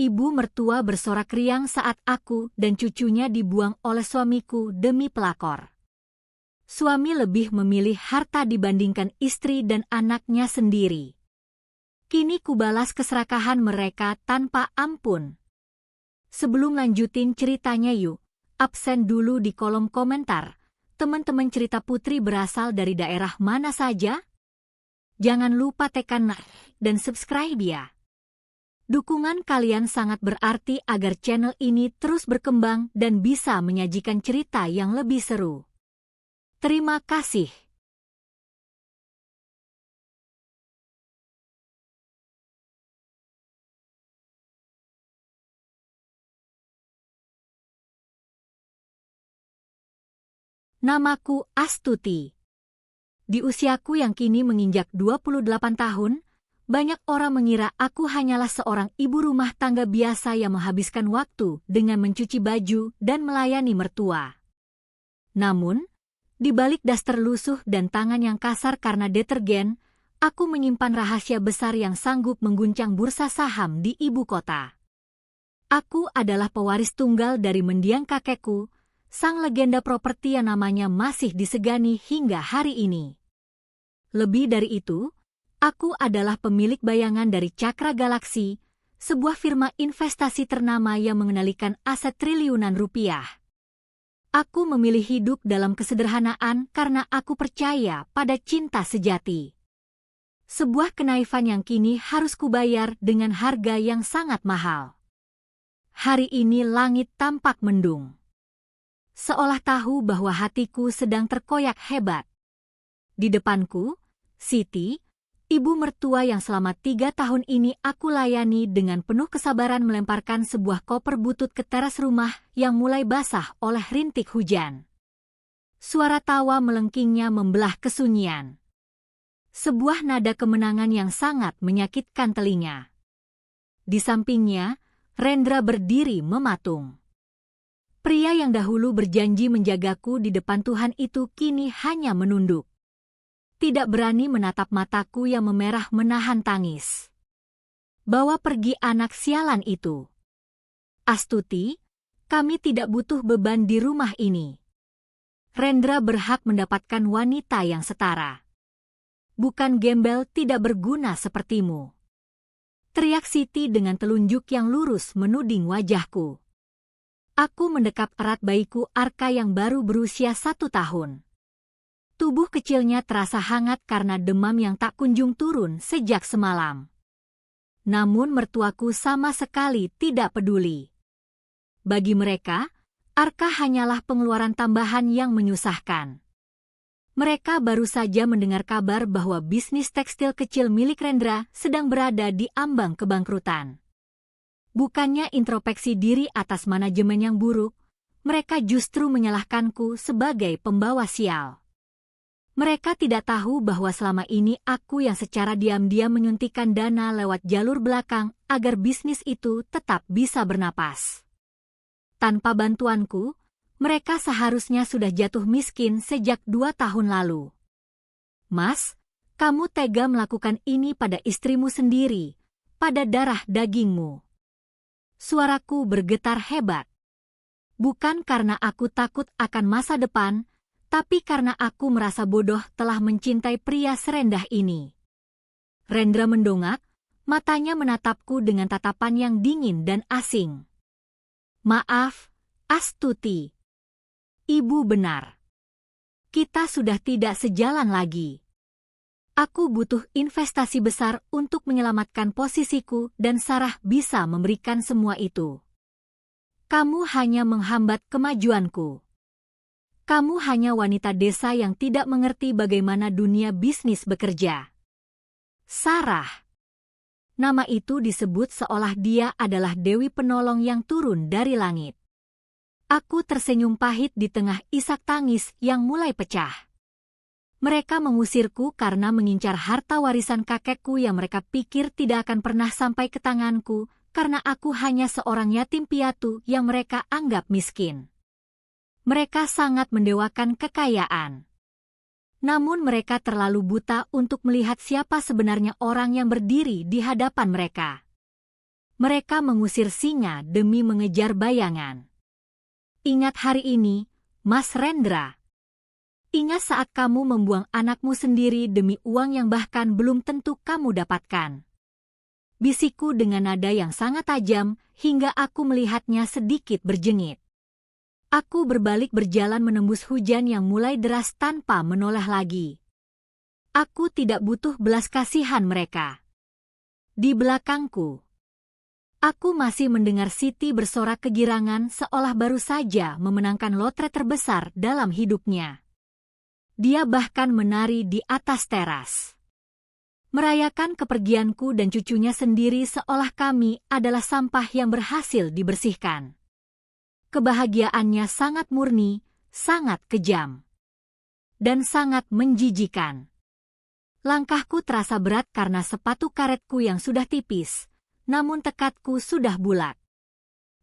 Ibu mertua bersorak riang saat aku dan cucunya dibuang oleh suamiku demi pelakor. Suami lebih memilih harta dibandingkan istri dan anaknya sendiri. Kini kubalas keserakahan mereka tanpa ampun. Sebelum lanjutin ceritanya yuk, absen dulu di kolom komentar. Teman-teman cerita Putri berasal dari daerah mana saja? Jangan lupa tekan like dan subscribe ya. Dukungan kalian sangat berarti agar channel ini terus berkembang dan bisa menyajikan cerita yang lebih seru. Terima kasih. Namaku Astuti. Di usiaku yang kini menginjak 28 tahun, banyak orang mengira aku hanyalah seorang ibu rumah tangga biasa yang menghabiskan waktu dengan mencuci baju dan melayani mertua. Namun, di balik daster lusuh dan tangan yang kasar karena detergen, aku menyimpan rahasia besar yang sanggup mengguncang bursa saham di ibu kota. Aku adalah pewaris tunggal dari mendiang kakekku, sang legenda properti yang namanya masih disegani hingga hari ini. Lebih dari itu, aku adalah pemilik bayangan dari Cakra Galaksi, sebuah firma investasi ternama yang mengendalikan aset triliunan rupiah. Aku memilih hidup dalam kesederhanaan karena aku percaya pada cinta sejati. Sebuah kenaifan yang kini harus kubayar dengan harga yang sangat mahal. Hari ini langit tampak mendung. Seolah tahu bahwa hatiku sedang terkoyak hebat. Di depanku, Siti, ibu mertua yang selama 3 tahun ini aku layani dengan penuh kesabaran melemparkan sebuah koper butut ke teras rumah yang mulai basah oleh rintik hujan. Suara tawa melengkingnya membelah kesunyian. Sebuah nada kemenangan yang sangat menyakitkan telinga. Di sampingnya, Rendra berdiri mematung. Pria yang dahulu berjanji menjagaku di depan Tuhan itu kini hanya menunduk. Tidak berani menatap mataku yang memerah menahan tangis. Bawa pergi anak sialan itu. Astuti, kami tidak butuh beban di rumah ini. Rendra berhak mendapatkan wanita yang setara. Bukan gembel tidak berguna sepertimu. Teriak Siti dengan telunjuk yang lurus menuding wajahku. Aku mendekap erat bayiku Arka yang baru berusia 1 tahun. Tubuh kecilnya terasa hangat karena demam yang tak kunjung turun sejak semalam. Namun mertuaku sama sekali tidak peduli. Bagi mereka, Arka hanyalah pengeluaran tambahan yang menyusahkan. Mereka baru saja mendengar kabar bahwa bisnis tekstil kecil milik Rendra sedang berada di ambang kebangkrutan. Bukannya introspeksi diri atas manajemen yang buruk, mereka justru menyalahkanku sebagai pembawa sial. Mereka tidak tahu bahwa selama ini aku yang secara diam-diam menyuntikkan dana lewat jalur belakang agar bisnis itu tetap bisa bernapas. Tanpa bantuanku, mereka seharusnya sudah jatuh miskin sejak 2 tahun lalu. Mas, kamu tega melakukan ini pada istrimu sendiri, pada darah dagingmu. Suaraku bergetar hebat. Bukan karena aku takut akan masa depan, tapi karena aku merasa bodoh telah mencintai pria serendah ini. Rendra mendongak, matanya menatapku dengan tatapan yang dingin dan asing. Maaf, Astuti. Ibu benar. Kita sudah tidak sejalan lagi. Aku butuh investasi besar untuk menyelamatkan posisiku dan Sarah bisa memberikan semua itu. Kamu hanya menghambat kemajuanku. Kamu hanya wanita desa yang tidak mengerti bagaimana dunia bisnis bekerja. Sarah. Nama itu disebut seolah dia adalah dewi penolong yang turun dari langit. Aku tersenyum pahit di tengah isak tangis yang mulai pecah. Mereka mengusirku karena mengincar harta warisan kakekku yang mereka pikir tidak akan pernah sampai ke tanganku, karena aku hanya seorang yatim piatu yang mereka anggap miskin. Mereka sangat mendewakan kekayaan. Namun mereka terlalu buta untuk melihat siapa sebenarnya orang yang berdiri di hadapan mereka. Mereka mengusir singa demi mengejar bayangan. Ingat hari ini, Mas Rendra. Ingat saat kamu membuang anakmu sendiri demi uang yang bahkan belum tentu kamu dapatkan. Bisikku dengan nada yang sangat tajam hingga aku melihatnya sedikit berjengit. Aku berbalik berjalan menembus hujan yang mulai deras tanpa menoleh lagi. Aku tidak butuh belas kasihan mereka. Di belakangku, aku masih mendengar Siti bersorak kegirangan seolah baru saja memenangkan lotre terbesar dalam hidupnya. Dia bahkan menari di atas teras, merayakan kepergianku dan cucunya sendiri seolah kami adalah sampah yang berhasil dibersihkan. Kebahagiaannya sangat murni, sangat kejam, dan sangat menjijikan. Langkahku terasa berat karena sepatu karetku yang sudah tipis, namun tekadku sudah bulat.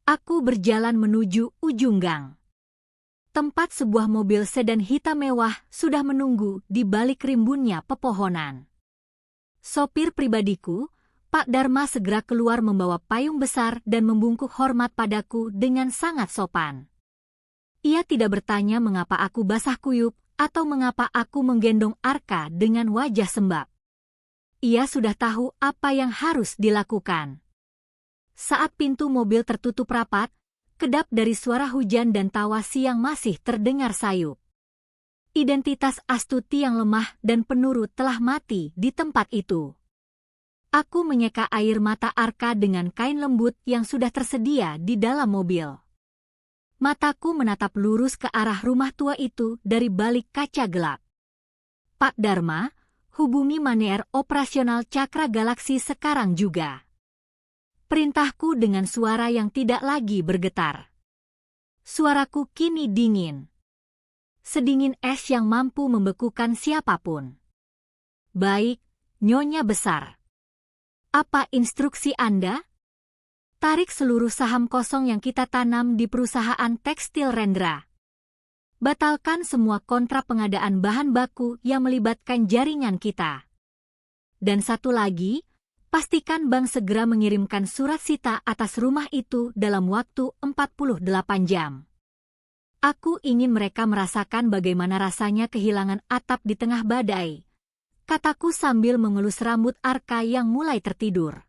Aku berjalan menuju ujung gang. Tempat sebuah mobil sedan hitam mewah sudah menunggu di balik rimbunnya pepohonan. Sopir pribadiku, Pak Dharma segera keluar membawa payung besar dan membungkuk hormat padaku dengan sangat sopan. Ia tidak bertanya mengapa aku basah kuyup atau mengapa aku menggendong Arka dengan wajah sembab. Ia sudah tahu apa yang harus dilakukan. Saat pintu mobil tertutup rapat, kedap dari suara hujan dan tawa siang masih terdengar sayup. Identitas Astuti yang lemah dan penurut telah mati di tempat itu. Aku menyeka air mata Arka dengan kain lembut yang sudah tersedia di dalam mobil. Mataku menatap lurus ke arah rumah tua itu dari balik kaca gelap. Pak Dharma, hubungi maneer operasional Cakra Galaksi sekarang juga. Perintahku dengan suara yang tidak lagi bergetar. Suaraku kini dingin. Sedingin es yang mampu membekukan siapapun. Baik, Nyonya Besar. Apa instruksi Anda? Tarik seluruh saham kosong yang kita tanam di perusahaan tekstil Rendra. Batalkan semua kontrak pengadaan bahan baku yang melibatkan jaringan kita. Dan satu lagi, pastikan bank segera mengirimkan surat sita atas rumah itu dalam waktu 48 jam. Aku ingin mereka merasakan bagaimana rasanya kehilangan atap di tengah badai, kataku sambil mengelus rambut Arka yang mulai tertidur.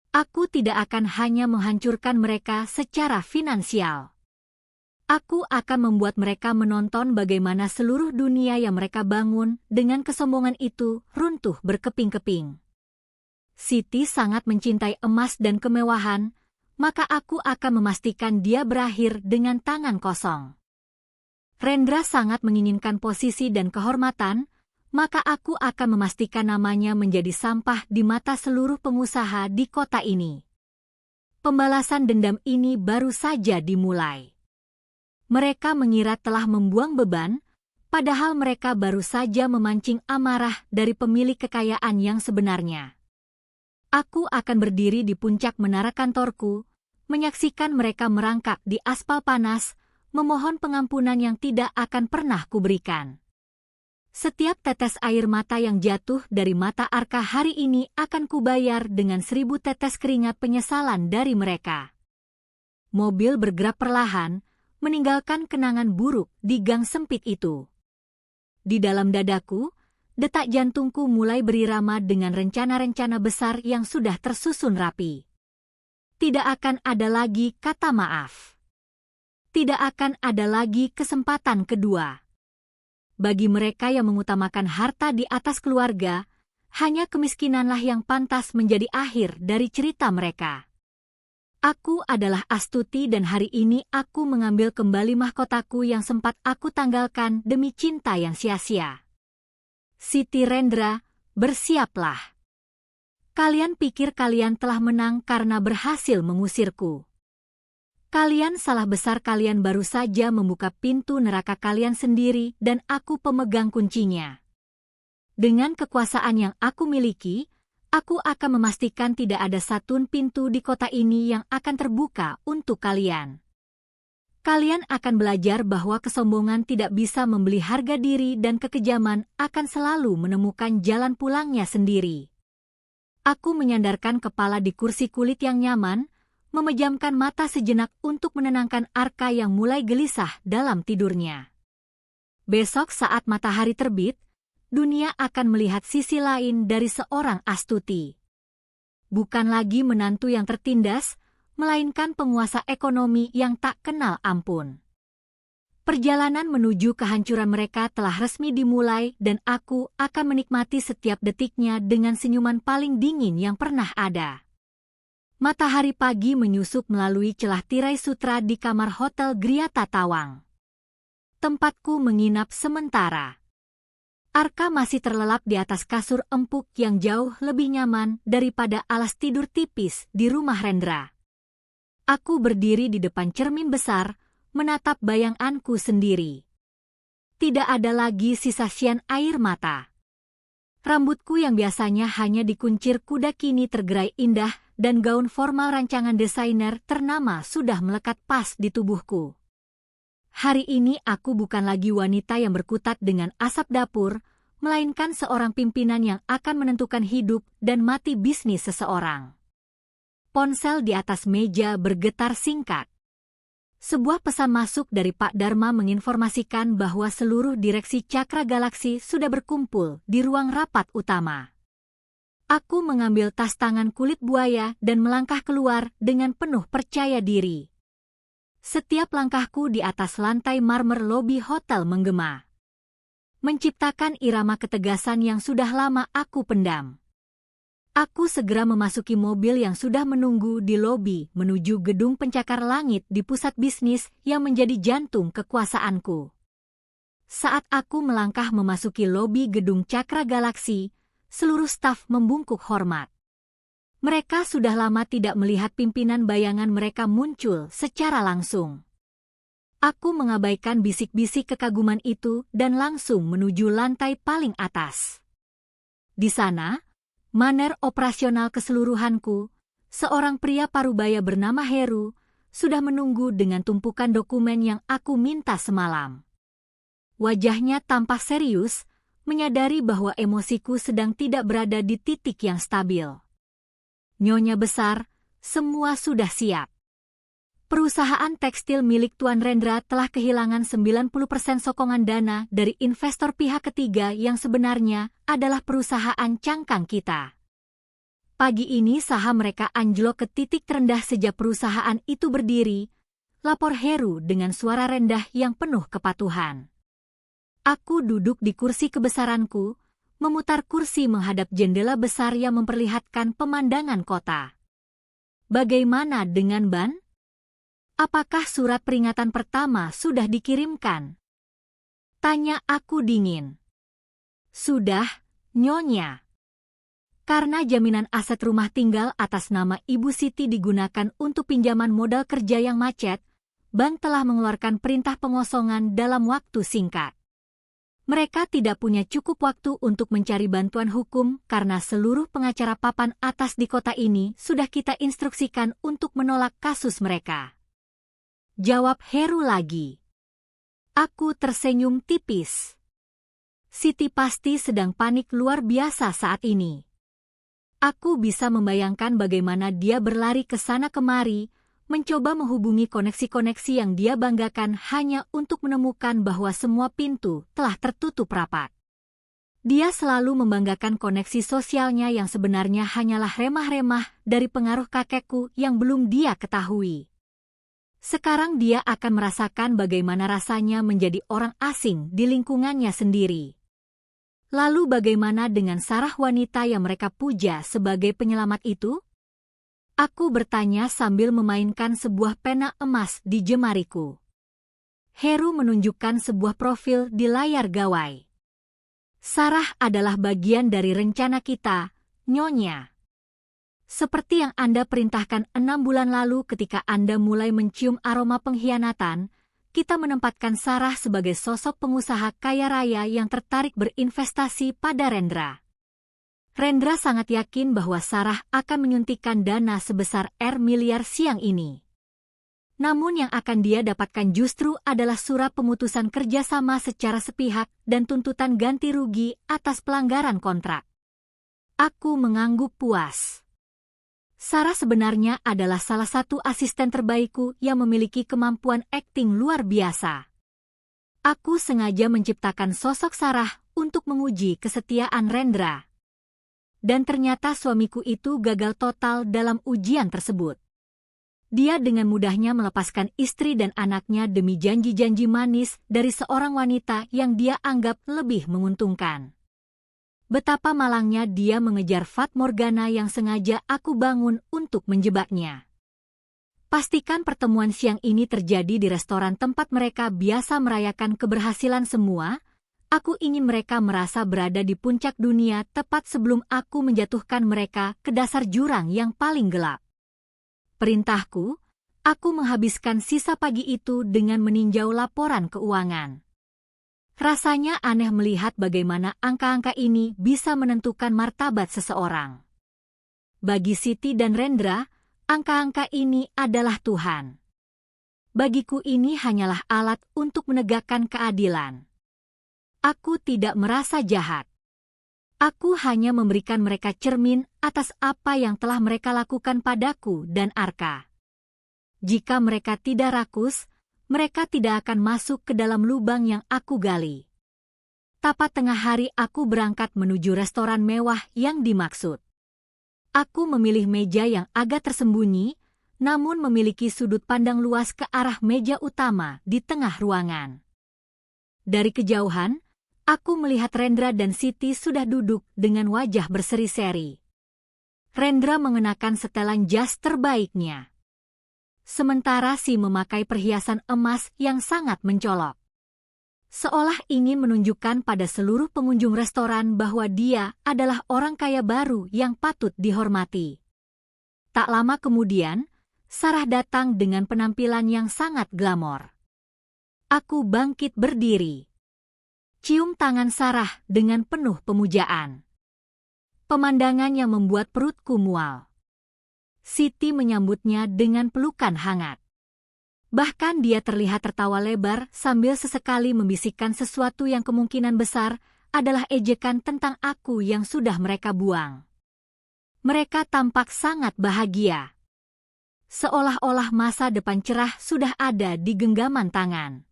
Aku tidak akan hanya menghancurkan mereka secara finansial. Aku akan membuat mereka menonton bagaimana seluruh dunia yang mereka bangun dengan kesombongan itu runtuh berkeping-keping. Siti sangat mencintai emas dan kemewahan, maka aku akan memastikan dia berakhir dengan tangan kosong. Rendra sangat menginginkan posisi dan kehormatan, maka aku akan memastikan namanya menjadi sampah di mata seluruh pengusaha di kota ini. Pembalasan dendam ini baru saja dimulai. Mereka mengira telah membuang beban, padahal mereka baru saja memancing amarah dari pemilik kekayaan yang sebenarnya. Aku akan berdiri di puncak menara kantorku, menyaksikan mereka merangkak di aspal panas, memohon pengampunan yang tidak akan pernah kuberikan. Setiap tetes air mata yang jatuh dari mata Arka hari ini akan kubayar dengan 1000 tetes keringat penyesalan dari mereka. Mobil bergerak perlahan, meninggalkan kenangan buruk di gang sempit itu. Di dalam dadaku, detak jantungku mulai berirama dengan rencana-rencana besar yang sudah tersusun rapi. Tidak akan ada lagi kata maaf. Tidak akan ada lagi kesempatan kedua. Bagi mereka yang mengutamakan harta di atas keluarga, hanya kemiskinanlah yang pantas menjadi akhir dari cerita mereka. Aku adalah Astuti dan hari ini aku mengambil kembali mahkotaku yang sempat aku tanggalkan demi cinta yang sia-sia. Siti Rendra, bersiaplah. Kalian pikir kalian telah menang karena berhasil mengusirku. Kalian salah besar, kalian baru saja membuka pintu neraka kalian sendiri dan aku pemegang kuncinya. Dengan kekuasaan yang aku miliki, aku akan memastikan tidak ada satupun pintu di kota ini yang akan terbuka untuk kalian. Kalian akan belajar bahwa kesombongan tidak bisa membeli harga diri dan kekejaman akan selalu menemukan jalan pulangnya sendiri. Aku menyandarkan kepala di kursi kulit yang nyaman, memejamkan mata sejenak untuk menenangkan Arka yang mulai gelisah dalam tidurnya. Besok saat matahari terbit, dunia akan melihat sisi lain dari seorang Astuti. Bukan lagi menantu yang tertindas, melainkan penguasa ekonomi yang tak kenal ampun. Perjalanan menuju kehancuran mereka telah resmi dimulai dan aku akan menikmati setiap detiknya dengan senyuman paling dingin yang pernah ada. Matahari pagi menyusup melalui celah tirai sutra di kamar Hotel Griata Tawang. Tempatku menginap sementara. Arka masih terlelap di atas kasur empuk yang jauh lebih nyaman daripada alas tidur tipis di rumah Rendra. Aku berdiri di depan cermin besar, menatap bayanganku sendiri. Tidak ada lagi sisa sian air mata. Rambutku yang biasanya hanya dikuncir kuda kini tergerai indah dan gaun formal rancangan desainer ternama sudah melekat pas di tubuhku. Hari ini aku bukan lagi wanita yang berkutat dengan asap dapur, melainkan seorang pimpinan yang akan menentukan hidup dan mati bisnis seseorang. Ponsel di atas meja bergetar singkat. Sebuah pesan masuk dari Pak Dharma menginformasikan bahwa seluruh direksi Cakra Galaksi sudah berkumpul di ruang rapat utama. Aku mengambil tas tangan kulit buaya dan melangkah keluar dengan penuh percaya diri. Setiap langkahku di atas lantai marmer lobi hotel menggema, menciptakan irama ketegasan yang sudah lama aku pendam. Aku segera memasuki mobil yang sudah menunggu di lobi menuju gedung pencakar langit di pusat bisnis yang menjadi jantung kekuasaanku. Saat aku melangkah memasuki lobi gedung Cakra Galaksi, seluruh staf membungkuk hormat. Mereka sudah lama tidak melihat pimpinan bayangan mereka muncul secara langsung. Aku mengabaikan bisik-bisik kekaguman itu dan langsung menuju lantai paling atas. Di sana, maner operasional keseluruhanku, seorang pria parubaya bernama Heru, sudah menunggu dengan tumpukan dokumen yang aku minta semalam. Wajahnya tampak serius, menyadari bahwa emosiku sedang tidak berada di titik yang stabil. Nyonya besar, semua sudah siap. Perusahaan tekstil milik Tuan Rendra telah kehilangan 90% sokongan dana dari investor pihak ketiga yang sebenarnya adalah perusahaan cangkang kita. Pagi ini saham mereka anjlok ke titik terendah sejak perusahaan itu berdiri, lapor Heru dengan suara rendah yang penuh kepatuhan. Aku duduk di kursi kebesaranku, memutar kursi menghadap jendela besar yang memperlihatkan pemandangan kota. Bagaimana dengan Ban? Apakah surat peringatan pertama sudah dikirimkan? Tanya aku dingin. Sudah, Nyonya. Karena jaminan aset rumah tinggal atas nama Ibu Siti digunakan untuk pinjaman modal kerja yang macet, bank telah mengeluarkan perintah pengosongan dalam waktu singkat. Mereka tidak punya cukup waktu untuk mencari bantuan hukum karena seluruh pengacara papan atas di kota ini sudah kita instruksikan untuk menolak kasus mereka. Jawab Heru lagi. Aku tersenyum tipis. Siti pasti sedang panik luar biasa saat ini. Aku bisa membayangkan bagaimana dia berlari ke sana kemari, mencoba menghubungi koneksi-koneksi yang dia banggakan hanya untuk menemukan bahwa semua pintu telah tertutup rapat. Dia selalu membanggakan koneksi sosialnya yang sebenarnya hanyalah remah-remah dari pengaruh kakekku yang belum dia ketahui. Sekarang dia akan merasakan bagaimana rasanya menjadi orang asing di lingkungannya sendiri. Lalu bagaimana dengan Sarah wanita yang mereka puja sebagai penyelamat itu? Aku bertanya sambil memainkan sebuah pena emas di jemariku. Heru menunjukkan sebuah profil di layar gawai. Sarah adalah bagian dari rencana kita, Nyonya. Seperti yang Anda perintahkan 6 bulan lalu ketika Anda mulai mencium aroma pengkhianatan, kita menempatkan Sarah sebagai sosok pengusaha kaya raya yang tertarik berinvestasi pada Rendra. Rendra sangat yakin bahwa Sarah akan menyuntikkan dana sebesar miliar siang ini. Namun yang akan dia dapatkan justru adalah surat pemutusan kerjasama secara sepihak dan tuntutan ganti rugi atas pelanggaran kontrak. Aku mengangguk puas. Sarah sebenarnya adalah salah satu asisten terbaikku yang memiliki kemampuan akting luar biasa. Aku sengaja menciptakan sosok Sarah untuk menguji kesetiaan Rendra. Dan ternyata suamiku itu gagal total dalam ujian tersebut. Dia dengan mudahnya melepaskan istri dan anaknya demi janji-janji manis dari seorang wanita yang dia anggap lebih menguntungkan. Betapa malangnya dia mengejar Fathmorgana yang sengaja aku bangun untuk menjebaknya. Pastikan pertemuan siang ini terjadi di restoran tempat mereka biasa merayakan keberhasilan semua. Aku ingin mereka merasa berada di puncak dunia tepat sebelum aku menjatuhkan mereka ke dasar jurang yang paling gelap. Perintahku, aku menghabiskan sisa pagi itu dengan meninjau laporan keuangan. Rasanya aneh melihat bagaimana angka-angka ini bisa menentukan martabat seseorang. Bagi Siti dan Rendra, angka-angka ini adalah Tuhan. Bagiku ini hanyalah alat untuk menegakkan keadilan. Aku tidak merasa jahat. Aku hanya memberikan mereka cermin atas apa yang telah mereka lakukan padaku dan Arka. Jika mereka tidak rakus, mereka tidak akan masuk ke dalam lubang yang aku gali. Tepat tengah hari aku berangkat menuju restoran mewah yang dimaksud. Aku memilih meja yang agak tersembunyi, namun memiliki sudut pandang luas ke arah meja utama di tengah ruangan. Dari kejauhan, aku melihat Rendra dan Siti sudah duduk dengan wajah berseri-seri. Rendra mengenakan setelan jas terbaiknya. Sementara Si memakai perhiasan emas yang sangat mencolok. Seolah ingin menunjukkan pada seluruh pengunjung restoran bahwa dia adalah orang kaya baru yang patut dihormati. Tak lama kemudian, Sarah datang dengan penampilan yang sangat glamor. Aku bangkit berdiri. Cium tangan Sarah dengan penuh pemujaan. Pemandangan yang membuat perutku mual. Siti menyambutnya dengan pelukan hangat. Bahkan dia terlihat tertawa lebar sambil sesekali membisikkan sesuatu yang kemungkinan besar adalah ejekan tentang aku yang sudah mereka buang. Mereka tampak sangat bahagia. Seolah-olah masa depan cerah sudah ada di genggaman tangan.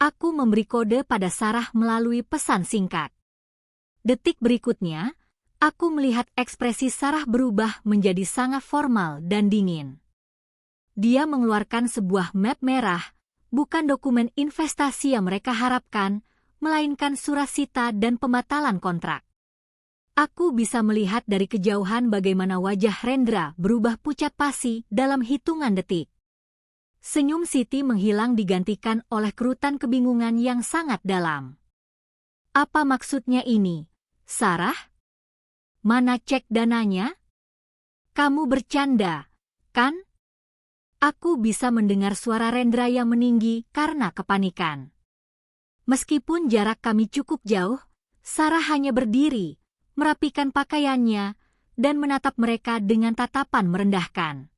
Aku memberi kode pada Sarah melalui pesan singkat. Detik berikutnya, aku melihat ekspresi Sarah berubah menjadi sangat formal dan dingin. Dia mengeluarkan sebuah map merah, bukan dokumen investasi yang mereka harapkan, melainkan surat sita dan pembatalan kontrak. Aku bisa melihat dari kejauhan bagaimana wajah Rendra berubah pucat pasi dalam hitungan detik. Senyum Siti menghilang digantikan oleh kerutan kebingungan yang sangat dalam. Apa maksudnya ini, Sarah? Mana cek dananya? Kamu bercanda, kan? Aku bisa mendengar suara Rendra yang meninggi karena kepanikan. Meskipun jarak kami cukup jauh, Sarah hanya berdiri, merapikan pakaiannya, dan menatap mereka dengan tatapan merendahkan.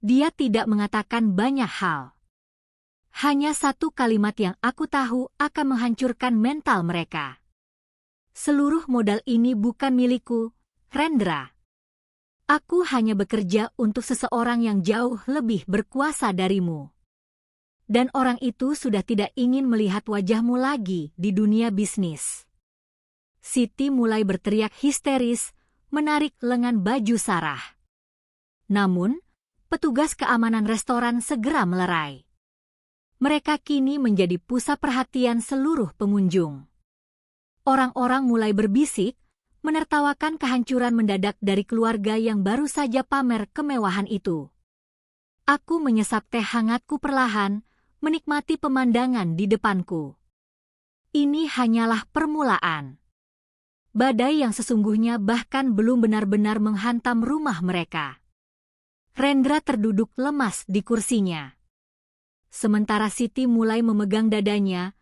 Dia tidak mengatakan banyak hal. Hanya satu kalimat yang aku tahu akan menghancurkan mental mereka. Seluruh modal ini bukan milikku, Rendra. Aku hanya bekerja untuk seseorang yang jauh lebih berkuasa darimu. Dan orang itu sudah tidak ingin melihat wajahmu lagi di dunia bisnis. Siti mulai berteriak histeris, menarik lengan baju Sarah. Namun, petugas keamanan restoran segera melerai. Mereka kini menjadi pusat perhatian seluruh pengunjung. Orang-orang mulai berbisik, menertawakan kehancuran mendadak dari keluarga yang baru saja pamer kemewahan itu. Aku menyesap teh hangatku perlahan, menikmati pemandangan di depanku. Ini hanyalah permulaan. Badai yang sesungguhnya bahkan belum benar-benar menghantam rumah mereka. Rendra terduduk lemas di kursinya. Sementara Siti mulai memegang dadanya,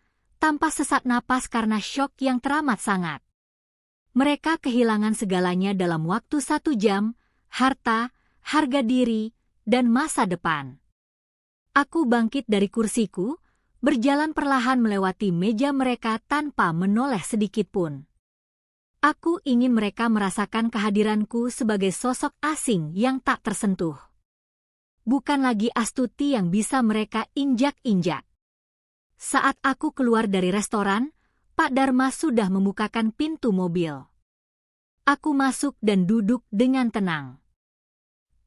tanpa sesak napas karena syok yang teramat sangat. Mereka kehilangan segalanya dalam waktu 1 jam, harta, harga diri, dan masa depan. Aku bangkit dari kursiku, berjalan perlahan melewati meja mereka tanpa menoleh sedikitpun. Aku ingin mereka merasakan kehadiranku sebagai sosok asing yang tak tersentuh. Bukan lagi Astuti yang bisa mereka injak-injak. Saat aku keluar dari restoran, Pak Dharma sudah membukakan pintu mobil. Aku masuk dan duduk dengan tenang.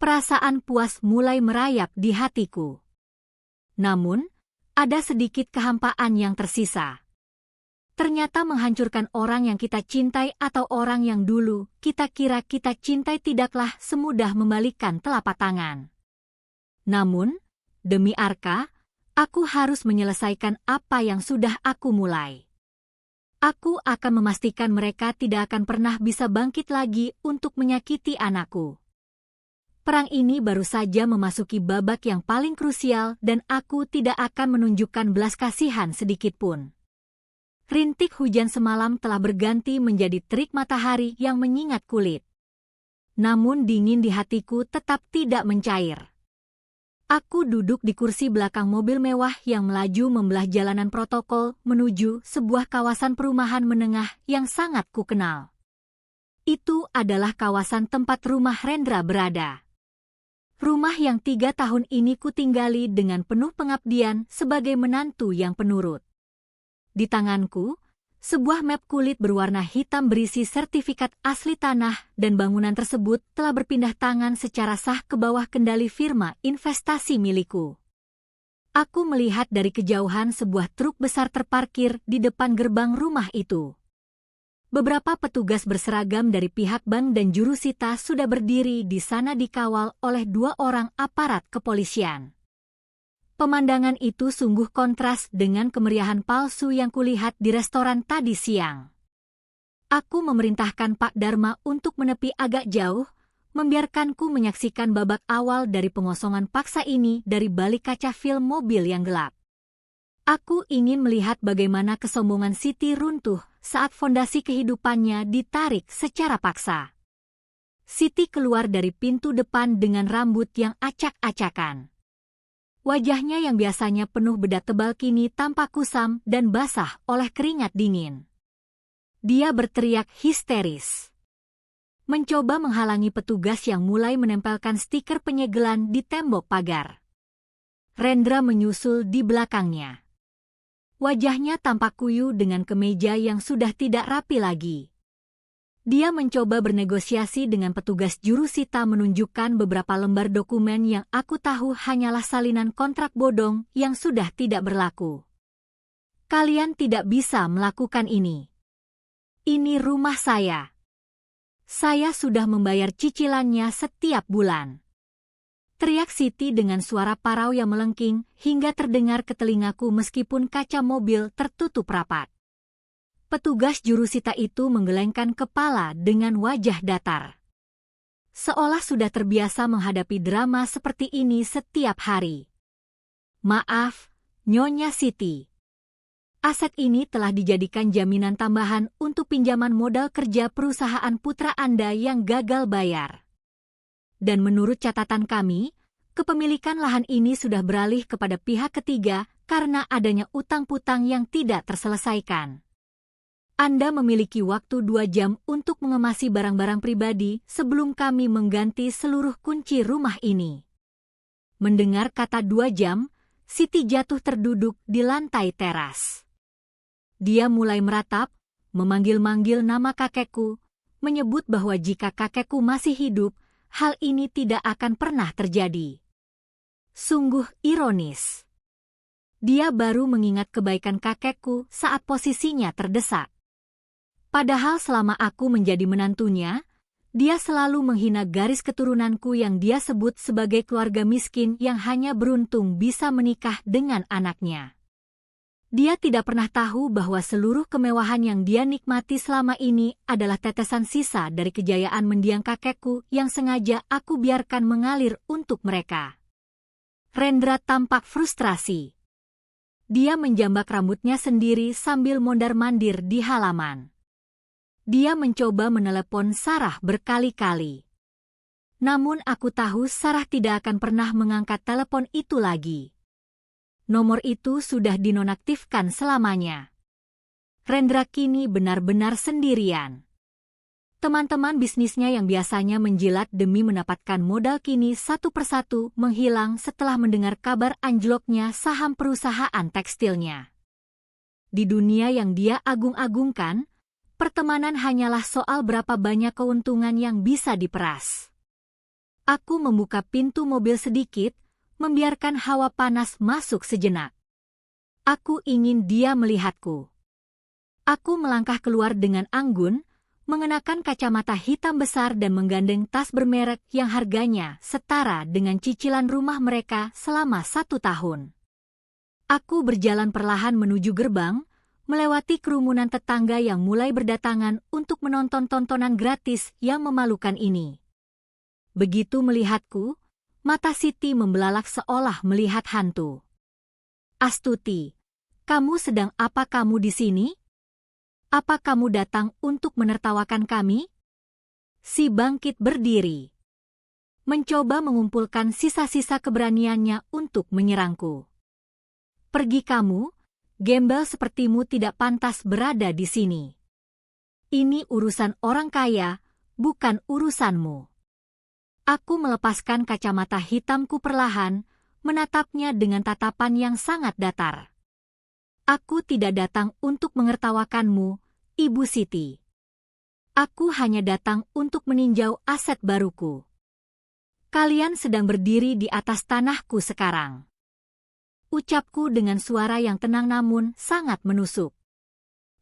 Perasaan puas mulai merayap di hatiku. Namun, ada sedikit kehampaan yang tersisa. Ternyata menghancurkan orang yang kita cintai atau orang yang dulu kita kira kita cintai tidaklah semudah membalikkan telapak tangan. Namun, demi Arka, aku harus menyelesaikan apa yang sudah aku mulai. Aku akan memastikan mereka tidak akan pernah bisa bangkit lagi untuk menyakiti anakku. Perang ini baru saja memasuki babak yang paling krusial dan aku tidak akan menunjukkan belas kasihan sedikitpun. Rintik hujan semalam telah berganti menjadi terik matahari yang menyingat kulit. Namun dingin di hatiku tetap tidak mencair. Aku duduk di kursi belakang mobil mewah yang melaju membelah jalanan protokol menuju sebuah kawasan perumahan menengah yang sangat kukenal. Itu adalah kawasan tempat rumah Rendra berada. Rumah yang 3 tahun ini kutinggali dengan penuh pengabdian sebagai menantu yang penurut. Di tanganku, sebuah map kulit berwarna hitam berisi sertifikat asli tanah dan bangunan tersebut telah berpindah tangan secara sah ke bawah kendali firma investasi milikku. Aku melihat dari kejauhan sebuah truk besar terparkir di depan gerbang rumah itu. Beberapa petugas berseragam dari pihak bank dan jurusita sudah berdiri di sana dikawal oleh 2 orang aparat kepolisian. Pemandangan itu sungguh kontras dengan kemeriahan palsu yang kulihat di restoran tadi siang. Aku memerintahkan Pak Dharma untuk menepi agak jauh, membiarkanku menyaksikan babak awal dari pengosongan paksa ini dari balik kaca film mobil yang gelap. Aku ingin melihat bagaimana kesombongan Siti runtuh saat fondasi kehidupannya ditarik secara paksa. Siti keluar dari pintu depan dengan rambut yang acak-acakan. Wajahnya yang biasanya penuh bedak tebal kini tampak kusam dan basah oleh keringat dingin. Dia berteriak histeris. Mencoba menghalangi petugas yang mulai menempelkan stiker penyegelan di tembok pagar. Rendra menyusul di belakangnya. Wajahnya tampak kuyu dengan kemeja yang sudah tidak rapi lagi. Dia mencoba bernegosiasi dengan petugas jurusita menunjukkan beberapa lembar dokumen yang aku tahu hanyalah salinan kontrak bodong yang sudah tidak berlaku. Kalian tidak bisa melakukan ini. Ini rumah saya. Saya sudah membayar cicilannya setiap bulan. Teriak Siti dengan suara parau yang melengking hingga terdengar ke telingaku meskipun kaca mobil tertutup rapat. Petugas jurusita itu menggelengkan kepala dengan wajah datar. Seolah sudah terbiasa menghadapi drama seperti ini setiap hari. Maaf, Nyonya Siti. Aset ini telah dijadikan jaminan tambahan untuk pinjaman modal kerja perusahaan putra Anda yang gagal bayar. Dan menurut catatan kami, kepemilikan lahan ini sudah beralih kepada pihak ketiga karena adanya utang-putang yang tidak terselesaikan. Anda memiliki waktu 2 jam untuk mengemasi barang-barang pribadi sebelum kami mengganti seluruh kunci rumah ini. Mendengar kata 2 jam, Siti jatuh terduduk di lantai teras. Dia mulai meratap, memanggil-manggil nama kakekku, menyebut bahwa jika kakekku masih hidup, hal ini tidak akan pernah terjadi. Sungguh ironis. Dia baru mengingat kebaikan kakekku saat posisinya terdesak. Padahal selama aku menjadi menantunya, dia selalu menghina garis keturunanku yang dia sebut sebagai keluarga miskin yang hanya beruntung bisa menikah dengan anaknya. Dia tidak pernah tahu bahwa seluruh kemewahan yang dia nikmati selama ini adalah tetesan sisa dari kejayaan mendiang kakekku yang sengaja aku biarkan mengalir untuk mereka. Rendra tampak frustrasi. Dia menjambak rambutnya sendiri sambil mondar-mandir di halaman. Dia mencoba menelepon Sarah berkali-kali. Namun aku tahu Sarah tidak akan pernah mengangkat telepon itu lagi. Nomor itu sudah dinonaktifkan selamanya. Rendra kini benar-benar sendirian. Teman-teman bisnisnya yang biasanya menjilat demi mendapatkan modal kini satu persatu menghilang setelah mendengar kabar anjloknya saham perusahaan tekstilnya. Di dunia yang dia agung-agungkan, pertemanan hanyalah soal berapa banyak keuntungan yang bisa diperas. Aku membuka pintu mobil sedikit, membiarkan hawa panas masuk sejenak. Aku ingin dia melihatku. Aku melangkah keluar dengan anggun, mengenakan kacamata hitam besar dan menggandeng tas bermerek yang harganya setara dengan cicilan rumah mereka selama 1 tahun. Aku berjalan perlahan menuju gerbang, melewati kerumunan tetangga yang mulai berdatangan untuk menonton tontonan gratis yang memalukan ini. Begitu melihatku, mata Siti membelalak seolah melihat hantu. "Astuti, kamu sedang apa kamu di sini? Apa kamu datang untuk menertawakan kami?" Si bangkit berdiri, mencoba mengumpulkan sisa-sisa keberaniannya untuk menyerangku. "Pergi kamu, gembel sepertimu tidak pantas berada di sini. Ini urusan orang kaya, bukan urusanmu." Aku melepaskan kacamata hitamku perlahan, menatapnya dengan tatapan yang sangat datar. "Aku tidak datang untuk mengertawakanmu, Ibu Siti. Aku hanya datang untuk meninjau aset baruku. Kalian sedang berdiri di atas tanahku sekarang." Ucapku dengan suara yang tenang namun sangat menusuk.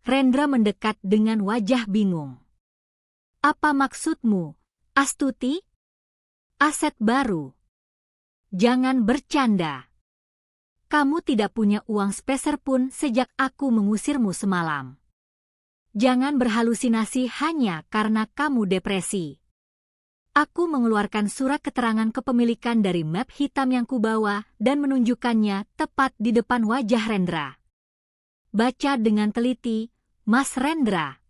Rendra mendekat dengan wajah bingung. "Apa maksudmu, Astuti? Aset baru? Jangan bercanda. Kamu tidak punya uang sepeser pun sejak aku mengusirmu semalam. Jangan berhalusinasi hanya karena kamu depresi." Aku mengeluarkan surat keterangan kepemilikan dari map hitam yang kubawa dan menunjukkannya tepat di depan wajah Rendra. "Baca dengan teliti, Mas Rendra.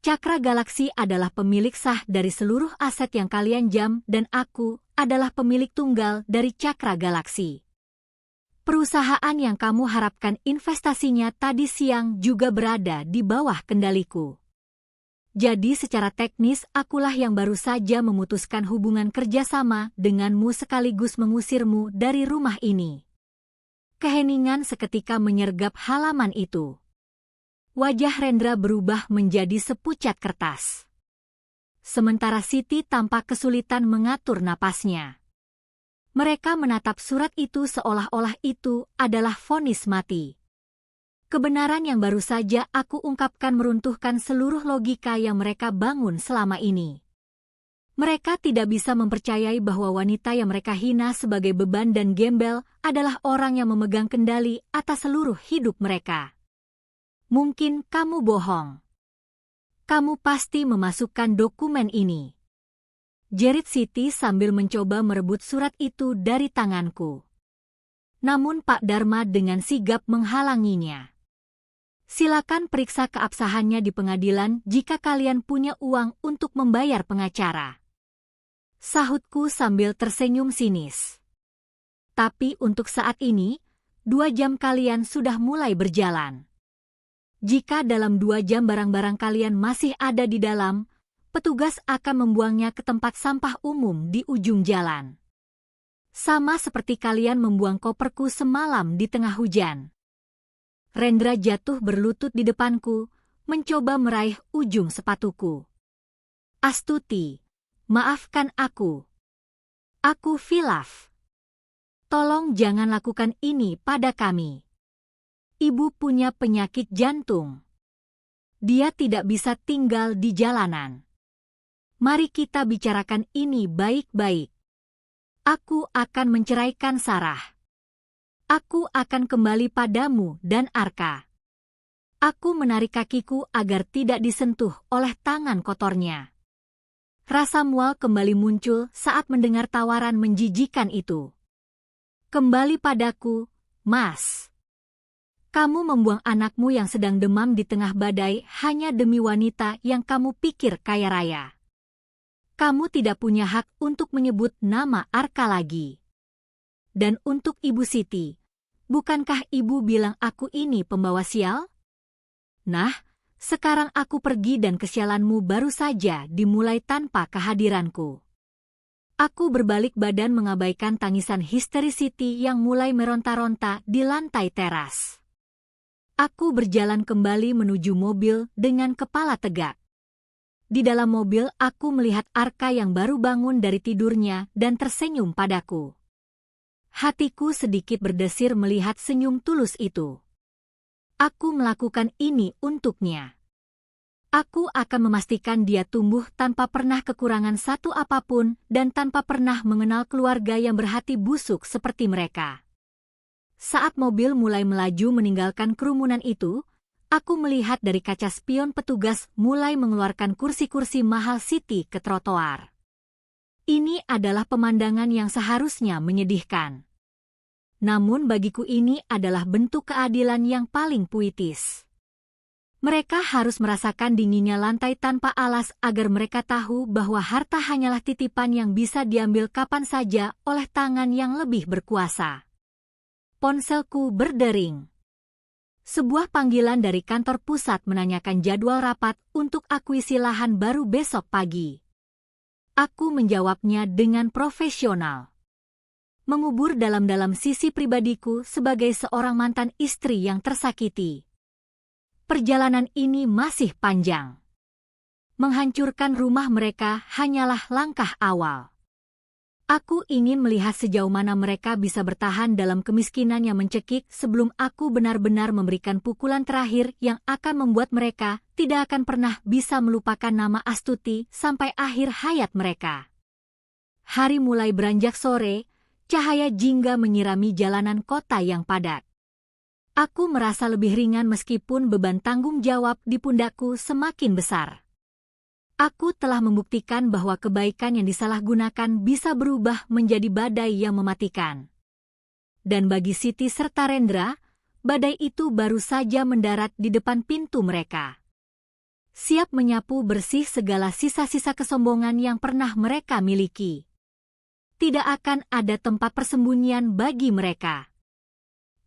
Cakra Galaksi adalah pemilik sah dari seluruh aset yang kalian jam dan aku adalah pemilik tunggal dari Cakra Galaksi. Perusahaan yang kamu harapkan investasinya tadi siang juga berada di bawah kendaliku. Jadi secara teknis akulah yang baru saja memutuskan hubungan kerjasama denganmu sekaligus mengusirmu dari rumah ini." Keheningan seketika menyergap halaman itu. Wajah Rendra berubah menjadi sepucat kertas. Sementara Siti tampak kesulitan mengatur napasnya. Mereka menatap surat itu seolah-olah itu adalah vonis mati. Kebenaran yang baru saja aku ungkapkan meruntuhkan seluruh logika yang mereka bangun selama ini. Mereka tidak bisa mempercayai bahwa wanita yang mereka hina sebagai beban dan gembel adalah orang yang memegang kendali atas seluruh hidup mereka. "Mungkin kamu bohong. Kamu pasti memasukkan dokumen ini," jerit Siti sambil mencoba merebut surat itu dari tanganku. Namun Pak Dharma dengan sigap menghalanginya. "Silakan periksa keabsahannya di pengadilan jika kalian punya uang untuk membayar pengacara," sahutku sambil tersenyum sinis. "Tapi untuk saat ini, 2 jam kalian sudah mulai berjalan. Jika dalam 2 jam barang-barang kalian masih ada di dalam, petugas akan membuangnya ke tempat sampah umum di ujung jalan. Sama seperti kalian membuang koperku semalam di tengah hujan." Rendra jatuh berlutut di depanku, mencoba meraih ujung sepatuku. "Astuti, maafkan aku. Aku khilaf. Tolong jangan lakukan ini pada kami. Ibu punya penyakit jantung. Dia tidak bisa tinggal di jalanan. Mari kita bicarakan ini baik-baik. Aku akan menceraikan Sarah. Aku akan kembali padamu dan Arka." Aku menarik kakiku agar tidak disentuh oleh tangan kotornya. Rasa mual kembali muncul saat mendengar tawaran menjijikan itu. "Kembali padaku, Mas. Kamu membuang anakmu yang sedang demam di tengah badai hanya demi wanita yang kamu pikir kaya raya. Kamu tidak punya hak untuk menyebut nama Arka lagi. Dan untuk Ibu Siti, bukankah Ibu bilang aku ini pembawa sial? Nah, Sekarang aku pergi dan kesialanmu baru saja dimulai tanpa kehadiranku. Aku berbalik badan mengabaikan tangisan histeris Siti yang mulai meronta-ronta di lantai teras. Aku berjalan kembali menuju mobil dengan kepala tegak. Di dalam mobil, aku melihat Arka yang baru bangun dari tidurnya dan tersenyum padaku. Hatiku sedikit berdesir melihat senyum tulus itu. Aku melakukan ini untuknya. Aku akan memastikan dia tumbuh tanpa pernah kekurangan satu apapun dan tanpa pernah mengenal keluarga yang berhati busuk seperti mereka. Saat mobil mulai melaju meninggalkan kerumunan itu, aku melihat dari kaca spion petugas mulai mengeluarkan kursi-kursi mahal Siti ke trotoar. Ini adalah pemandangan yang seharusnya menyedihkan. Namun bagiku ini adalah bentuk keadilan yang paling puitis. Mereka harus merasakan dinginnya lantai tanpa alas agar mereka tahu bahwa harta hanyalah titipan yang bisa diambil kapan saja oleh tangan yang lebih berkuasa. Ponselku berdering. Sebuah panggilan dari kantor pusat menanyakan jadwal rapat untuk akuisisi lahan baru besok pagi. Aku menjawabnya dengan profesional. Mengubur dalam-dalam sisi pribadiku sebagai seorang mantan istri yang tersakiti. Perjalanan ini masih panjang. Menghancurkan rumah mereka hanyalah langkah awal. Aku ingin melihat sejauh mana mereka bisa bertahan dalam kemiskinan yang mencekik sebelum aku benar-benar memberikan pukulan terakhir yang akan membuat mereka tidak akan pernah bisa melupakan nama Astuti sampai akhir hayat mereka. Hari mulai beranjak sore, cahaya jingga menyirami jalanan kota yang padat. Aku merasa lebih ringan meskipun beban tanggung jawab di pundakku semakin besar. Aku telah membuktikan bahwa kebaikan yang disalahgunakan bisa berubah menjadi badai yang mematikan. Dan bagi Siti serta Rendra, badai itu baru saja mendarat di depan pintu mereka. Siap menyapu bersih segala sisa-sisa kesombongan yang pernah mereka miliki. Tidak akan ada tempat persembunyian bagi mereka.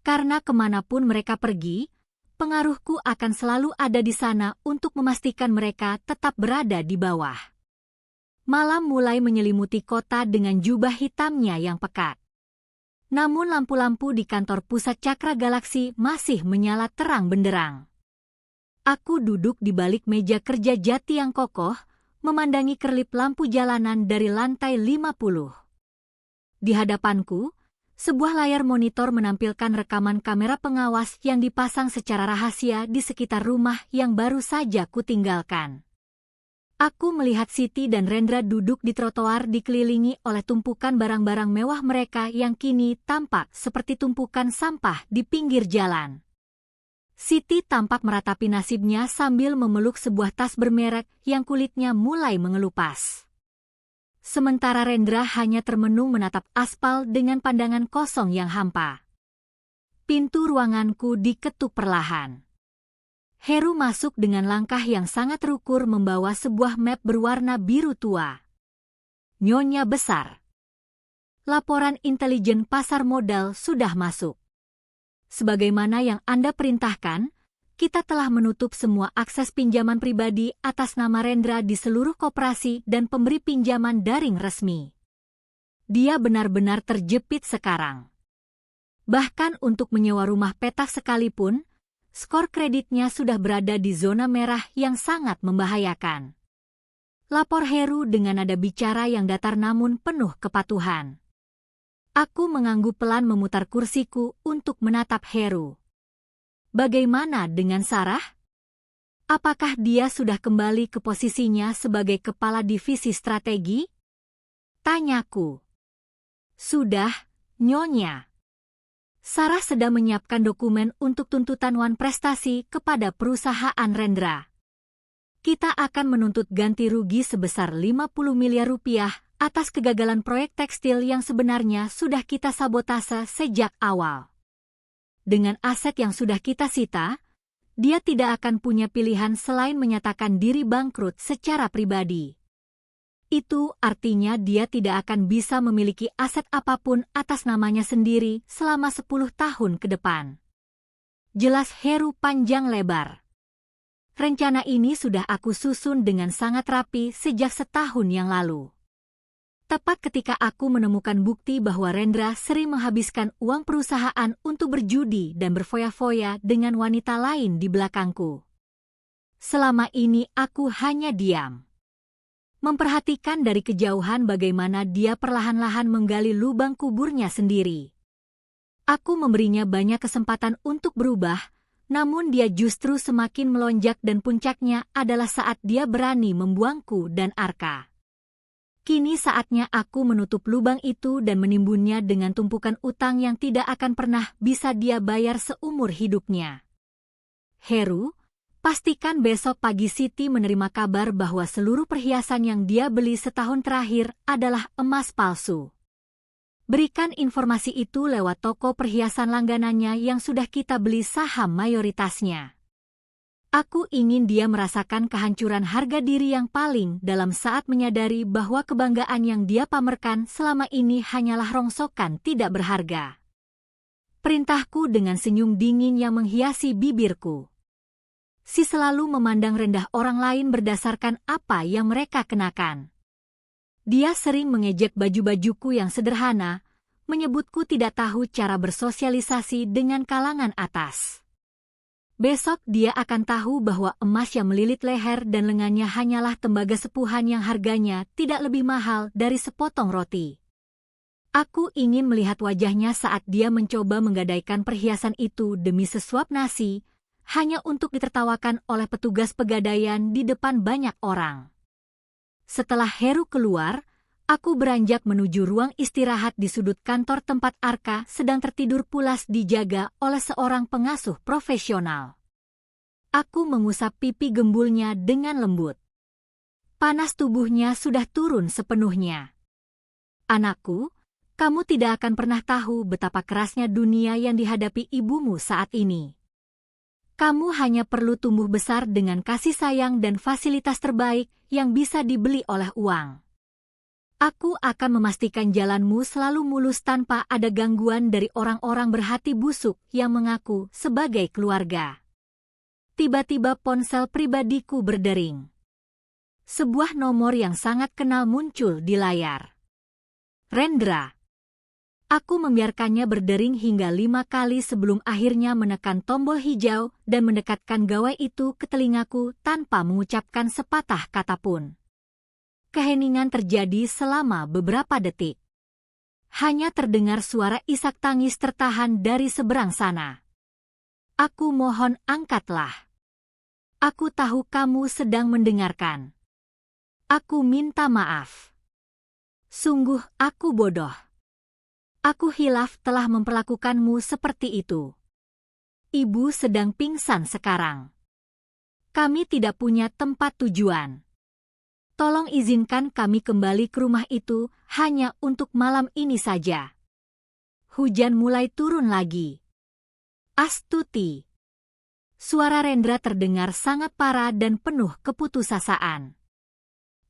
Karena kemanapun mereka pergi, pengaruhku akan selalu ada di sana untuk memastikan mereka tetap berada di bawah. Malam mulai menyelimuti kota dengan jubah hitamnya yang pekat. Namun lampu-lampu di kantor pusat Cakra Galaksi masih menyala terang benderang. Aku duduk di balik meja kerja jati yang kokoh, memandangi kerlip lampu jalanan dari lantai 50. Di hadapanku, sebuah layar monitor menampilkan rekaman kamera pengawas yang dipasang secara rahasia di sekitar rumah yang baru saja kutinggalkan. Aku melihat Siti dan Rendra duduk di trotoar dikelilingi oleh tumpukan barang-barang mewah mereka yang kini tampak seperti tumpukan sampah di pinggir jalan. Siti tampak meratapi nasibnya sambil memeluk sebuah tas bermerek yang kulitnya mulai mengelupas. Sementara Rendra hanya termenung menatap aspal dengan pandangan kosong yang hampa. Pintu ruanganku diketuk perlahan. Heru masuk dengan langkah yang sangat terukur membawa sebuah map berwarna biru tua. Nyonya besar. Laporan intelijen pasar modal sudah masuk. Sebagaimana yang Anda perintahkan, kita telah menutup semua akses pinjaman pribadi atas nama Rendra di seluruh koperasi dan pemberi pinjaman daring resmi. Dia benar-benar terjepit sekarang. Bahkan untuk menyewa rumah petak sekalipun, skor kreditnya sudah berada di zona merah yang sangat membahayakan. Lapor Heru dengan nada bicara yang datar namun penuh kepatuhan. Aku mengangguk pelan memutar kursiku untuk menatap Heru. Bagaimana dengan Sarah? Apakah dia sudah kembali ke posisinya sebagai kepala divisi strategi? Tanyaku. Sudah, Nyonya. Sarah sedang menyiapkan dokumen untuk tuntutan wan prestasi kepada perusahaan Rendra. Kita akan menuntut ganti rugi sebesar 50 miliar rupiah atas kegagalan proyek tekstil yang sebenarnya sudah kita sabotase sejak awal. Dengan aset yang sudah kita sita, dia tidak akan punya pilihan selain menyatakan diri bangkrut secara pribadi. Itu artinya dia tidak akan bisa memiliki aset apapun atas namanya sendiri selama 10 tahun ke depan. Jelas Heru panjang lebar. Rencana ini sudah aku susun dengan sangat rapi sejak setahun yang lalu. Tepat ketika aku menemukan bukti bahwa Rendra sering menghabiskan uang perusahaan untuk berjudi dan berfoya-foya dengan wanita lain di belakangku. Selama ini aku hanya diam. Memperhatikan dari kejauhan bagaimana dia perlahan-lahan menggali lubang kuburnya sendiri. Aku memberinya banyak kesempatan untuk berubah, namun dia justru semakin melonjak dan puncaknya adalah saat dia berani membuangku dan Arka. Kini saatnya aku menutup lubang itu dan menimbunnya dengan tumpukan utang yang tidak akan pernah bisa dia bayar seumur hidupnya. Heru, pastikan besok pagi Siti menerima kabar bahwa seluruh perhiasan yang dia beli setahun terakhir adalah emas palsu. Berikan informasi itu lewat toko perhiasan langganannya yang sudah kita beli saham mayoritasnya. Aku ingin dia merasakan kehancuran harga diri yang paling dalam saat menyadari bahwa kebanggaan yang dia pamerkan selama ini hanyalah rongsokan tidak berharga. Perintahku dengan senyum dingin yang menghiasi bibirku. Si selalu memandang rendah orang lain berdasarkan apa yang mereka kenakan. Dia sering mengejek baju-bajuku yang sederhana, menyebutku tidak tahu cara bersosialisasi dengan kalangan atas. Besok dia akan tahu bahwa emas yang melilit leher dan lengannya hanyalah tembaga sepuhan yang harganya tidak lebih mahal dari sepotong roti. Aku ingin melihat wajahnya saat dia mencoba menggadaikan perhiasan itu demi sesuap nasi, hanya untuk ditertawakan oleh petugas pegadaian di depan banyak orang. Setelah Heru keluar, aku beranjak menuju ruang istirahat di sudut kantor tempat Arka sedang tertidur pulas dijaga oleh seorang pengasuh profesional. Aku mengusap pipi gembulnya dengan lembut. Panas tubuhnya sudah turun sepenuhnya. Anakku, kamu tidak akan pernah tahu betapa kerasnya dunia yang dihadapi ibumu saat ini. Kamu hanya perlu tumbuh besar dengan kasih sayang dan fasilitas terbaik yang bisa dibeli oleh uang. Aku akan memastikan jalanmu selalu mulus tanpa ada gangguan dari orang-orang berhati busuk yang mengaku sebagai keluarga. Tiba-tiba ponsel pribadiku berdering. Sebuah nomor yang sangat kenal muncul di layar. Rendra. Aku membiarkannya berdering hingga 5 kali sebelum akhirnya menekan tombol hijau dan mendekatkan gawai itu ke telingaku tanpa mengucapkan sepatah kata pun. Keheningan terjadi selama beberapa detik. Hanya terdengar suara isak tangis tertahan dari seberang sana. Aku mohon angkatlah. Aku tahu kamu sedang mendengarkan. Aku minta maaf. Sungguh aku bodoh. Aku hilaf telah memperlakukanmu seperti itu. Ibu sedang pingsan sekarang. Kami tidak punya tempat tujuan. Tolong izinkan kami kembali ke rumah itu hanya untuk malam ini saja. Hujan mulai turun lagi. Astuti. Suara Rendra terdengar sangat parah dan penuh keputusasaan.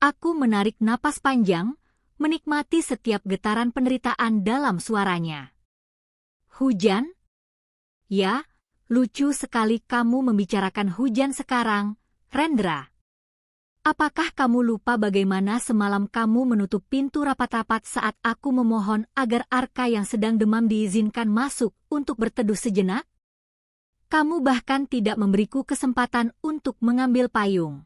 Aku menarik napas panjang, menikmati setiap getaran penderitaan dalam suaranya. Hujan? Ya, lucu sekali kamu membicarakan hujan sekarang, Rendra. Apakah kamu lupa bagaimana semalam kamu menutup pintu rapat-rapat saat aku memohon agar Arka yang sedang demam diizinkan masuk untuk berteduh sejenak? Kamu bahkan tidak memberiku kesempatan untuk mengambil payung.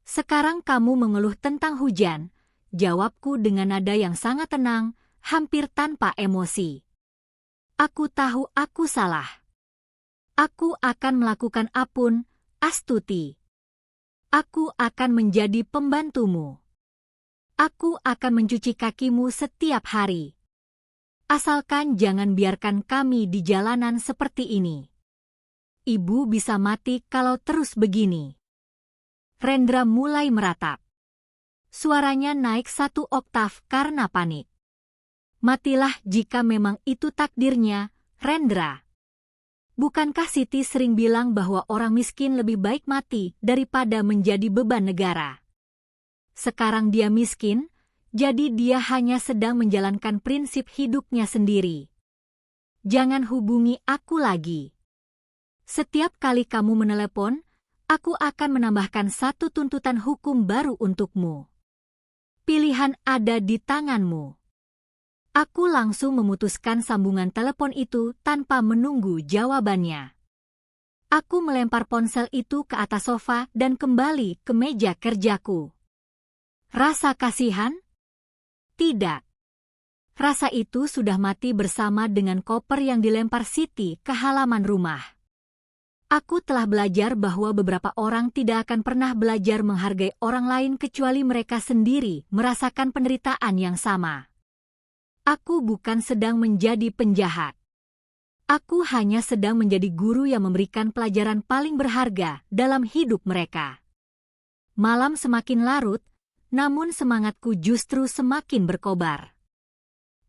Sekarang kamu mengeluh tentang hujan, jawabku dengan nada yang sangat tenang, hampir tanpa emosi. Aku tahu aku salah. Aku akan melakukan apapun, Astuti. Aku akan menjadi pembantumu. Aku akan mencuci kakimu setiap hari. Asalkan jangan biarkan kami di jalanan seperti ini. Ibu bisa mati kalau terus begini. Rendra mulai meratap. Suaranya naik 1 oktav karena panik. Matilah jika memang itu takdirnya, Rendra. Bukankah Siti sering bilang bahwa orang miskin lebih baik mati daripada menjadi beban negara? Sekarang dia miskin, jadi dia hanya sedang menjalankan prinsip hidupnya sendiri. Jangan hubungi aku lagi. Setiap kali kamu menelepon, Aku akan menambahkan satu tuntutan hukum baru untukmu. Pilihan ada di tanganmu. Aku langsung memutuskan sambungan telepon itu tanpa menunggu jawabannya. Aku melempar ponsel itu ke atas sofa dan kembali ke meja kerjaku. Rasa kasihan? Tidak. Rasa itu sudah mati bersama dengan koper yang dilempar Siti ke halaman rumah. Aku telah belajar bahwa beberapa orang tidak akan pernah belajar menghargai orang lain kecuali mereka sendiri merasakan penderitaan yang sama. Aku bukan sedang menjadi penjahat. Aku hanya sedang menjadi guru yang memberikan pelajaran paling berharga dalam hidup mereka. Malam semakin larut, namun semangatku justru semakin berkobar.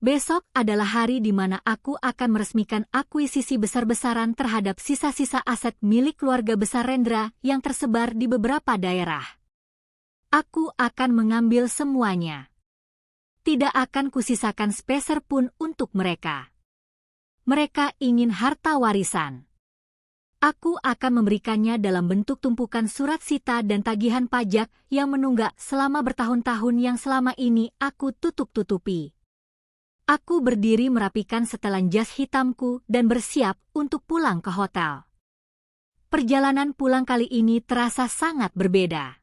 Besok adalah hari di mana aku akan meresmikan akuisisi besar-besaran terhadap sisa-sisa aset milik keluarga besar Rendra yang tersebar di beberapa daerah. Aku akan mengambil semuanya. Tidak akan kusisakan sepeser pun untuk mereka. Mereka ingin harta warisan. Aku akan memberikannya dalam bentuk tumpukan surat sita dan tagihan pajak yang menunggak selama bertahun-tahun yang selama ini aku tutup-tutupi. Aku berdiri merapikan setelan jas hitamku dan bersiap untuk pulang ke hotel. Perjalanan pulang kali ini terasa sangat berbeda.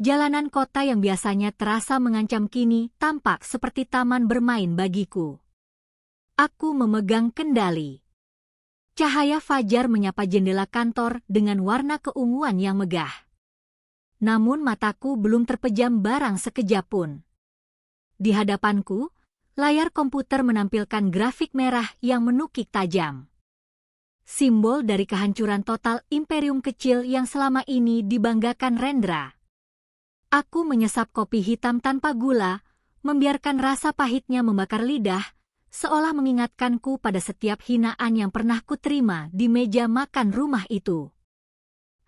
Jalanan kota yang biasanya terasa mengancam kini tampak seperti taman bermain bagiku. Aku memegang kendali. Cahaya fajar menyapa jendela kantor dengan warna keunguan yang megah. Namun mataku belum terpejam barang sekejap pun. Di hadapanku, layar komputer menampilkan grafik merah yang menukik tajam. Simbol dari kehancuran total imperium kecil yang selama ini dibanggakan Rendra. Aku menyesap kopi hitam tanpa gula, membiarkan rasa pahitnya membakar lidah, seolah mengingatkanku pada setiap hinaan yang pernah kuterima di meja makan rumah itu.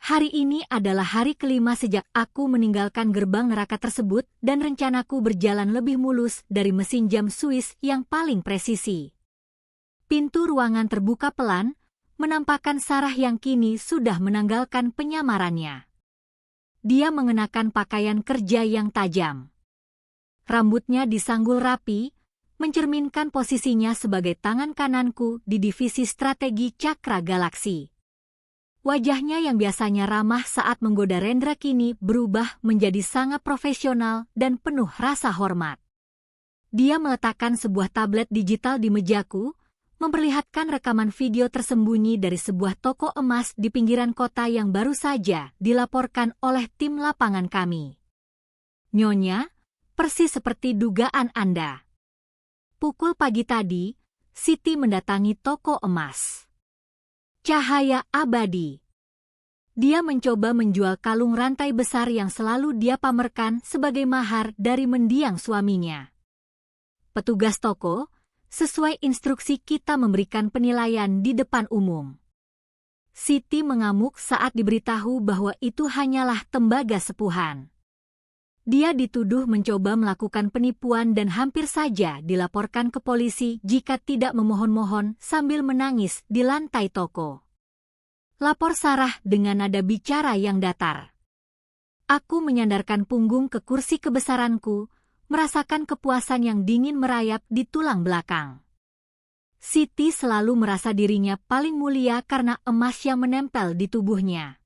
Hari ini adalah hari kelima sejak aku meninggalkan gerbang neraka tersebut dan rencanaku berjalan lebih mulus dari mesin jam Swiss yang paling presisi. Pintu ruangan terbuka pelan, menampakkan Sarah yang kini sudah menanggalkan penyamarannya. Dia mengenakan pakaian kerja yang tajam. Rambutnya disanggul rapi, mencerminkan posisinya sebagai tangan kananku di divisi strategi Cakra Galaksi. Wajahnya yang biasanya ramah saat menggoda Rendra kini berubah menjadi sangat profesional dan penuh rasa hormat. Dia meletakkan sebuah tablet digital di mejaku, memperlihatkan rekaman video tersembunyi dari sebuah toko emas di pinggiran kota yang baru saja dilaporkan oleh tim lapangan kami. Nyonya, persis seperti dugaan Anda. Pukul pagi tadi, Siti mendatangi toko emas. Cahaya abadi. Dia mencoba menjual kalung rantai besar yang selalu dia pamerkan sebagai mahar dari mendiang suaminya. Petugas toko, sesuai instruksi kita memberikan penilaian di depan umum. Siti mengamuk saat diberitahu bahwa itu hanyalah tembaga sepuhan. Dia dituduh mencoba melakukan penipuan dan hampir saja dilaporkan ke polisi jika tidak memohon-mohon sambil menangis di lantai toko. Lapor Sarah dengan nada bicara yang datar. Aku menyandarkan punggung ke kursi kebesaranku, merasakan kepuasan yang dingin merayap di tulang belakang. Siti selalu merasa dirinya paling mulia karena emas yang menempel di tubuhnya.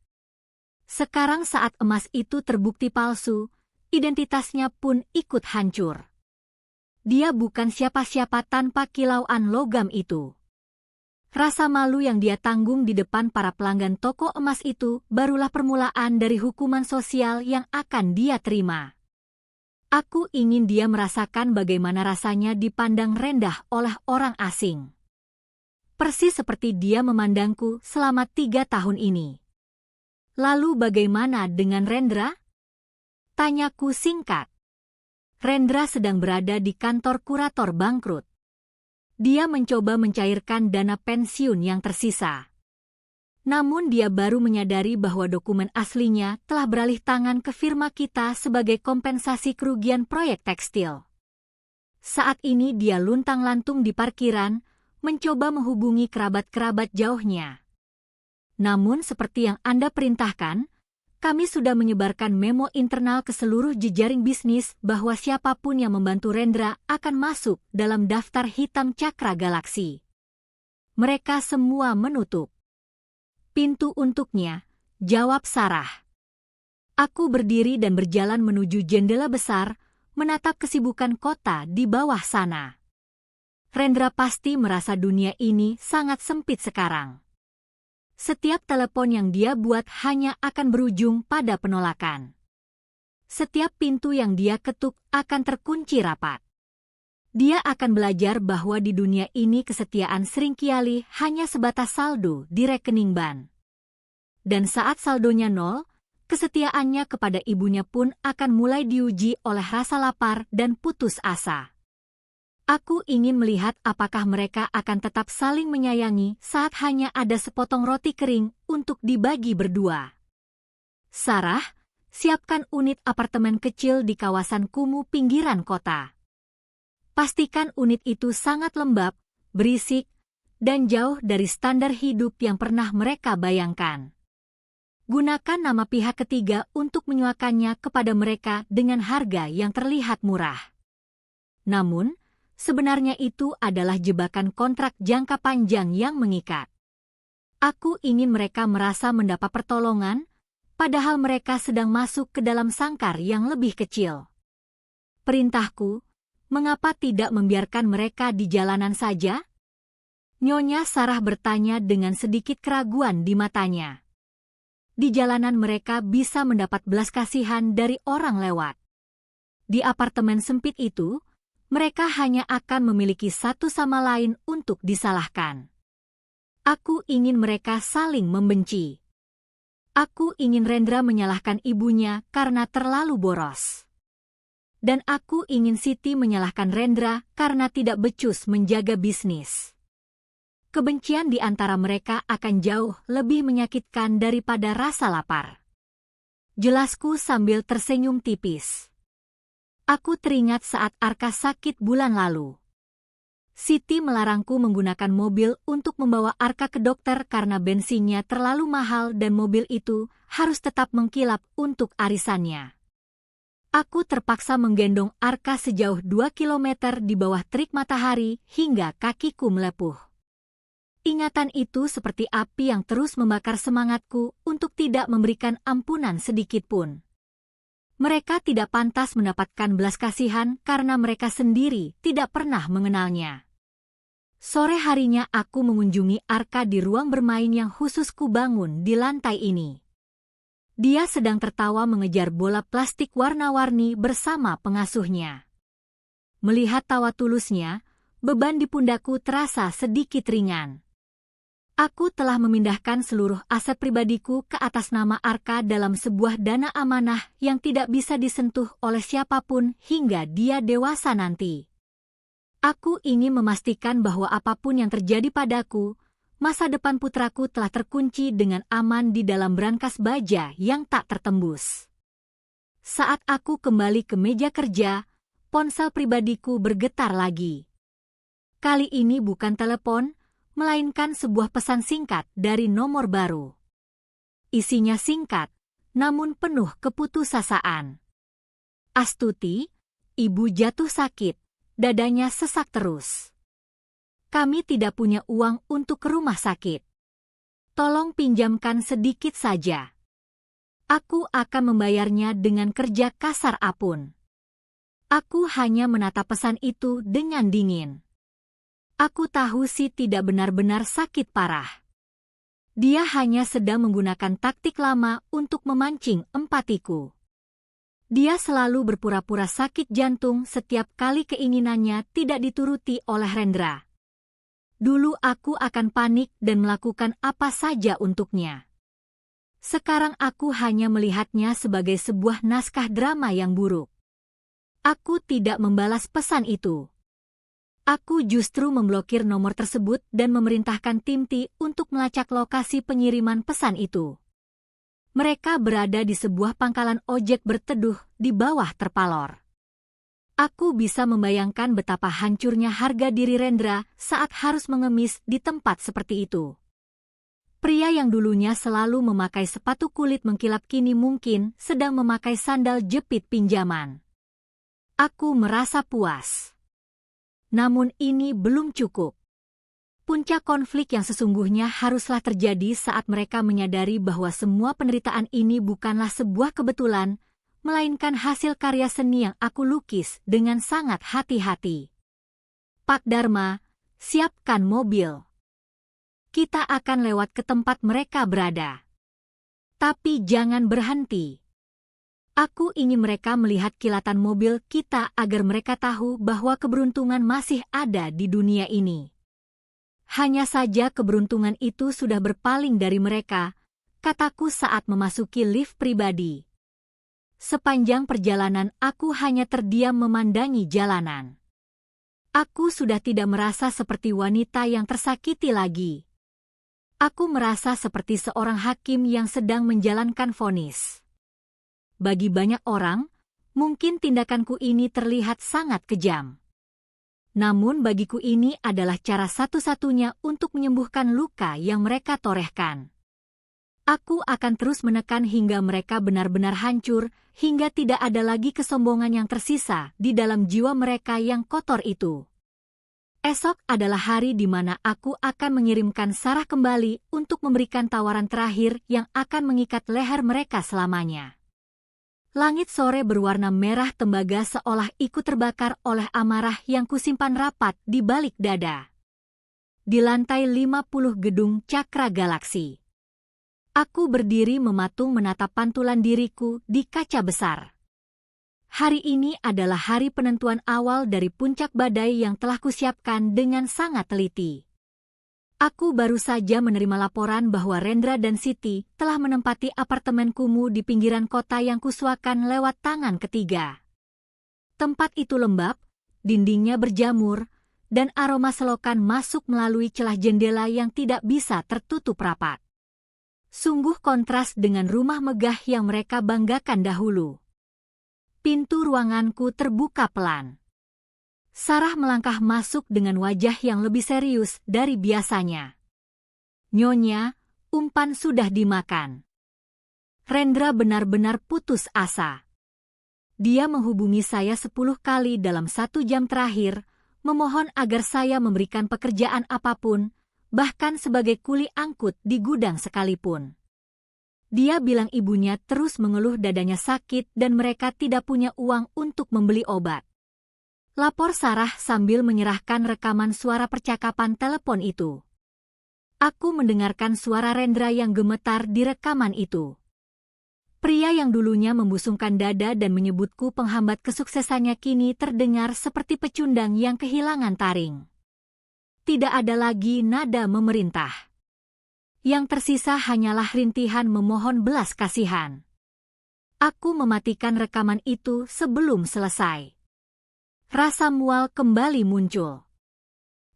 Sekarang saat emas itu terbukti palsu, identitasnya pun ikut hancur. Dia bukan siapa-siapa tanpa kilauan logam itu. Rasa malu yang dia tanggung di depan para pelanggan toko emas itu barulah permulaan dari hukuman sosial yang akan dia terima. Aku ingin dia merasakan bagaimana rasanya dipandang rendah oleh orang asing. Persis seperti dia memandangku selama 3 tahun ini. Lalu bagaimana dengan Rendra? Tanyaku singkat. Rendra sedang berada di kantor kurator bangkrut. Dia mencoba mencairkan dana pensiun yang tersisa. Namun dia baru menyadari bahwa dokumen aslinya telah beralih tangan ke firma kita sebagai kompensasi kerugian proyek tekstil. Saat ini dia luntang-lantung di parkiran, mencoba menghubungi kerabat-kerabat jauhnya. Namun seperti yang Anda perintahkan, kami sudah menyebarkan memo internal ke seluruh jejaring bisnis bahwa siapapun yang membantu Rendra akan masuk dalam daftar hitam Cakra Galaksi. Mereka semua menutup pintu untuknya, jawab Sarah. Aku berdiri dan berjalan menuju jendela besar, menatap kesibukan kota di bawah sana. Rendra pasti merasa dunia ini sangat sempit sekarang. Setiap telepon yang dia buat hanya akan berujung pada penolakan. Setiap pintu yang dia ketuk akan terkunci rapat. Dia akan belajar bahwa di dunia ini kesetiaan seringkali hanya sebatas saldo di rekening bank. Dan saat saldonya nol, kesetiaannya kepada ibunya pun akan mulai diuji oleh rasa lapar dan putus asa. Aku ingin melihat apakah mereka akan tetap saling menyayangi saat hanya ada sepotong roti kering untuk dibagi berdua. Sarah, siapkan unit apartemen kecil di kawasan kumuh pinggiran kota. Pastikan unit itu sangat lembab, berisik, dan jauh dari standar hidup yang pernah mereka bayangkan. Gunakan nama pihak ketiga untuk menyuakannya kepada mereka dengan harga yang terlihat murah. Namun, sebenarnya itu adalah jebakan kontrak jangka panjang yang mengikat. Aku ingin mereka merasa mendapat pertolongan, padahal mereka sedang masuk ke dalam sangkar yang lebih kecil. Perintahku, mengapa tidak membiarkan mereka di jalanan saja? Nyonya Sarah bertanya dengan sedikit keraguan di matanya. Di jalanan mereka bisa mendapat belas kasihan dari orang lewat. Di apartemen sempit itu, mereka hanya akan memiliki satu sama lain untuk disalahkan. Aku ingin mereka saling membenci. Aku ingin Rendra menyalahkan ibunya karena terlalu boros. Dan aku ingin Siti menyalahkan Rendra karena tidak becus menjaga bisnis. Kebencian di antara mereka akan jauh lebih menyakitkan daripada rasa lapar. Jelasku sambil tersenyum tipis. Aku teringat saat Arka sakit bulan lalu. Siti melarangku menggunakan mobil untuk membawa Arka ke dokter karena bensinnya terlalu mahal dan mobil itu harus tetap mengkilap untuk arisannya. Aku terpaksa menggendong Arka sejauh 2 kilometer di bawah terik matahari hingga kakiku melepuh. Ingatan itu seperti api yang terus membakar semangatku untuk tidak memberikan ampunan sedikit pun. Mereka tidak pantas mendapatkan belas kasihan karena mereka sendiri tidak pernah mengenalnya. Sore harinya aku mengunjungi Arka di ruang bermain yang khusus kubangun di lantai ini. Dia sedang tertawa mengejar bola plastik warna-warni bersama pengasuhnya. Melihat tawa tulusnya, beban di pundakku terasa sedikit ringan. Aku telah memindahkan seluruh aset pribadiku ke atas nama Arka dalam sebuah dana amanah yang tidak bisa disentuh oleh siapapun hingga dia dewasa nanti. Aku ingin memastikan bahwa apapun yang terjadi padaku, masa depan putraku telah terkunci dengan aman di dalam brankas baja yang tak tertembus. Saat aku kembali ke meja kerja, ponsel pribadiku bergetar lagi. Kali ini bukan telepon, melainkan sebuah pesan singkat dari nomor baru. Isinya singkat, namun penuh keputusasaan. Astuti, ibu jatuh sakit, dadanya sesak terus. Kami tidak punya uang untuk ke rumah sakit. Tolong pinjamkan sedikit saja. Aku akan membayarnya dengan kerja kasar apun. Aku hanya menatap pesan itu dengan dingin. Aku tahu si tidak benar-benar sakit parah. Dia hanya sedang menggunakan taktik lama untuk memancing empatiku. Dia selalu berpura-pura sakit jantung setiap kali keinginannya tidak dituruti oleh Rendra. Dulu aku akan panik dan melakukan apa saja untuknya. Sekarang aku hanya melihatnya sebagai sebuah naskah drama yang buruk. Aku tidak membalas pesan itu. Aku justru memblokir nomor tersebut dan memerintahkan tim T untuk melacak lokasi pengiriman pesan itu. Mereka berada di sebuah pangkalan ojek berteduh di bawah terpalor. Aku bisa membayangkan betapa hancurnya harga diri Rendra saat harus mengemis di tempat seperti itu. Pria yang dulunya selalu memakai sepatu kulit mengkilap kini mungkin sedang memakai sandal jepit pinjaman. Aku merasa puas. Namun ini belum cukup. Puncak konflik yang sesungguhnya haruslah terjadi saat mereka menyadari bahwa semua penderitaan ini bukanlah sebuah kebetulan, melainkan hasil karya seni yang aku lukis dengan sangat hati-hati. Pak Dharma, siapkan mobil. Kita akan lewat ke tempat mereka berada. Tapi jangan berhenti. Aku ingin mereka melihat kilatan mobil kita agar mereka tahu bahwa keberuntungan masih ada di dunia ini. Hanya saja keberuntungan itu sudah berpaling dari mereka, kataku saat memasuki lift pribadi. Sepanjang perjalanan aku hanya terdiam memandangi jalanan. Aku sudah tidak merasa seperti wanita yang tersakiti lagi. Aku merasa seperti seorang hakim yang sedang menjalankan vonis. Bagi banyak orang, mungkin tindakanku ini terlihat sangat kejam. Namun bagiku ini adalah cara satu-satunya untuk menyembuhkan luka yang mereka torehkan. Aku akan terus menekan hingga mereka benar-benar hancur, hingga tidak ada lagi kesombongan yang tersisa di dalam jiwa mereka yang kotor itu. Esok adalah hari di mana aku akan mengirimkan Sarah kembali untuk memberikan tawaran terakhir yang akan mengikat leher mereka selamanya. Langit sore berwarna merah tembaga seolah ikut terbakar oleh amarah yang kusimpan rapat di balik dada. Di lantai 50 gedung Cakra Galaksi. Aku berdiri mematung menatap pantulan diriku di kaca besar. Hari ini adalah hari penentuan awal dari puncak badai yang telah kusiapkan dengan sangat teliti. Aku baru saja menerima laporan bahwa Rendra dan Siti telah menempati apartemen kumuh di pinggiran kota yang kusuakan lewat tangan ketiga. Tempat itu lembab, dindingnya berjamur, dan aroma selokan masuk melalui celah jendela yang tidak bisa tertutup rapat. Sungguh kontras dengan rumah megah yang mereka banggakan dahulu. Pintu ruanganku terbuka pelan. Sarah melangkah masuk dengan wajah yang lebih serius dari biasanya. Nyonya, umpan sudah dimakan. Rendra benar-benar putus asa. Dia menghubungi saya 10 kali dalam 1 jam terakhir, memohon agar saya memberikan pekerjaan apapun, bahkan sebagai kuli angkut di gudang sekalipun. Dia bilang ibunya terus mengeluh dadanya sakit dan mereka tidak punya uang untuk membeli obat. Lapor Sarah sambil menyerahkan rekaman suara percakapan telepon itu. Aku mendengarkan suara Rendra yang gemetar di rekaman itu. Pria yang dulunya membusungkan dada dan menyebutku penghambat kesuksesannya kini terdengar seperti pecundang yang kehilangan taring. Tidak ada lagi nada memerintah. Yang tersisa hanyalah rintihan memohon belas kasihan. Aku mematikan rekaman itu sebelum selesai. Rasa mual kembali muncul.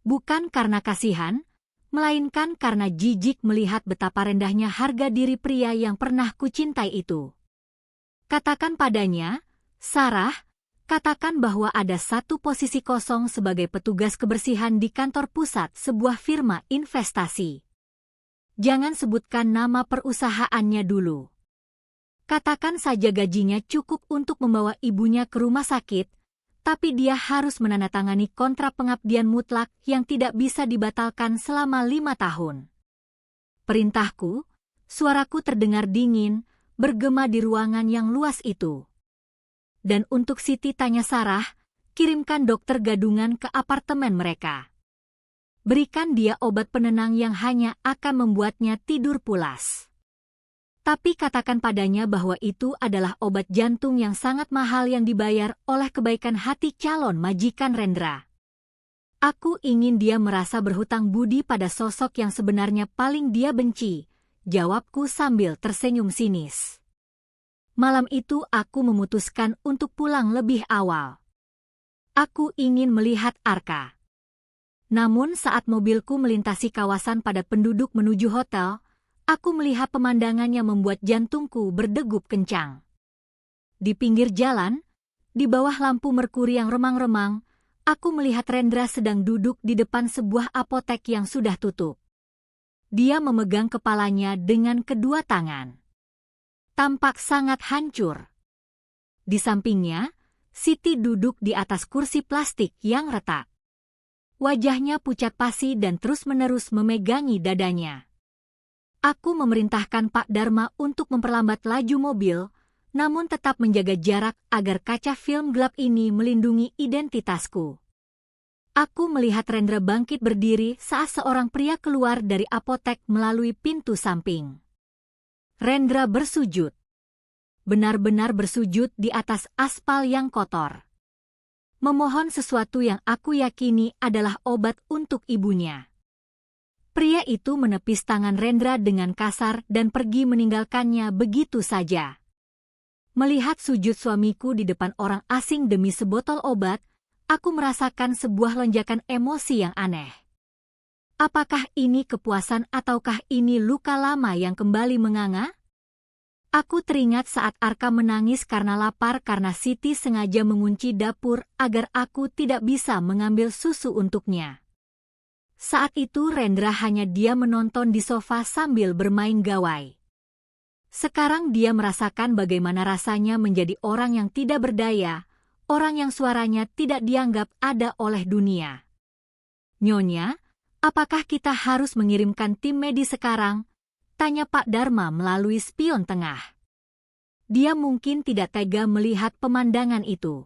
Bukan karena kasihan, melainkan karena jijik melihat betapa rendahnya harga diri pria yang pernah kucintai itu. Katakan padanya, Sarah, katakan bahwa ada satu posisi kosong sebagai petugas kebersihan di kantor pusat sebuah firma investasi. Jangan sebutkan nama perusahaannya dulu. Katakan saja gajinya cukup untuk membawa ibunya ke rumah sakit, tapi dia harus menandatangani kontrak pengabdian mutlak yang tidak bisa dibatalkan selama 5 tahun. Perintahku, suaraku terdengar dingin, bergema di ruangan yang luas itu. Dan untuk Siti, tanya Sarah, kirimkan dokter gadungan ke apartemen mereka. Berikan dia obat penenang yang hanya akan membuatnya tidur pulas. Tapi katakan padanya bahwa itu adalah obat jantung yang sangat mahal yang dibayar oleh kebaikan hati calon majikan Rendra. Aku ingin dia merasa berhutang budi pada sosok yang sebenarnya paling dia benci, jawabku sambil tersenyum sinis. Malam itu aku memutuskan untuk pulang lebih awal. Aku ingin melihat Arka. Namun saat mobilku melintasi kawasan padat penduduk menuju hotel, aku melihat pemandangan yang membuat jantungku berdegup kencang. Di pinggir jalan, di bawah lampu merkuri yang remang-remang, aku melihat Rendra sedang duduk di depan sebuah apotek yang sudah tutup. Dia memegang kepalanya dengan kedua tangan. Tampak sangat hancur. Di sampingnya, Siti duduk di atas kursi plastik yang retak. Wajahnya pucat pasi dan terus-menerus memegangi dadanya. Aku memerintahkan Pak Dharma untuk memperlambat laju mobil, namun tetap menjaga jarak agar kaca film gelap ini melindungi identitasku. Aku melihat Rendra bangkit berdiri saat seorang pria keluar dari apotek melalui pintu samping. Rendra bersujud. Benar-benar bersujud di atas aspal yang kotor. Memohon sesuatu yang aku yakini adalah obat untuk ibunya. Pria itu menepis tangan Rendra dengan kasar dan pergi meninggalkannya begitu saja. Melihat sujud suamiku di depan orang asing demi sebotol obat, aku merasakan sebuah lonjakan emosi yang aneh. Apakah ini kepuasan ataukah ini luka lama yang kembali menganga? Aku teringat saat Arka menangis karena lapar karena Siti sengaja mengunci dapur agar aku tidak bisa mengambil susu untuknya. Saat itu Rendra hanya diam menonton di sofa sambil bermain gawai. Sekarang dia merasakan bagaimana rasanya menjadi orang yang tidak berdaya, orang yang suaranya tidak dianggap ada oleh dunia. Nyonya, apakah kita harus mengirimkan tim medis sekarang? Tanya Pak Dharma melalui spion tengah. Dia mungkin tidak tega melihat pemandangan itu.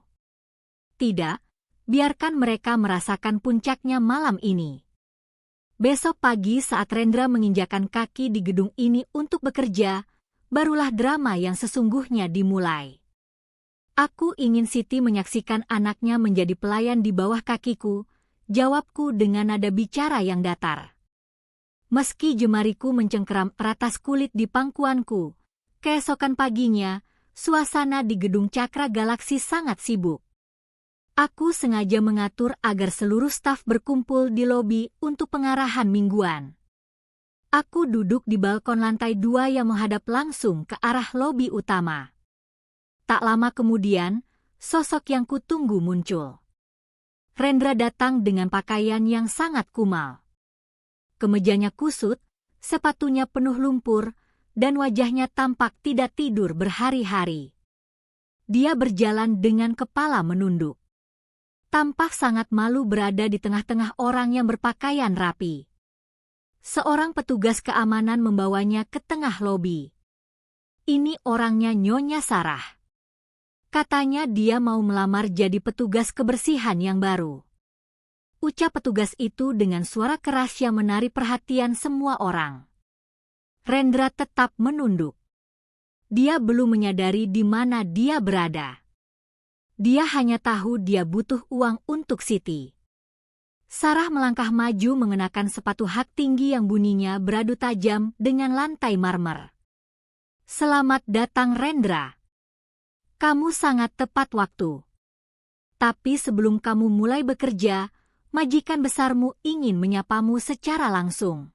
Tidak, biarkan mereka merasakan puncaknya malam ini. Besok pagi saat Rendra menginjakan kaki di gedung ini untuk bekerja, barulah drama yang sesungguhnya dimulai. Aku ingin Siti menyaksikan anaknya menjadi pelayan di bawah kakiku, jawabku dengan nada bicara yang datar. Meski jemariku mencengkeram teratas kulit di pangkuanku, keesokan paginya, suasana di gedung Cakra Galaksi sangat sibuk. Aku sengaja mengatur agar seluruh staf berkumpul di lobi untuk pengarahan mingguan. Aku duduk di balkon lantai 2 yang menghadap langsung ke arah lobi utama. Tak lama kemudian, sosok yang kutunggu muncul. Rendra datang dengan pakaian yang sangat kumal. Kemejanya kusut, sepatunya penuh lumpur, dan wajahnya tampak tidak tidur berhari-hari. Dia berjalan dengan kepala menunduk. Tampak sangat malu berada di tengah-tengah orang yang berpakaian rapi. Seorang petugas keamanan membawanya ke tengah lobi. Ini orangnya Nyonya Sarah. Katanya dia mau melamar jadi petugas kebersihan yang baru. Ucap petugas itu dengan suara keras yang menarik perhatian semua orang. Rendra tetap menunduk. Dia belum menyadari di mana dia berada. Dia hanya tahu dia butuh uang untuk Siti. Sarah melangkah maju mengenakan sepatu hak tinggi yang bunyinya beradu tajam dengan lantai marmer. Selamat datang Rendra. Kamu sangat tepat waktu. Tapi sebelum kamu mulai bekerja, majikan besarmu ingin menyapamu secara langsung.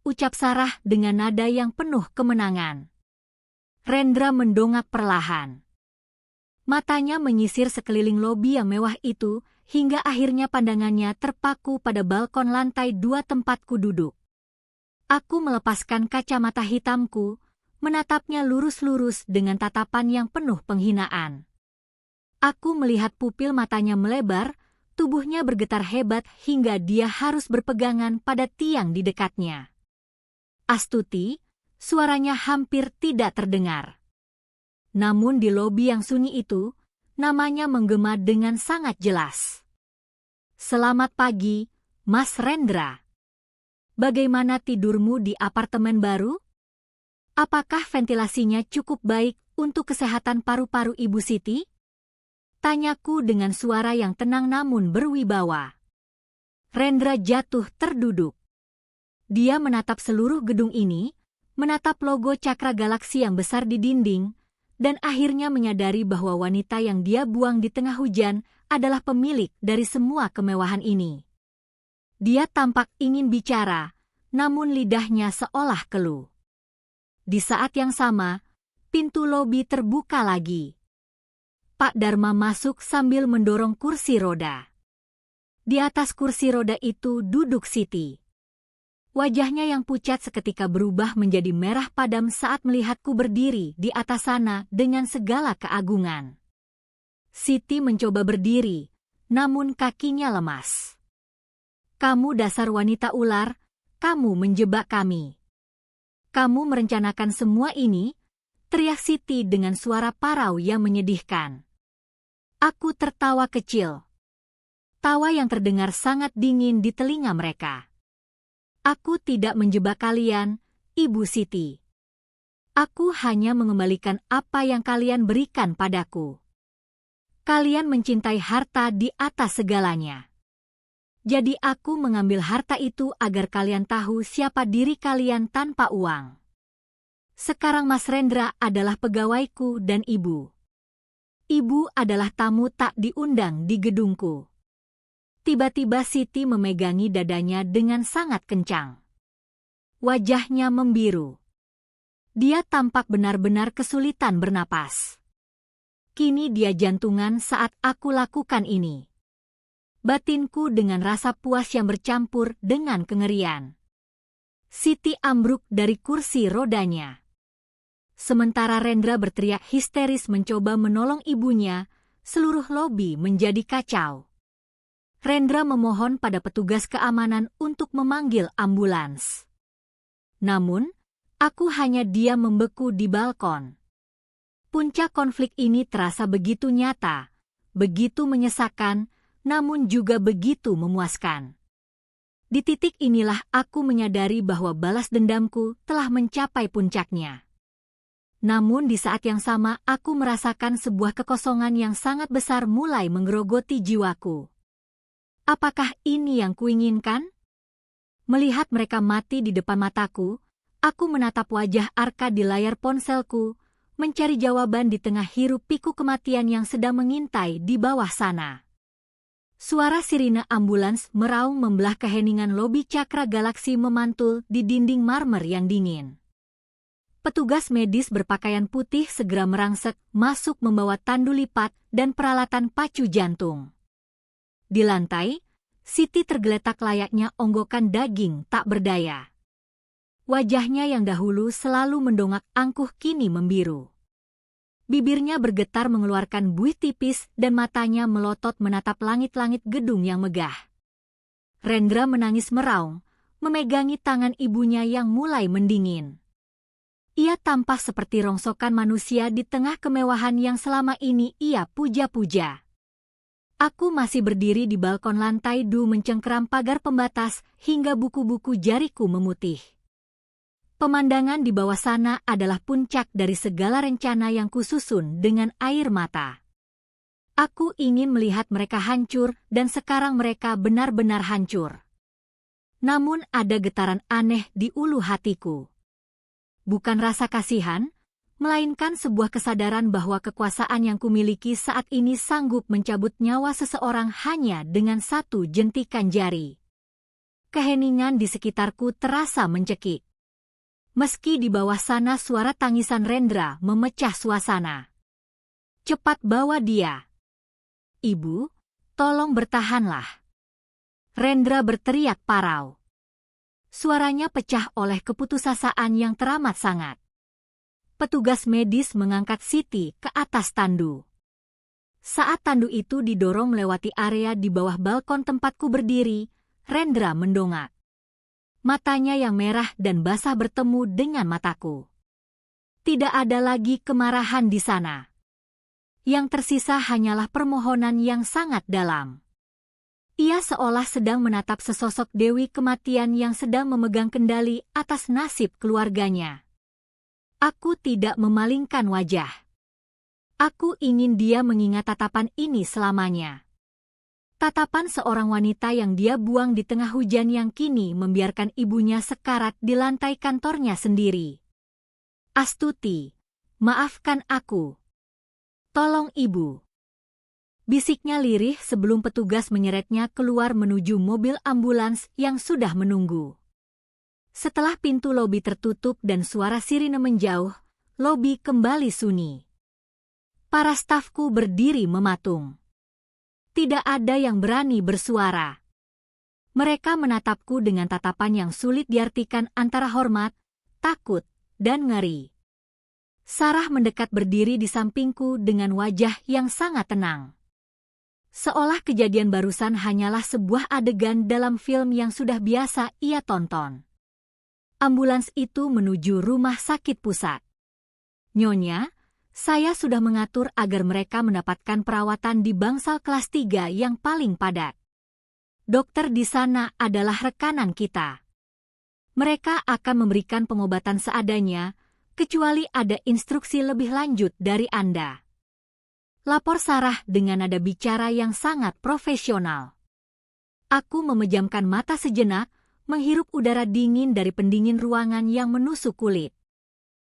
Ucap Sarah dengan nada yang penuh kemenangan. Rendra mendongak perlahan. Matanya menyisir sekeliling lobi yang mewah itu, hingga akhirnya pandangannya terpaku pada balkon lantai 2 tempatku duduk. Aku melepaskan kacamata hitamku, menatapnya lurus-lurus dengan tatapan yang penuh penghinaan. Aku melihat pupil matanya melebar, tubuhnya bergetar hebat hingga dia harus berpegangan pada tiang di dekatnya. Astuti, suaranya hampir tidak terdengar. Namun di lobi yang sunyi itu, namanya menggema dengan sangat jelas. Selamat pagi, Mas Rendra. Bagaimana tidurmu di apartemen baru? Apakah ventilasinya cukup baik untuk kesehatan paru-paru Ibu Siti? Tanyaku dengan suara yang tenang namun berwibawa. Rendra jatuh terduduk. Dia menatap seluruh gedung ini, menatap logo Cakra Galaksi yang besar di dinding, dan akhirnya menyadari bahwa wanita yang dia buang di tengah hujan adalah pemilik dari semua kemewahan ini. Dia tampak ingin bicara, namun lidahnya seolah keluh. Di saat yang sama, pintu lobi terbuka lagi. Pak Dharma masuk sambil mendorong kursi roda. Di atas kursi roda itu duduk Siti. Wajahnya yang pucat seketika berubah menjadi merah padam saat melihatku berdiri di atas sana dengan segala keagungan. Siti mencoba berdiri, namun kakinya lemas. "Kamu dasar wanita ular, kamu menjebak kami. Kamu merencanakan semua ini?" teriak Siti dengan suara parau yang menyedihkan. Aku tertawa kecil. Tawa yang terdengar sangat dingin di telinga mereka. "Aku tidak menjebak kalian, Ibu Siti. Aku hanya mengembalikan apa yang kalian berikan padaku. Kalian mencintai harta di atas segalanya. Jadi aku mengambil harta itu agar kalian tahu siapa diri kalian tanpa uang. Sekarang Mas Rendra adalah pegawaiku dan ibu. Ibu adalah tamu tak diundang di gedungku." Tiba-tiba Siti memegangi dadanya dengan sangat kencang. Wajahnya membiru. Dia tampak benar-benar kesulitan bernapas. Kini dia jantungan saat aku lakukan ini. Batinku dengan rasa puas yang bercampur dengan kengerian. Siti ambruk dari kursi rodanya. Sementara Rendra berteriak histeris mencoba menolong ibunya, seluruh lobi menjadi kacau. Rendra memohon pada petugas keamanan untuk memanggil ambulans. Namun, aku hanya diam membeku di balkon. Puncak konflik ini terasa begitu nyata, begitu menyesakan, namun juga begitu memuaskan. Di titik inilah aku menyadari bahwa balas dendamku telah mencapai puncaknya. Namun di saat yang sama aku merasakan sebuah kekosongan yang sangat besar mulai menggerogoti jiwaku. Apakah ini yang kuinginkan? Melihat mereka mati di depan mataku, aku menatap wajah Arka di layar ponselku, mencari jawaban di tengah hiruk-pikuk kematian yang sedang mengintai di bawah sana. Suara sirine ambulans meraung membelah keheningan lobi Cakra Galaksi memantul di dinding marmer yang dingin. Petugas medis berpakaian putih segera merangsek masuk membawa tandu lipat dan peralatan pacu jantung. Di lantai, Siti tergeletak layaknya onggokan daging tak berdaya. Wajahnya yang dahulu selalu mendongak angkuh kini membiru. Bibirnya bergetar mengeluarkan buih tipis dan matanya melotot menatap langit-langit gedung yang megah. Rendra menangis meraung, memegangi tangan ibunya yang mulai mendingin. Ia tampak seperti rongsokan manusia di tengah kemewahan yang selama ini ia puja-puja. Aku masih berdiri di balkon lantai 2 mencengkeram pagar pembatas hingga buku-buku jariku memutih. Pemandangan di bawah sana adalah puncak dari segala rencana yang kususun dengan air mata. Aku ingin melihat mereka hancur dan sekarang mereka benar-benar hancur. Namun ada getaran aneh di ulu hatiku. Bukan rasa kasihan, melainkan sebuah kesadaran bahwa kekuasaan yang kumiliki saat ini sanggup mencabut nyawa seseorang hanya dengan satu jentikan jari. Keheningan di sekitarku terasa mencekik. Meski di bawah sana suara tangisan Rendra memecah suasana. "Cepat bawa dia. Ibu, tolong bertahanlah." Rendra berteriak parau. Suaranya pecah oleh keputusasaan yang teramat sangat. Petugas medis mengangkat Siti ke atas tandu. Saat tandu itu didorong melewati area di bawah balkon tempatku berdiri, Rendra mendongak. Matanya yang merah dan basah bertemu dengan mataku. Tidak ada lagi kemarahan di sana. Yang tersisa hanyalah permohonan yang sangat dalam. Ia seolah sedang menatap sesosok dewi kematian yang sedang memegang kendali atas nasib keluarganya. Aku tidak memalingkan wajah. Aku ingin dia mengingat tatapan ini selamanya. Tatapan seorang wanita yang dia buang di tengah hujan yang kini membiarkan ibunya sekarat di lantai kantornya sendiri. "Astuti, maafkan aku. Tolong ibu." Bisiknya lirih sebelum petugas menyeretnya keluar menuju mobil ambulans yang sudah menunggu. Setelah pintu lobi tertutup dan suara sirine menjauh, lobi kembali sunyi. Para stafku berdiri mematung. Tidak ada yang berani bersuara. Mereka menatapku dengan tatapan yang sulit diartikan antara hormat, takut, dan ngeri. Sarah mendekat berdiri di sampingku dengan wajah yang sangat tenang. Seolah kejadian barusan hanyalah sebuah adegan dalam film yang sudah biasa ia tonton. Ambulans itu menuju rumah sakit pusat. Nyonya, saya sudah mengatur agar mereka mendapatkan perawatan di bangsal kelas 3 yang paling padat. Dokter di sana adalah rekanan kita. Mereka akan memberikan pengobatan seadanya, kecuali ada instruksi lebih lanjut dari Anda. Lapor Sarah dengan nada bicara yang sangat profesional. Aku memejamkan mata sejenak, menghirup udara dingin dari pendingin ruangan yang menusuk kulit.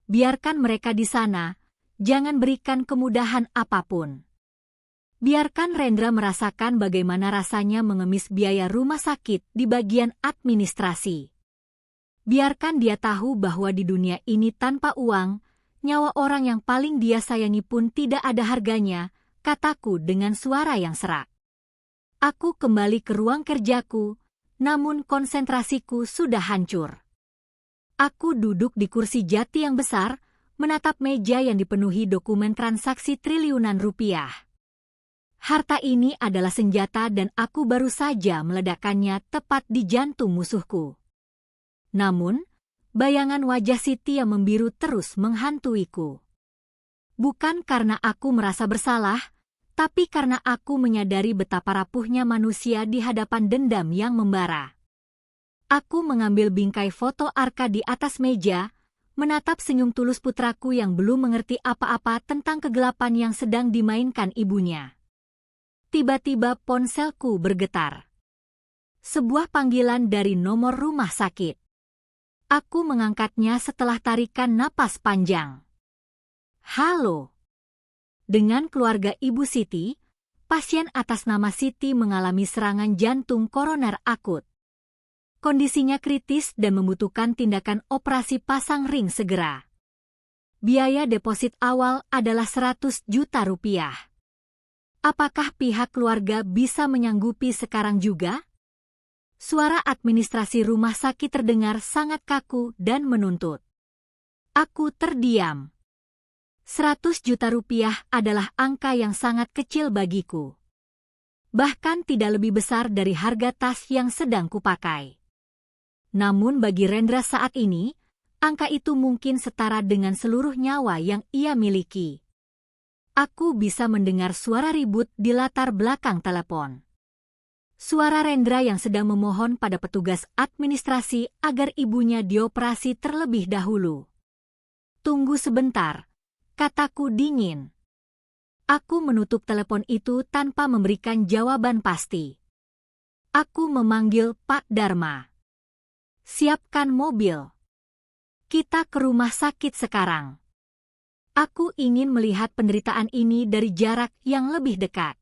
Biarkan mereka di sana, jangan berikan kemudahan apapun. Biarkan Rendra merasakan bagaimana rasanya mengemis biaya rumah sakit di bagian administrasi. Biarkan dia tahu bahwa di dunia ini tanpa uang, nyawa orang yang paling dia sayangi pun tidak ada harganya, kataku dengan suara yang serak. Aku kembali ke ruang kerjaku, namun konsentrasiku sudah hancur. Aku duduk di kursi jati yang besar, menatap meja yang dipenuhi dokumen transaksi triliunan rupiah. Harta ini adalah senjata dan aku baru saja meledakkannya tepat di jantung musuhku. Namun, bayangan wajah Siti yang membiru terus menghantuiku. Bukan karena aku merasa bersalah, tapi karena aku menyadari betapa rapuhnya manusia di hadapan dendam yang membara. Aku mengambil bingkai foto Arka di atas meja, menatap senyum tulus putraku yang belum mengerti apa-apa tentang kegelapan yang sedang dimainkan ibunya. Tiba-tiba ponselku bergetar. Sebuah panggilan dari nomor rumah sakit. Aku mengangkatnya setelah tarikan napas panjang. Halo. Dengan keluarga Ibu Siti, pasien atas nama Siti mengalami serangan jantung koroner akut. Kondisinya kritis dan membutuhkan tindakan operasi pasang ring segera. Biaya deposit awal adalah 100 juta rupiah. Apakah pihak keluarga bisa menyanggupi sekarang juga? Suara administrasi rumah sakit terdengar sangat kaku dan menuntut. Aku terdiam. 100 juta rupiah adalah angka yang sangat kecil bagiku. Bahkan tidak lebih besar dari harga tas yang sedang kupakai. Namun bagi Rendra saat ini, angka itu mungkin setara dengan seluruh nyawa yang ia miliki. Aku bisa mendengar suara ribut di latar belakang telepon. Suara Rendra yang sedang memohon pada petugas administrasi agar ibunya dioperasi terlebih dahulu. Tunggu sebentar, kataku dingin. Aku menutup telepon itu tanpa memberikan jawaban pasti. Aku memanggil Pak Dharma. Siapkan mobil. Kita ke rumah sakit sekarang. Aku ingin melihat penderitaan ini dari jarak yang lebih dekat.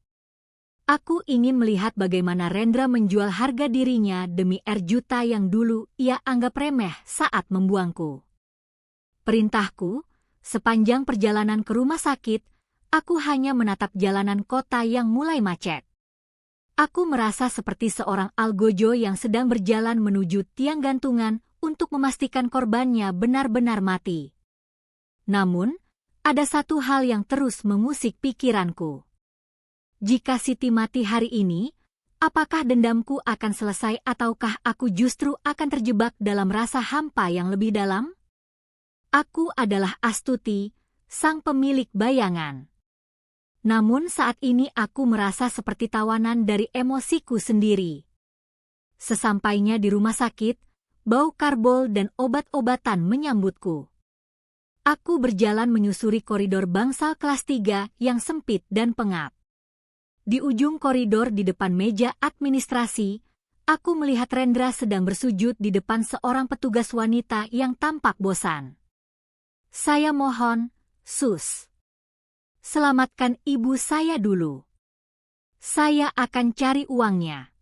Aku ingin melihat bagaimana Rendra menjual harga dirinya demi juta yang dulu ia anggap remeh saat membuangku. Perintahku, sepanjang perjalanan ke rumah sakit, aku hanya menatap jalanan kota yang mulai macet. Aku merasa seperti seorang algojo yang sedang berjalan menuju tiang gantungan untuk memastikan korbannya benar-benar mati. Namun, ada satu hal yang terus mengusik pikiranku. Jika Siti mati hari ini, apakah dendamku akan selesai ataukah aku justru akan terjebak dalam rasa hampa yang lebih dalam? Aku adalah Astuti, sang pemilik bayangan. Namun saat ini aku merasa seperti tawanan dari emosiku sendiri. Sesampainya di rumah sakit, bau karbol dan obat-obatan menyambutku. Aku berjalan menyusuri koridor bangsal kelas 3 yang sempit dan pengap. Di ujung koridor di depan meja administrasi, aku melihat Rendra sedang bersujud di depan seorang petugas wanita yang tampak bosan. Saya mohon, Sus. Selamatkan ibu saya dulu. Saya akan cari uangnya.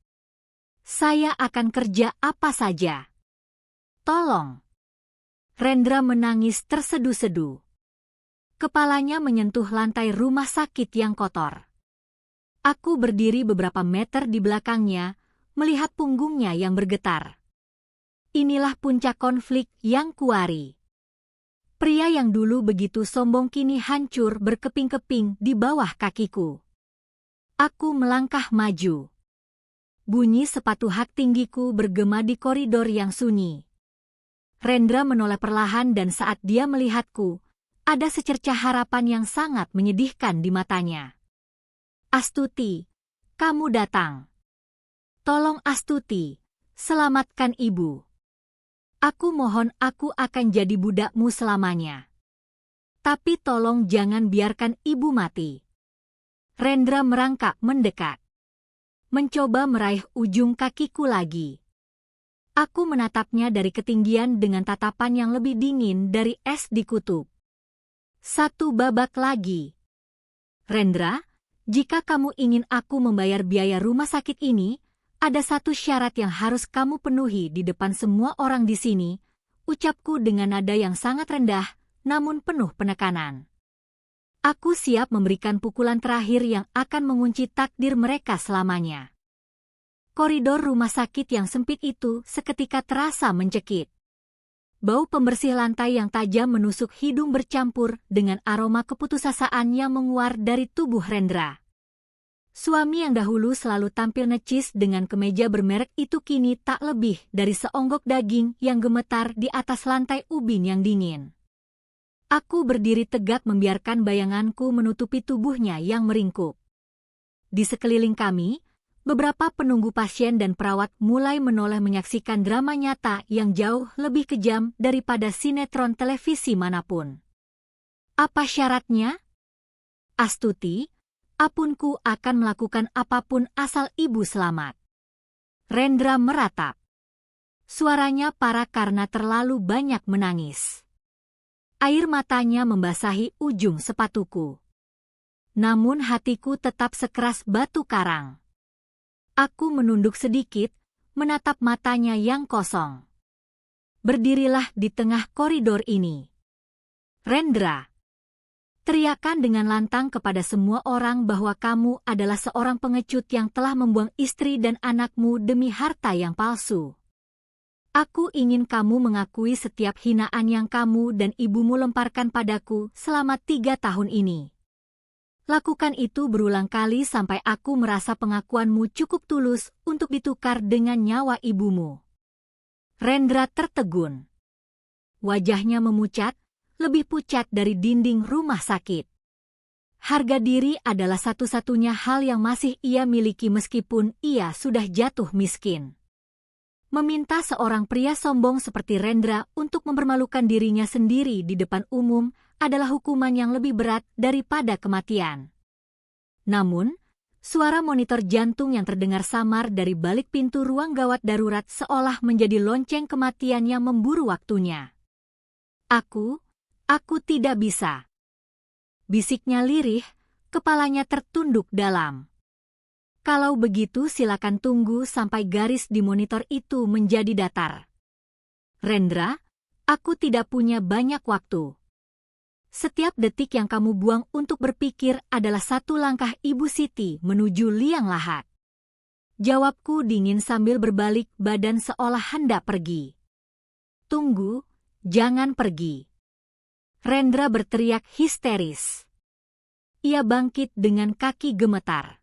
Saya akan kerja apa saja. Tolong. Rendra menangis tersedu-sedu. Kepalanya menyentuh lantai rumah sakit yang kotor. Aku berdiri beberapa meter di belakangnya, melihat punggungnya yang bergetar. Inilah puncak konflik yang kuari. Pria yang dulu begitu sombong kini hancur berkeping-keping di bawah kakiku. Aku melangkah maju. Bunyi sepatu hak tinggiku bergema di koridor yang sunyi. Rendra menoleh perlahan dan saat dia melihatku, ada secercah harapan yang sangat menyedihkan di matanya. Astuti, kamu datang. Tolong Astuti, selamatkan ibu. Aku mohon aku akan jadi budakmu selamanya. Tapi tolong jangan biarkan ibu mati. Rendra merangkak mendekat. Mencoba meraih ujung kakiku lagi. Aku menatapnya dari ketinggian dengan tatapan yang lebih dingin dari es di kutub. Satu babak lagi. Rendra, jika kamu ingin aku membayar biaya rumah sakit ini, ada satu syarat yang harus kamu penuhi di depan semua orang di sini, ucapku dengan nada yang sangat rendah, namun penuh penekanan. Aku siap memberikan pukulan terakhir yang akan mengunci takdir mereka selamanya. Koridor rumah sakit yang sempit itu seketika terasa mencekik. Bau pembersih lantai yang tajam menusuk hidung bercampur dengan aroma keputusasaan yang menguar dari tubuh Rendra. Suami yang dahulu selalu tampil necis dengan kemeja bermerek itu kini tak lebih dari seonggok daging yang gemetar di atas lantai ubin yang dingin. Aku berdiri tegak membiarkan bayanganku menutupi tubuhnya yang meringkuk. Di sekeliling kami, beberapa penunggu pasien dan perawat mulai menoleh menyaksikan drama nyata yang jauh lebih kejam daripada sinetron televisi manapun. Apa syaratnya? Astuti, apunku akan melakukan apapun asal ibu selamat. Rendra meratap. Suaranya parah karena terlalu banyak menangis. Air matanya membasahi ujung sepatuku. Namun hatiku tetap sekeras batu karang. Aku menunduk sedikit, menatap matanya yang kosong. Berdirilah di tengah koridor ini. Rendra. Teriakan dengan lantang kepada semua orang bahwa kamu adalah seorang pengecut yang telah membuang istri dan anakmu demi harta yang palsu. Aku ingin kamu mengakui setiap hinaan yang kamu dan ibumu lemparkan padaku selama 3 tahun ini. Lakukan itu berulang kali sampai aku merasa pengakuanmu cukup tulus untuk ditukar dengan nyawa ibumu. Rendra tertegun. Wajahnya memucat, lebih pucat dari dinding rumah sakit. Harga diri adalah satu-satunya hal yang masih ia miliki meskipun ia sudah jatuh miskin. Meminta seorang pria sombong seperti Rendra untuk mempermalukan dirinya sendiri di depan umum adalah hukuman yang lebih berat daripada kematian. Namun, suara monitor jantung yang terdengar samar dari balik pintu ruang gawat darurat seolah menjadi lonceng kematian yang memburu waktunya. Aku tidak bisa. Bisiknya lirih, kepalanya tertunduk dalam. Kalau begitu silakan tunggu sampai garis di monitor itu menjadi datar. Rendra, aku tidak punya banyak waktu. Setiap detik yang kamu buang untuk berpikir adalah satu langkah Ibu Siti menuju liang lahat. Jawabku dingin sambil berbalik badan seolah hendak pergi. Tunggu, jangan pergi. Rendra berteriak histeris. Ia bangkit dengan kaki gemetar.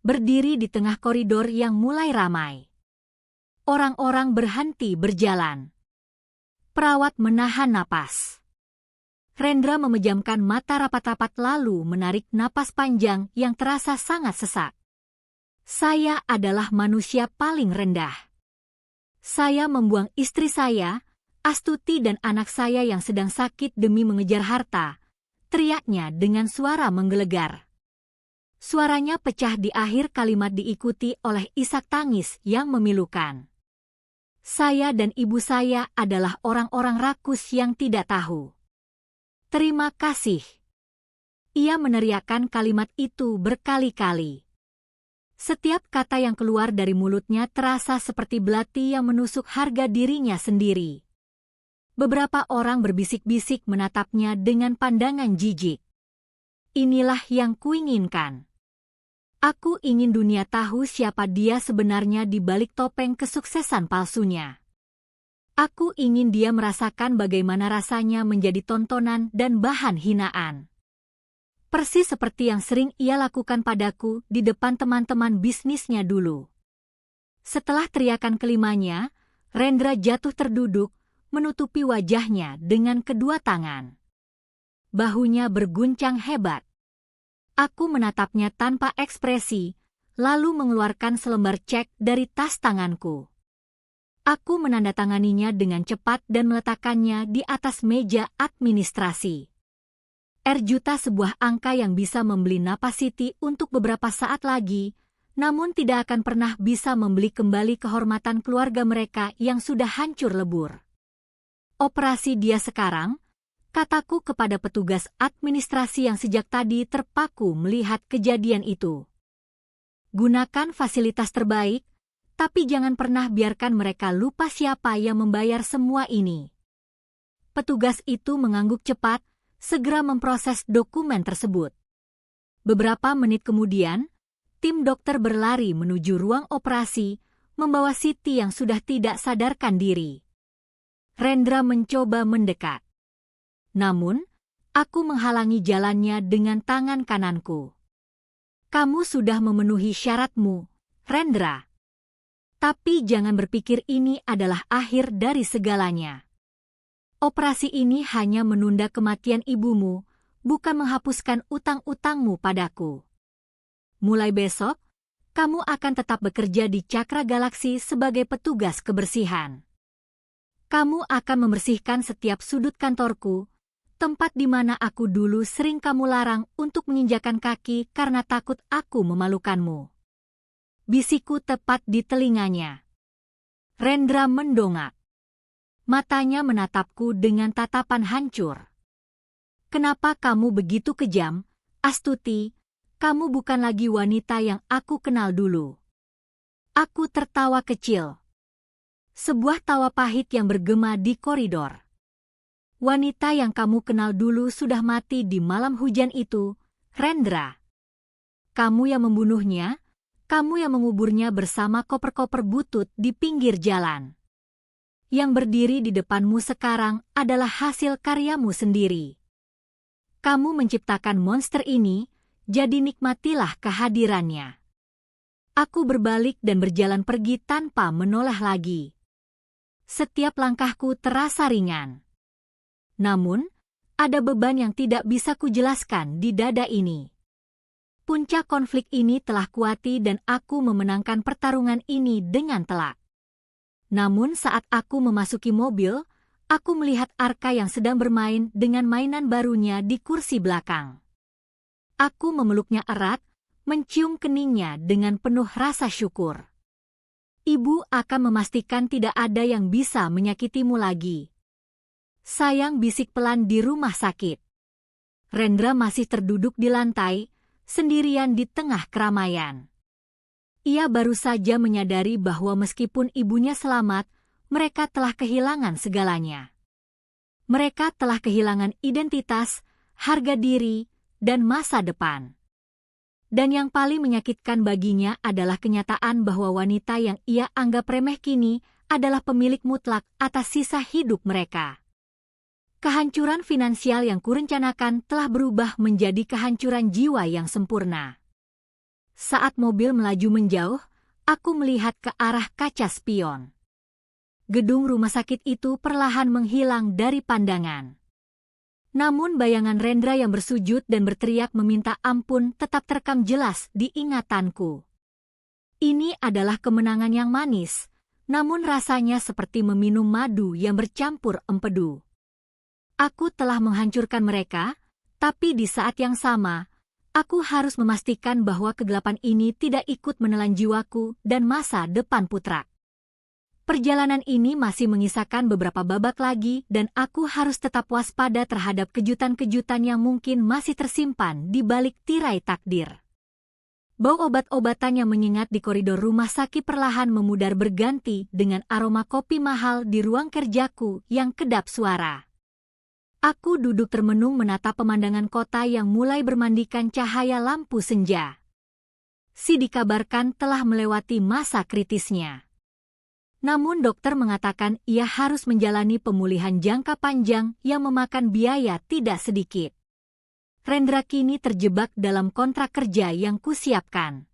Berdiri di tengah koridor yang mulai ramai. Orang-orang berhenti berjalan. Perawat menahan napas. Rendra memejamkan mata rapat-rapat lalu menarik napas panjang yang terasa sangat sesak. Saya adalah manusia paling rendah. Saya membuang istri saya, Astuti dan anak saya yang sedang sakit demi mengejar harta, teriaknya dengan suara menggelegar. Suaranya pecah di akhir kalimat diikuti oleh isak tangis yang memilukan. Saya dan ibu saya adalah orang-orang rakus yang tidak tahu. Terima kasih. Ia meneriakkan kalimat itu berkali-kali. Setiap kata yang keluar dari mulutnya terasa seperti belati yang menusuk harga dirinya sendiri. Beberapa orang berbisik-bisik menatapnya dengan pandangan jijik. Inilah yang kuinginkan. Aku ingin dunia tahu siapa dia sebenarnya di balik topeng kesuksesan palsunya. Aku ingin dia merasakan bagaimana rasanya menjadi tontonan dan bahan hinaan. Persis seperti yang sering ia lakukan padaku di depan teman-teman bisnisnya dulu. Setelah teriakan kelimanya, Rendra jatuh terduduk, menutupi wajahnya dengan kedua tangan. Bahunya berguncang hebat. Aku menatapnya tanpa ekspresi, lalu mengeluarkan selembar cek dari tas tanganku. Aku menandatanganinya dengan cepat dan meletakkannya di atas meja administrasi. Rp sebuah angka yang bisa membeli napas Siti untuk beberapa saat lagi, namun tidak akan pernah bisa membeli kembali kehormatan keluarga mereka yang sudah hancur lebur. Operasi dia sekarang, kataku kepada petugas administrasi yang sejak tadi terpaku melihat kejadian itu. Gunakan fasilitas terbaik, tapi jangan pernah biarkan mereka lupa siapa yang membayar semua ini. Petugas itu mengangguk cepat, segera memproses dokumen tersebut. Beberapa menit kemudian, tim dokter berlari menuju ruang operasi, membawa Siti yang sudah tidak sadarkan diri. Rendra mencoba mendekat. Namun, aku menghalangi jalannya dengan tangan kananku. Kamu sudah memenuhi syaratmu, Rendra. Tapi jangan berpikir ini adalah akhir dari segalanya. Operasi ini hanya menunda kematian ibumu, bukan menghapuskan utang-utangmu padaku. Mulai besok, kamu akan tetap bekerja di Cakra Galaksi sebagai petugas kebersihan. Kamu akan membersihkan setiap sudut kantorku, tempat di mana aku dulu sering kamu larang untuk menginjakan kaki karena takut aku memalukanmu. Bisikku tepat di telinganya. Rendra mendongak. Matanya menatapku dengan tatapan hancur. Kenapa kamu begitu kejam, Astuti? Kamu bukan lagi wanita yang aku kenal dulu. Aku tertawa kecil. Sebuah tawa pahit yang bergema di koridor. Wanita yang kamu kenal dulu sudah mati di malam hujan itu, Rendra. Kamu yang membunuhnya, kamu yang menguburnya bersama koper-koper butut di pinggir jalan. Yang berdiri di depanmu sekarang adalah hasil karyamu sendiri. Kamu menciptakan monster ini, jadi nikmatilah kehadirannya. Aku berbalik dan berjalan pergi tanpa menoleh lagi. Setiap langkahku terasa ringan. Namun, ada beban yang tidak bisa kujelaskan di dada ini. Puncak konflik ini telah kuati dan aku memenangkan pertarungan ini dengan telak. Namun saat aku memasuki mobil, aku melihat Arka yang sedang bermain dengan mainan barunya di kursi belakang. Aku memeluknya erat, mencium keningnya dengan penuh rasa syukur. Ibu akan memastikan tidak ada yang bisa menyakitimu lagi. Sayang, bisik pelan di rumah sakit. Rendra masih terduduk di lantai, sendirian di tengah keramaian. Ia baru saja menyadari bahwa meskipun ibunya selamat, mereka telah kehilangan segalanya. Mereka telah kehilangan identitas, harga diri, dan masa depan. Dan yang paling menyakitkan baginya adalah kenyataan bahwa wanita yang ia anggap remeh kini adalah pemilik mutlak atas sisa hidup mereka. Kehancuran finansial yang kurencanakan telah berubah menjadi kehancuran jiwa yang sempurna. Saat mobil melaju menjauh, aku melihat ke arah kaca spion. Gedung rumah sakit itu perlahan menghilang dari pandangan. Namun bayangan Rendra yang bersujud dan berteriak meminta ampun tetap terekam jelas di ingatanku. Ini adalah kemenangan yang manis, namun rasanya seperti meminum madu yang bercampur empedu. Aku telah menghancurkan mereka, tapi di saat yang sama, aku harus memastikan bahwa kegelapan ini tidak ikut menelan jiwaku dan masa depan putra. Perjalanan ini masih mengisahkan beberapa babak lagi dan aku harus tetap waspada terhadap kejutan-kejutan yang mungkin masih tersimpan di balik tirai takdir. Bau obat-obatan yang menyengat di koridor rumah sakit perlahan memudar berganti dengan aroma kopi mahal di ruang kerjaku yang kedap suara. Aku duduk termenung menatap pemandangan kota yang mulai bermandikan cahaya lampu senja. Si dikabarkan telah melewati masa kritisnya. Namun dokter mengatakan ia harus menjalani pemulihan jangka panjang yang memakan biaya tidak sedikit. Rendra kini terjebak dalam kontrak kerja yang kusiapkan.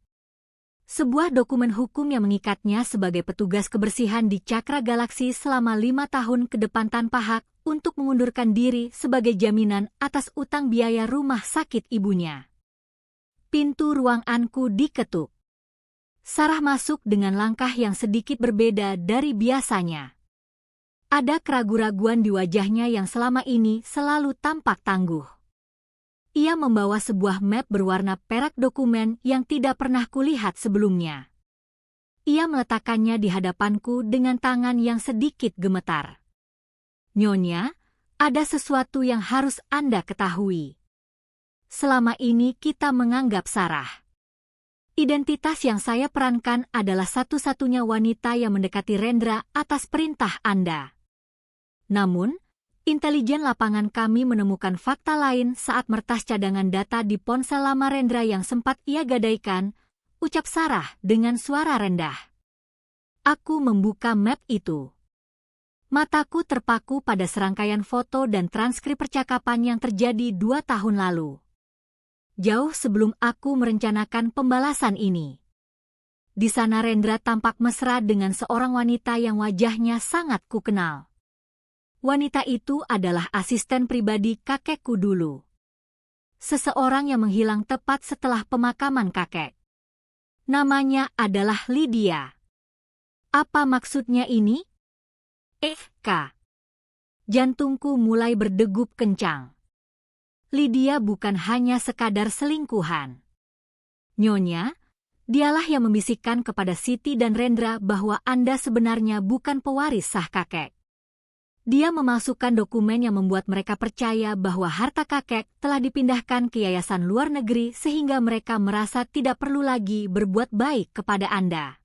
Sebuah dokumen hukum yang mengikatnya sebagai petugas kebersihan di Cakra Galaksi selama 5 tahun ke depan tanpa hak untuk mengundurkan diri sebagai jaminan atas utang biaya rumah sakit ibunya. Pintu ruanganku diketuk. Sarah masuk dengan langkah yang sedikit berbeda dari biasanya. Ada keraguan-raguan di wajahnya yang selama ini selalu tampak tangguh. Ia membawa sebuah map berwarna perak dokumen yang tidak pernah kulihat sebelumnya. Ia meletakkannya di hadapanku dengan tangan yang sedikit gemetar. Nyonya, ada sesuatu yang harus Anda ketahui. Selama ini kita menganggap Sarah. Identitas yang saya perankan adalah satu-satunya wanita yang mendekati Rendra atas perintah Anda. Namun, intelijen lapangan kami menemukan fakta lain saat mertas cadangan data di ponsel lama Rendra yang sempat ia gadaikan, ucap Sarah dengan suara rendah. Aku membuka map itu. Mataku terpaku pada serangkaian foto dan transkrip percakapan yang terjadi 2 tahun lalu. Jauh sebelum aku merencanakan pembalasan ini. Di sana Rendra tampak mesra dengan seorang wanita yang wajahnya sangat kukenal. Wanita itu adalah asisten pribadi kakekku dulu. Seseorang yang menghilang tepat setelah pemakaman kakek. Namanya adalah Lydia. Apa maksudnya ini? Kak. Jantungku mulai berdegup kencang. Lydia bukan hanya sekadar selingkuhan. Nyonya, dialah yang membisikkan kepada Siti dan Rendra bahwa Anda sebenarnya bukan pewaris sah kakek. Dia memasukkan dokumen yang membuat mereka percaya bahwa harta kakek telah dipindahkan ke yayasan luar negeri sehingga mereka merasa tidak perlu lagi berbuat baik kepada Anda.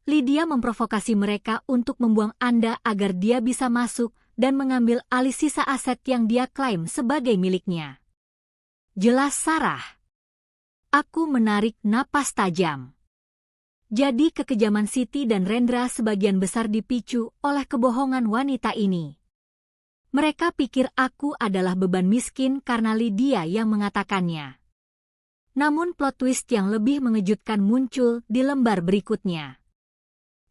Lydia memprovokasi mereka untuk membuang Anda agar dia bisa masuk dan mengambil alih sisa aset yang dia klaim sebagai miliknya. Jelas Sarah. Aku menarik napas tajam. Jadi kekejaman Siti dan Rendra sebagian besar dipicu oleh kebohongan wanita ini. Mereka pikir aku adalah beban miskin karena Lydia yang mengatakannya. Namun plot twist yang lebih mengejutkan muncul di lembar berikutnya.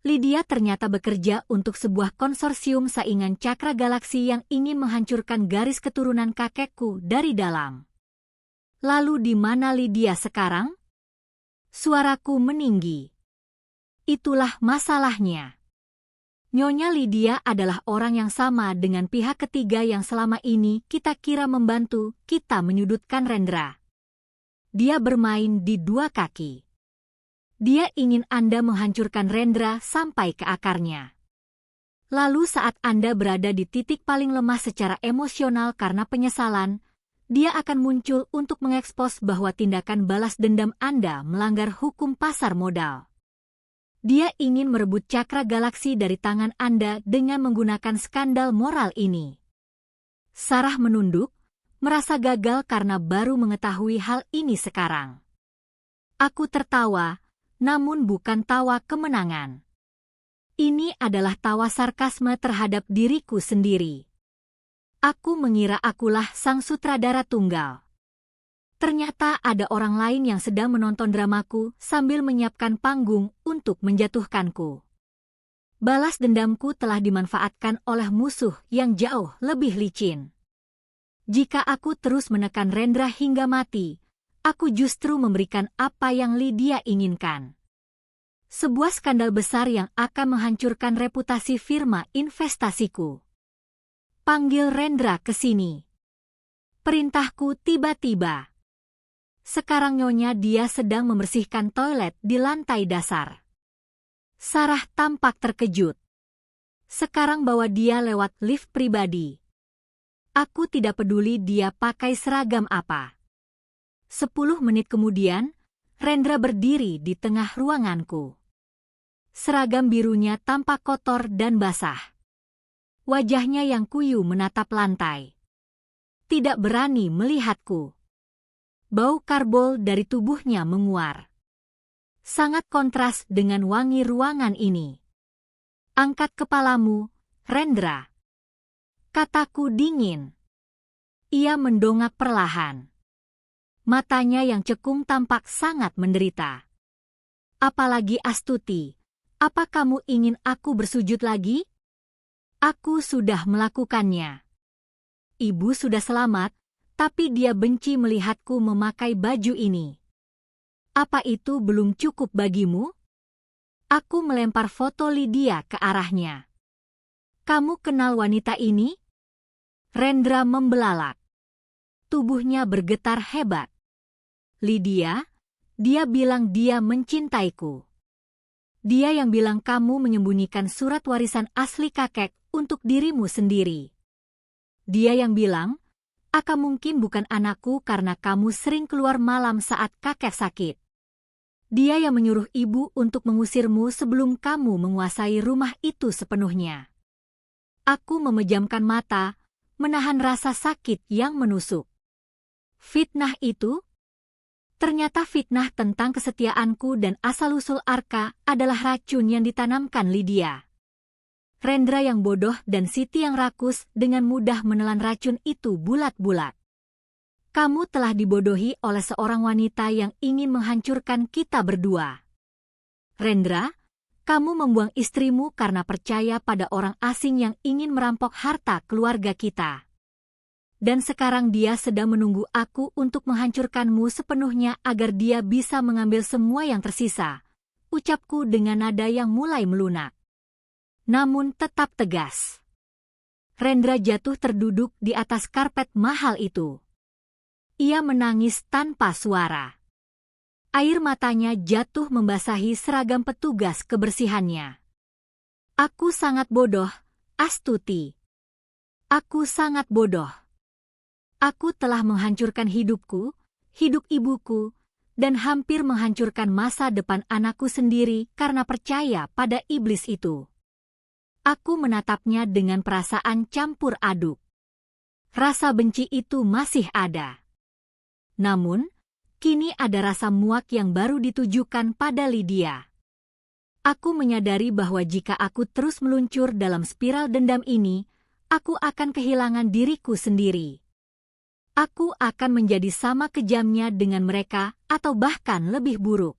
Lydia ternyata bekerja untuk sebuah konsorsium saingan Cakra Galaksi yang ingin menghancurkan garis keturunan kakekku dari dalam. Lalu di mana Lydia sekarang? Suaraku meninggi. Itulah masalahnya. Nyonya Lydia adalah orang yang sama dengan pihak ketiga yang selama ini kita kira membantu kita menyudutkan Rendra. Dia bermain di 2 kaki. Dia ingin Anda menghancurkan Rendra sampai ke akarnya. Lalu saat Anda berada di titik paling lemah secara emosional karena penyesalan, dia akan muncul untuk mengekspos bahwa tindakan balas dendam Anda melanggar hukum pasar modal. Dia ingin merebut Cakra Galaksi dari tangan Anda dengan menggunakan skandal moral ini. Sarah menunduk, merasa gagal karena baru mengetahui hal ini sekarang. Aku tertawa, namun bukan tawa kemenangan. Ini adalah tawa sarkasme terhadap diriku sendiri. Aku mengira akulah sang sutradara tunggal. Ternyata ada orang lain yang sedang menonton dramaku sambil menyiapkan panggung untuk menjatuhkanku. Balas dendamku telah dimanfaatkan oleh musuh yang jauh lebih licin. Jika aku terus menekan Rendra hingga mati, aku justru memberikan apa yang Lydia inginkan. Sebuah skandal besar yang akan menghancurkan reputasi firma investasiku. Panggil Rendra ke sini. Perintahku tiba-tiba. Sekarang nyonya dia sedang membersihkan toilet di lantai dasar. Sarah tampak terkejut. Sekarang bawa dia lewat lift pribadi. Aku tidak peduli dia pakai seragam apa. 10 menit kemudian, Rendra berdiri di tengah ruanganku. Seragam birunya tampak kotor dan basah. Wajahnya yang kuyu menatap lantai. Tidak berani melihatku. Bau karbol dari tubuhnya menguar. Sangat kontras dengan wangi ruangan ini. Angkat kepalamu, Rendra. Kataku dingin. Ia mendongak perlahan. Matanya yang cekung tampak sangat menderita. Apalagi Astuti, apa kamu ingin aku bersujud lagi? Aku sudah melakukannya. Ibu sudah selamat, tapi dia benci melihatku memakai baju ini. Apa itu belum cukup bagimu? Aku melempar foto Lydia ke arahnya. Kamu kenal wanita ini? Rendra membelalak. Tubuhnya bergetar hebat. Lydia, dia bilang dia mencintaiku. Dia yang bilang kamu menyembunyikan surat warisan asli kakek untuk dirimu sendiri. Dia yang bilang, Aka mungkin bukan anakku karena kamu sering keluar malam saat kakek sakit. Dia yang menyuruh ibu untuk mengusirmu sebelum kamu menguasai rumah itu sepenuhnya. Aku memejamkan mata, menahan rasa sakit yang menusuk. Fitnah itu? Ternyata fitnah tentang kesetiaanku dan asal-usul Arka adalah racun yang ditanamkan Lydia. Rendra yang bodoh dan Siti yang rakus dengan mudah menelan racun itu bulat-bulat. Kamu telah dibodohi oleh seorang wanita yang ingin menghancurkan kita berdua. Rendra, kamu membuang istrimu karena percaya pada orang asing yang ingin merampok harta keluarga kita. Dan sekarang dia sedang menunggu aku untuk menghancurkanmu sepenuhnya agar dia bisa mengambil semua yang tersisa, ucapku dengan nada yang mulai melunak. Namun tetap tegas. Rendra jatuh terduduk di atas karpet mahal itu. Ia menangis tanpa suara. Air matanya jatuh membasahi seragam petugas kebersihannya. Aku sangat bodoh, Astuti. Aku sangat bodoh. Aku telah menghancurkan hidupku, hidup ibuku, dan hampir menghancurkan masa depan anakku sendiri karena percaya pada iblis itu. Aku menatapnya dengan perasaan campur aduk. Rasa benci itu masih ada. Namun, kini ada rasa muak yang baru ditujukan pada Lydia. Aku menyadari bahwa jika aku terus meluncur dalam spiral dendam ini, aku akan kehilangan diriku sendiri. Aku akan menjadi sama kejamnya dengan mereka atau bahkan lebih buruk.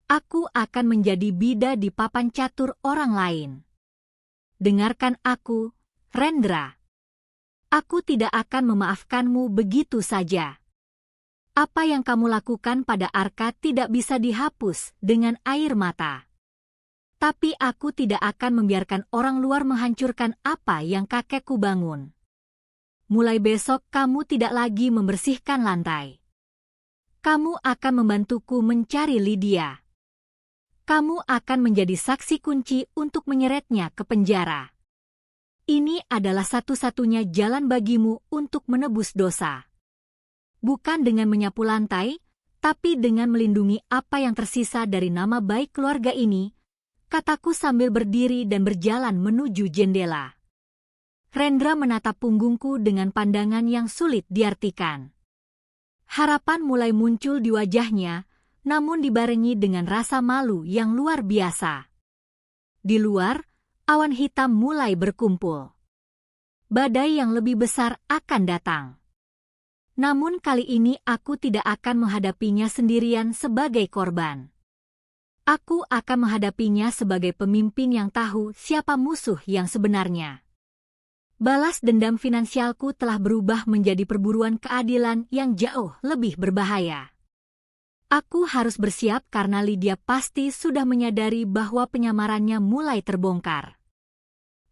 Aku akan menjadi bida di papan catur orang lain. Dengarkan aku, Rendra. Aku tidak akan memaafkanmu begitu saja. Apa yang kamu lakukan pada Arka tidak bisa dihapus dengan air mata. Tapi aku tidak akan membiarkan orang luar menghancurkan apa yang kakekku bangun. Mulai besok kamu tidak lagi membersihkan lantai. Kamu akan membantuku mencari Lydia. Kamu akan menjadi saksi kunci untuk menyeretnya ke penjara. Ini adalah satu-satunya jalan bagimu untuk menebus dosa. Bukan dengan menyapu lantai, tapi dengan melindungi apa yang tersisa dari nama baik keluarga ini, kataku sambil berdiri dan berjalan menuju jendela. Rendra menatap punggungku dengan pandangan yang sulit diartikan. Harapan mulai muncul di wajahnya, namun dibarengi dengan rasa malu yang luar biasa. Di luar, awan hitam mulai berkumpul. Badai yang lebih besar akan datang. Namun kali ini aku tidak akan menghadapinya sendirian sebagai korban. Aku akan menghadapinya sebagai pemimpin yang tahu siapa musuh yang sebenarnya. Balas dendam finansialku telah berubah menjadi perburuan keadilan yang jauh lebih berbahaya. Aku harus bersiap karena Lydia pasti sudah menyadari bahwa penyamarannya mulai terbongkar.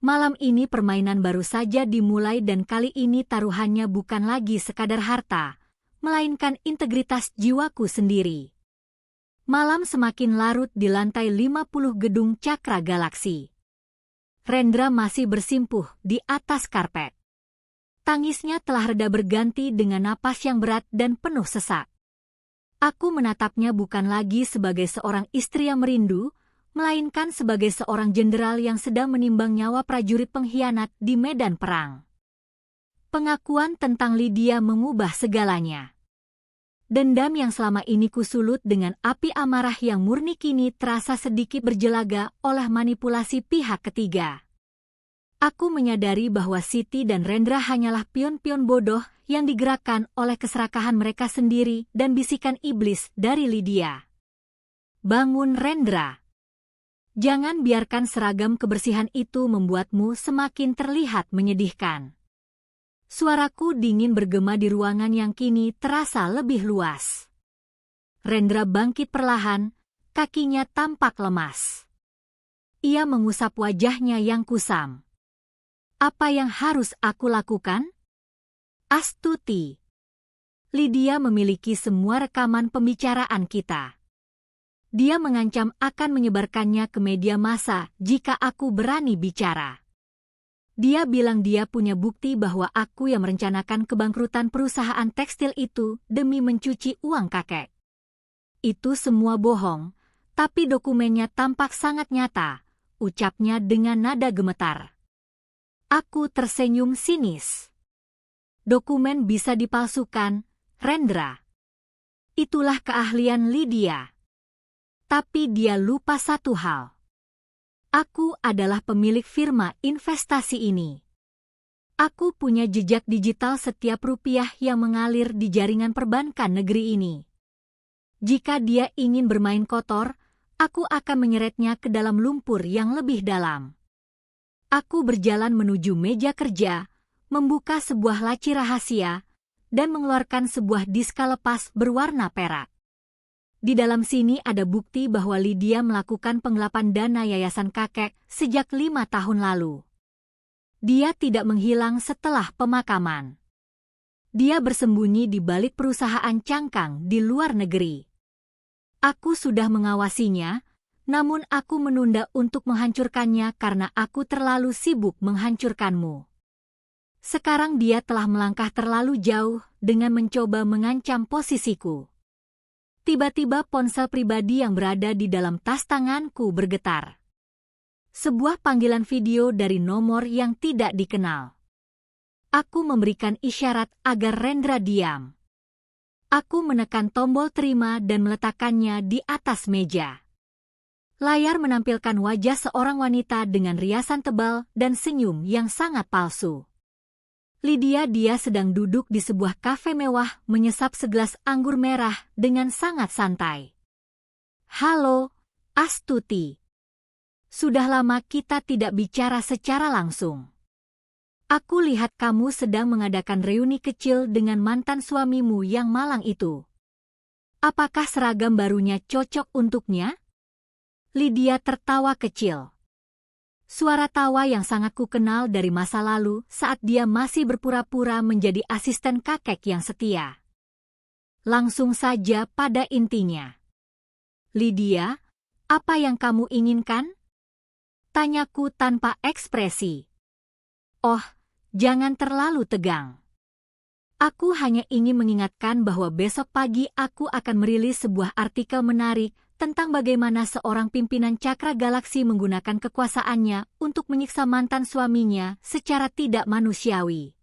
Malam ini permainan baru saja dimulai dan kali ini taruhannya bukan lagi sekadar harta, melainkan integritas jiwaku sendiri. Malam semakin larut di lantai 50 gedung Cakra Galaksi. Rendra masih bersimpuh di atas karpet. Tangisnya telah reda berganti dengan napas yang berat dan penuh sesak. Aku menatapnya bukan lagi sebagai seorang istri yang merindu, melainkan sebagai seorang jenderal yang sedang menimbang nyawa prajurit pengkhianat di medan perang. Pengakuan tentang Lydia mengubah segalanya. Dendam yang selama ini kusulut dengan api amarah yang murni kini terasa sedikit berjelaga oleh manipulasi pihak ketiga. Aku menyadari bahwa Siti dan Rendra hanyalah pion-pion bodoh yang digerakkan oleh keserakahan mereka sendiri dan bisikan iblis dari Lydia. Bangun, Rendra. Jangan biarkan seragam kebersihan itu membuatmu semakin terlihat menyedihkan. Suaraku dingin bergema di ruangan yang kini terasa lebih luas. Rendra bangkit perlahan, kakinya tampak lemas. Ia mengusap wajahnya yang kusam. Apa yang harus aku lakukan? Astuti. Lydia memiliki semua rekaman pembicaraan kita. Dia mengancam akan menyebarkannya ke media massa jika aku berani bicara. Dia bilang dia punya bukti bahwa aku yang merencanakan kebangkrutan perusahaan tekstil itu demi mencuci uang kakek. Itu semua bohong, tapi dokumennya tampak sangat nyata, ucapnya dengan nada gemetar. Aku tersenyum sinis. Dokumen bisa dipalsukan, Rendra. Itulah keahlian Lydia. Tapi dia lupa satu hal. Aku adalah pemilik firma investasi ini. Aku punya jejak digital setiap rupiah yang mengalir di jaringan perbankan negeri ini. Jika dia ingin bermain kotor, aku akan menyeretnya ke dalam lumpur yang lebih dalam. Aku berjalan menuju meja kerja, membuka sebuah laci rahasia, dan mengeluarkan sebuah diska lepas berwarna perak. Di dalam sini ada bukti bahwa Lydia melakukan penggelapan dana yayasan kakek sejak 5 tahun lalu. Dia tidak menghilang setelah pemakaman. Dia bersembunyi di balik perusahaan cangkang di luar negeri. Aku sudah mengawasinya, namun aku menunda untuk menghancurkannya karena aku terlalu sibuk menghancurkanmu. Sekarang dia telah melangkah terlalu jauh dengan mencoba mengancam posisiku. Tiba-tiba ponsel pribadi yang berada di dalam tas tanganku bergetar. Sebuah panggilan video dari nomor yang tidak dikenal. Aku memberikan isyarat agar Rendra diam. Aku menekan tombol terima dan meletakkannya di atas meja. Layar menampilkan wajah seorang wanita dengan riasan tebal dan senyum yang sangat palsu. Lydia dia sedang duduk di sebuah kafe mewah menyesap segelas anggur merah dengan sangat santai. Halo, Astuti. Sudah lama kita tidak bicara secara langsung. Aku lihat kamu sedang mengadakan reuni kecil dengan mantan suamimu yang malang itu. Apakah seragam barunya cocok untuknya? Lydia tertawa kecil. Suara tawa yang sangat kukenal dari masa lalu saat dia masih berpura-pura menjadi asisten kakek yang setia. Langsung saja pada intinya. Lydia, apa yang kamu inginkan? Tanyaku tanpa ekspresi. Oh, jangan terlalu tegang. Aku hanya ingin mengingatkan bahwa besok pagi aku akan merilis sebuah artikel menarik tentang bagaimana seorang pimpinan Cakra Galaksi menggunakan kekuasaannya untuk menyiksa mantan suaminya secara tidak manusiawi.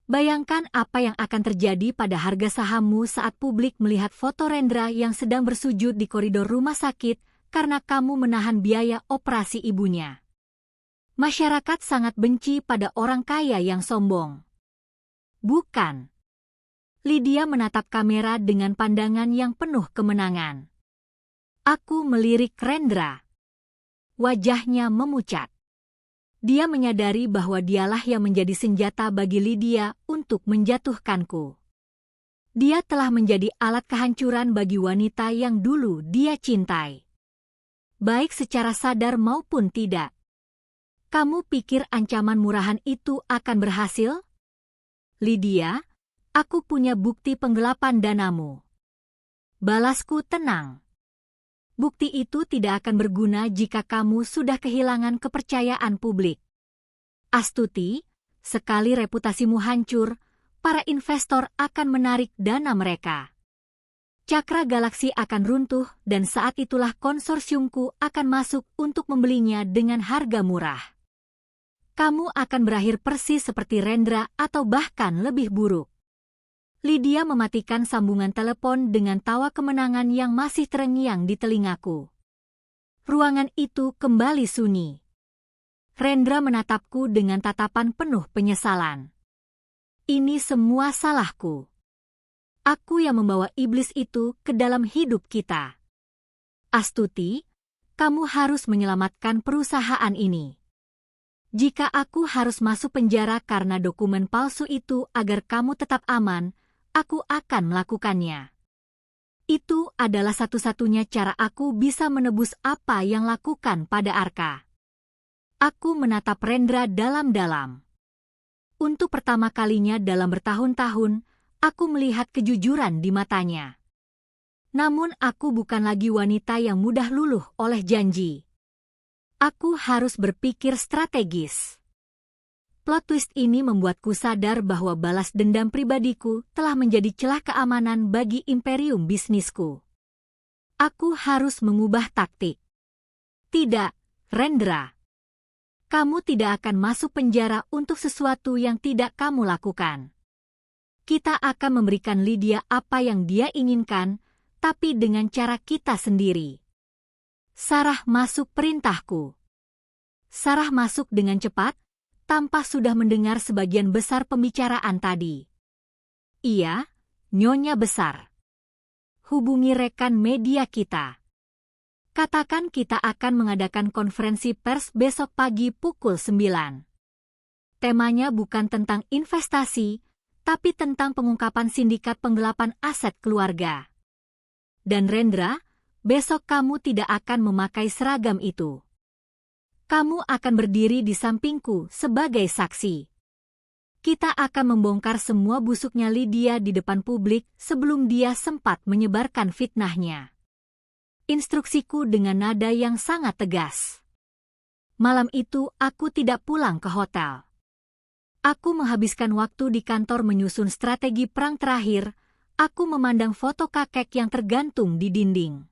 Bayangkan apa yang akan terjadi pada harga sahammu saat publik melihat foto Rendra yang sedang bersujud di koridor rumah sakit karena kamu menahan biaya operasi ibunya. Masyarakat sangat benci pada orang kaya yang sombong. Bukan. Lydia menatap kamera dengan pandangan yang penuh kemenangan. Aku melirik Rendra. Wajahnya memucat. Dia menyadari bahwa dialah yang menjadi senjata bagi Lydia untuk menjatuhkanku. Dia telah menjadi alat kehancuran bagi wanita yang dulu dia cintai. Baik secara sadar maupun tidak. Kamu pikir ancaman murahan itu akan berhasil? Lydia, aku punya bukti penggelapan danamu. Balasku tenang. Bukti itu tidak akan berguna jika kamu sudah kehilangan kepercayaan publik. Astuti, sekali reputasimu hancur, para investor akan menarik dana mereka. Cakra Galaksi akan runtuh dan saat itulah konsorsiumku akan masuk untuk membelinya dengan harga murah. Kamu akan berakhir persis seperti Rendra atau bahkan lebih buruk. Lydia mematikan sambungan telepon dengan tawa kemenangan yang masih terngiang di telingaku. Ruangan itu kembali sunyi. Rendra menatapku dengan tatapan penuh penyesalan. Ini semua salahku. Aku yang membawa iblis itu ke dalam hidup kita. Astuti, kamu harus menyelamatkan perusahaan ini. Jika aku harus masuk penjara karena dokumen palsu itu agar kamu tetap aman, aku akan melakukannya. Itu adalah satu-satunya cara aku bisa menebus apa yang lakukan pada Arka. Aku menatap Rendra dalam-dalam. Untuk pertama kalinya dalam bertahun-tahun, aku melihat kejujuran di matanya. Namun aku bukan lagi wanita yang mudah luluh oleh janji. Aku harus berpikir strategis. Plot twist ini membuatku sadar bahwa balas dendam pribadiku telah menjadi celah keamanan bagi imperium bisnisku. Aku harus mengubah taktik. Tidak, Rendra. Kamu tidak akan masuk penjara untuk sesuatu yang tidak kamu lakukan. Kita akan memberikan Lydia apa yang dia inginkan, tapi dengan cara kita sendiri. Sarah masuk perintahku. Sarah masuk dengan cepat, tanpa sudah mendengar sebagian besar pembicaraan tadi. Iya, Nyonya Besar. Hubungi rekan media kita. Katakan kita akan mengadakan konferensi pers besok pagi pukul 9. Temanya bukan tentang investasi, tapi tentang pengungkapan sindikat penggelapan aset keluarga. Dan Rendra, besok kamu tidak akan memakai seragam itu. Kamu akan berdiri di sampingku sebagai saksi. Kita akan membongkar semua busuknya Lydia di depan publik sebelum dia sempat menyebarkan fitnahnya. Instruksiku dengan nada yang sangat tegas. Malam itu aku tidak pulang ke hotel. Aku menghabiskan waktu di kantor menyusun strategi perang terakhir. Aku memandang foto kakek yang tergantung di dinding.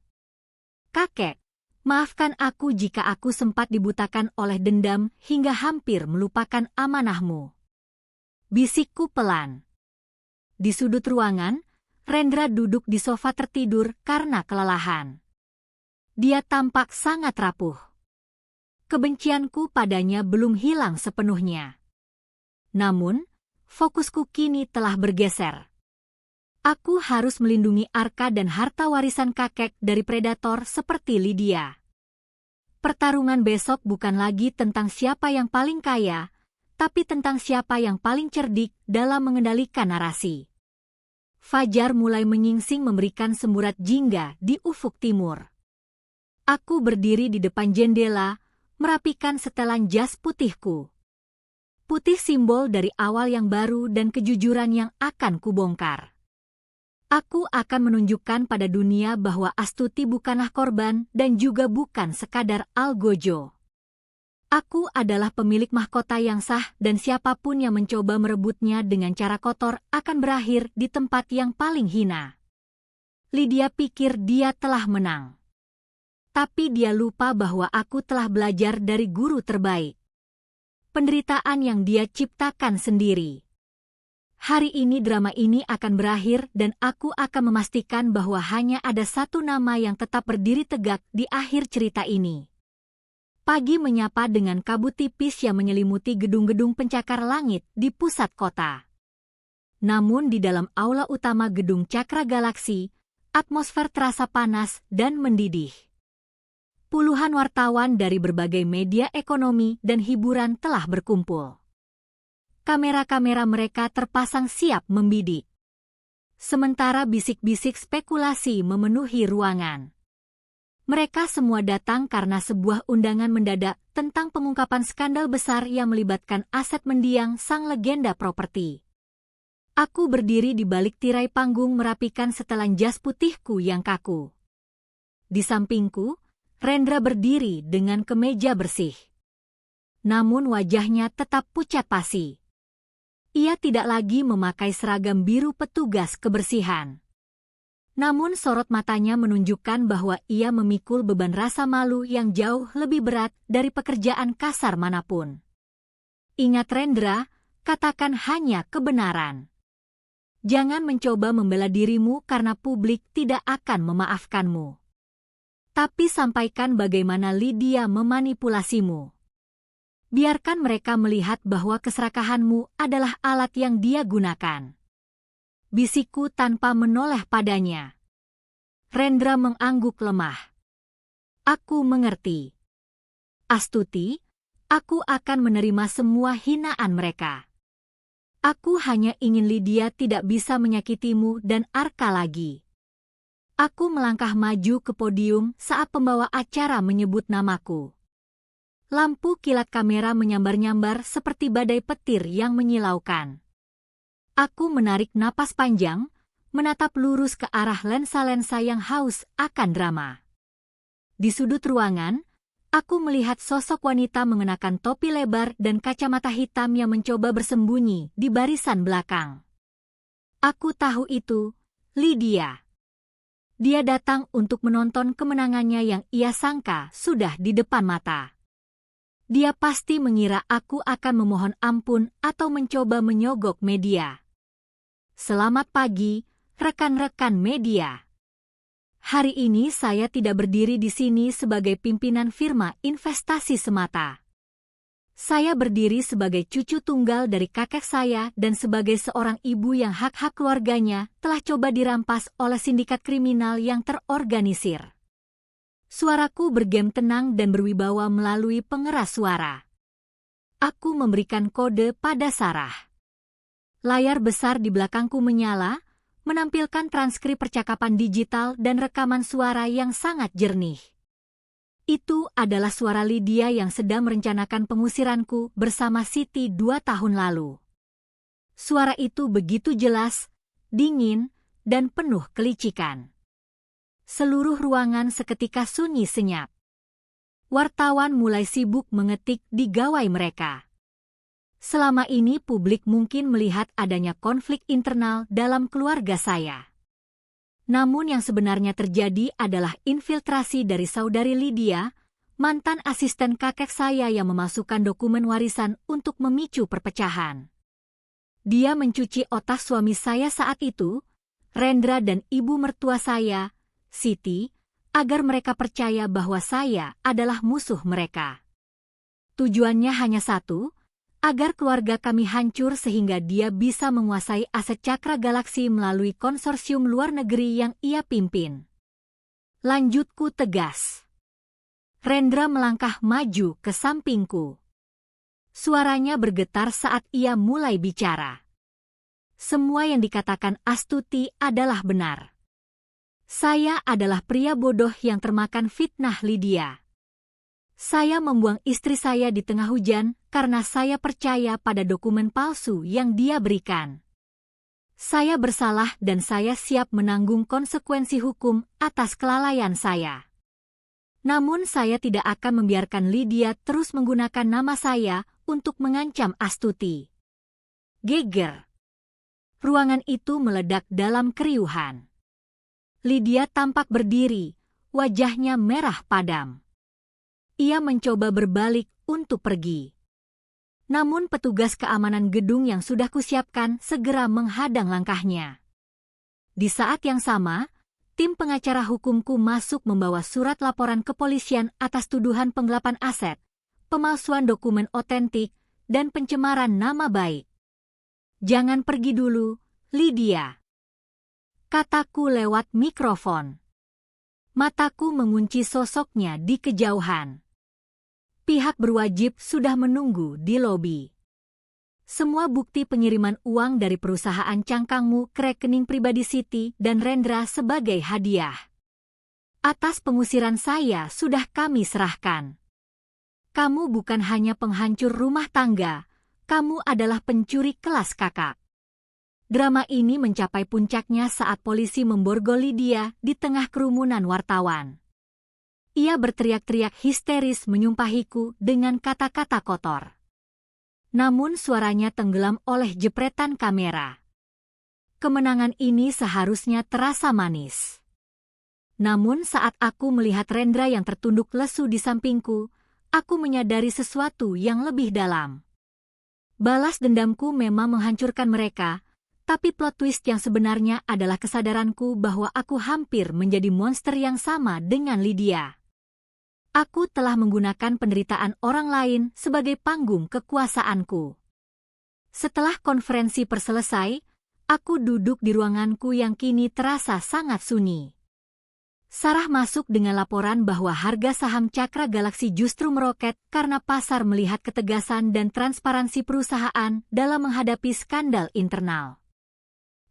Kakek, maafkan aku jika aku sempat dibutakan oleh dendam hingga hampir melupakan amanahmu. Bisikku pelan. Di sudut ruangan, Rendra duduk di sofa tertidur karena kelelahan. Dia tampak sangat rapuh. Kebencianku padanya belum hilang sepenuhnya. Namun, fokusku kini telah bergeser. Aku harus melindungi Arka dan harta warisan kakek dari predator seperti Lydia. Pertarungan besok bukan lagi tentang siapa yang paling kaya, tapi tentang siapa yang paling cerdik dalam mengendalikan narasi. Fajar mulai menyingsing memberikan semburat jingga di ufuk timur. Aku berdiri di depan jendela, merapikan setelan jas putihku. Putih simbol dari awal yang baru dan kejujuran yang akan kubongkar. Aku akan menunjukkan pada dunia bahwa Astuti bukanlah korban dan juga bukan sekadar algojo. Aku adalah pemilik mahkota yang sah dan siapapun yang mencoba merebutnya dengan cara kotor akan berakhir di tempat yang paling hina. Lydia pikir dia telah menang. Tapi dia lupa bahwa aku telah belajar dari guru terbaik. Penderitaan yang dia ciptakan sendiri. Hari ini drama ini akan berakhir dan aku akan memastikan bahwa hanya ada satu nama yang tetap berdiri tegak di akhir cerita ini. Pagi menyapa dengan kabut tipis yang menyelimuti gedung-gedung pencakar langit di pusat kota. Namun di dalam aula utama gedung Cakra Galaksi, atmosfer terasa panas dan mendidih. Puluhan wartawan dari berbagai media ekonomi dan hiburan telah berkumpul. Kamera-kamera mereka terpasang siap membidik. Sementara bisik-bisik spekulasi memenuhi ruangan. Mereka semua datang karena sebuah undangan mendadak tentang pengungkapan skandal besar yang melibatkan aset mendiang sang legenda properti. Aku berdiri di balik tirai panggung merapikan setelan jas putihku yang kaku. Di sampingku, Rendra berdiri dengan kemeja bersih. Namun wajahnya tetap pucat pasi. Ia tidak lagi memakai seragam biru petugas kebersihan. Namun sorot matanya menunjukkan bahwa ia memikul beban rasa malu yang jauh lebih berat dari pekerjaan kasar manapun. Ingat Rendra, katakan hanya kebenaran. Jangan mencoba membela dirimu karena publik tidak akan memaafkanmu. Tapi sampaikan bagaimana Lydia memanipulasimu. Biarkan mereka melihat bahwa keserakahanmu adalah alat yang dia gunakan. Bisikku tanpa menoleh padanya. Rendra mengangguk lemah. Aku mengerti. Astuti, aku akan menerima semua hinaan mereka. Aku hanya ingin Lydia tidak bisa menyakitimu dan Arka lagi. Aku melangkah maju ke podium saat pembawa acara menyebut namaku. Lampu kilat kamera menyambar-nyambar seperti badai petir yang menyilaukan. Aku menarik napas panjang, menatap lurus ke arah lensa-lensa yang haus akan drama. Di sudut ruangan, aku melihat sosok wanita mengenakan topi lebar dan kacamata hitam yang mencoba bersembunyi di barisan belakang. Aku tahu itu, Lydia. Dia datang untuk menonton kemenangannya yang ia sangka sudah di depan mata. Dia pasti mengira aku akan memohon ampun atau mencoba menyogok media. Selamat pagi, rekan-rekan media. Hari ini saya tidak berdiri di sini sebagai pimpinan firma investasi semata. Saya berdiri sebagai cucu tunggal dari kakek saya dan sebagai seorang ibu yang hak-hak keluarganya telah coba dirampas oleh sindikat kriminal yang terorganisir. Suaraku bergema tenang dan berwibawa melalui pengeras suara. Aku memberikan kode pada Sarah. Layar besar di belakangku menyala, menampilkan transkrip percakapan digital dan rekaman suara yang sangat jernih. Itu adalah suara Lydia yang sedang merencanakan pengusiranku bersama Siti 2 tahun lalu. Suara itu begitu jelas, dingin, dan penuh kelicikan. Seluruh ruangan seketika sunyi senyap. Wartawan mulai sibuk mengetik di gawai mereka. Selama ini publik mungkin melihat adanya konflik internal dalam keluarga saya. Namun yang sebenarnya terjadi adalah infiltrasi dari saudari Lydia, mantan asisten kakek saya yang memasukkan dokumen warisan untuk memicu perpecahan. Dia mencuci otak suami saya saat itu, Rendra dan ibu mertua saya, Siti, agar mereka percaya bahwa saya adalah musuh mereka. Tujuannya hanya satu, agar keluarga kami hancur sehingga dia bisa menguasai aset Cakra Galaksi melalui konsorsium luar negeri yang ia pimpin. Lanjutku tegas. Rendra melangkah maju ke sampingku. Suaranya bergetar saat ia mulai bicara. Semua yang dikatakan Astuti adalah benar. Saya adalah pria bodoh yang termakan fitnah Lydia. Saya membuang istri saya di tengah hujan karena saya percaya pada dokumen palsu yang dia berikan. Saya bersalah dan saya siap menanggung konsekuensi hukum atas kelalaian saya. Namun saya tidak akan membiarkan Lydia terus menggunakan nama saya untuk mengancam Astuti. Geger. Ruangan itu meledak dalam keriuhan. Lydia tampak berdiri, wajahnya merah padam. Ia mencoba berbalik untuk pergi. Namun petugas keamanan gedung yang sudah kusiapkan segera menghadang langkahnya. Di saat yang sama, tim pengacara hukumku masuk membawa surat laporan kepolisian atas tuduhan penggelapan aset, pemalsuan dokumen otentik, dan pencemaran nama baik. Jangan pergi dulu, Lydia. Kataku lewat mikrofon. Mataku mengunci sosoknya di kejauhan. Pihak berwajib sudah menunggu di lobi. Semua bukti pengiriman uang dari perusahaan cangkangmu ke rekening pribadi Siti dan Rendra sebagai hadiah. Atas pengusiran saya sudah kami serahkan. Kamu bukan hanya penghancur rumah tangga, kamu adalah pencuri kelas kakak. Drama ini mencapai puncaknya saat polisi memborgol Lydia di tengah kerumunan wartawan. Ia berteriak-teriak histeris menyumpahiku dengan kata-kata kotor. Namun suaranya tenggelam oleh jepretan kamera. Kemenangan ini seharusnya terasa manis. Namun saat aku melihat Rendra yang tertunduk lesu di sampingku, aku menyadari sesuatu yang lebih dalam. Balas dendamku memang menghancurkan mereka, Tapi plot twist yang sebenarnya adalah kesadaranku bahwa aku hampir menjadi monster yang sama dengan Lydia. Aku telah menggunakan penderitaan orang lain sebagai panggung kekuasaanku. Setelah konferensi selesai, aku duduk di ruanganku yang kini terasa sangat sunyi. Sarah masuk dengan laporan bahwa harga saham Cakra Galaksi justru meroket karena pasar melihat ketegasan dan transparansi perusahaan dalam menghadapi skandal internal.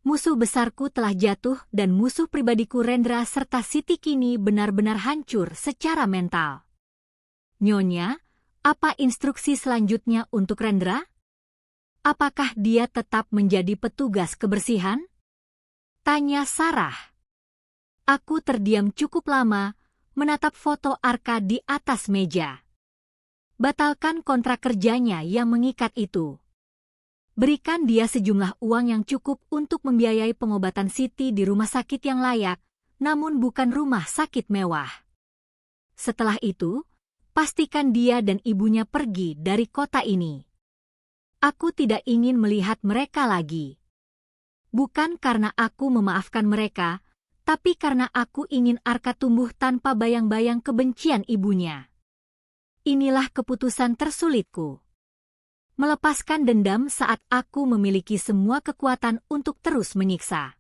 Musuh besarku telah jatuh dan musuh pribadiku Rendra serta Siti kini benar-benar hancur secara mental. Nyonya, apa instruksi selanjutnya untuk Rendra? Apakah dia tetap menjadi petugas kebersihan? Tanya Sarah. Aku terdiam cukup lama, menatap foto Arka di atas meja. Batalkan kontrak kerjanya yang mengikat itu. Berikan dia sejumlah uang yang cukup untuk membiayai pengobatan Siti di rumah sakit yang layak, namun bukan rumah sakit mewah. Setelah itu, pastikan dia dan ibunya pergi dari kota ini. Aku tidak ingin melihat mereka lagi. Bukan karena aku memaafkan mereka, tapi karena aku ingin Arka tumbuh tanpa bayang-bayang kebencian ibunya. Inilah keputusan tersulitku. Melepaskan dendam saat aku memiliki semua kekuatan untuk terus menyiksa.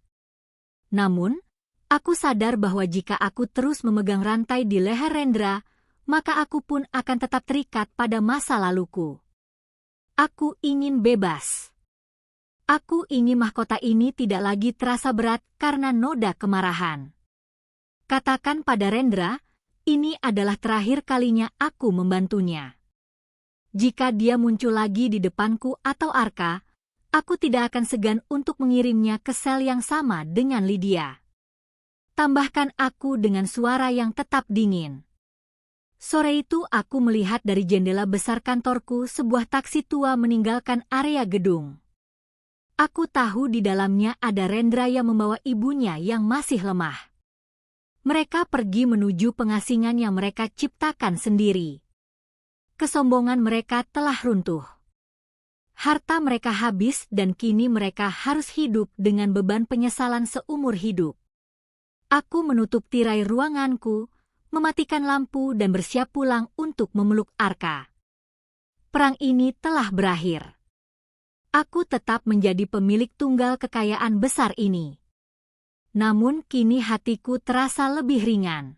Namun, aku sadar bahwa jika aku terus memegang rantai di leher Rendra, maka aku pun akan tetap terikat pada masa laluku. Aku ingin bebas. Aku ingin mahkota ini tidak lagi terasa berat karena noda kemarahan. Katakan pada Rendra, ini adalah terakhir kalinya aku membantunya. Jika dia muncul lagi di depanku atau Arka, aku tidak akan segan untuk mengirimnya ke sel yang sama dengan Lydia. Tambahkan aku dengan suara yang tetap dingin. Sore itu aku melihat dari jendela besar kantorku sebuah taksi tua meninggalkan area gedung. Aku tahu di dalamnya ada Rendra yang membawa ibunya yang masih lemah. Mereka pergi menuju pengasingan yang mereka ciptakan sendiri. Kesombongan mereka telah runtuh. Harta mereka habis dan kini mereka harus hidup dengan beban penyesalan seumur hidup. Aku menutup tirai ruanganku, mematikan lampu dan bersiap pulang untuk memeluk Arka. Perang ini telah berakhir. Aku tetap menjadi pemilik tunggal kekayaan besar ini. Namun kini hatiku terasa lebih ringan.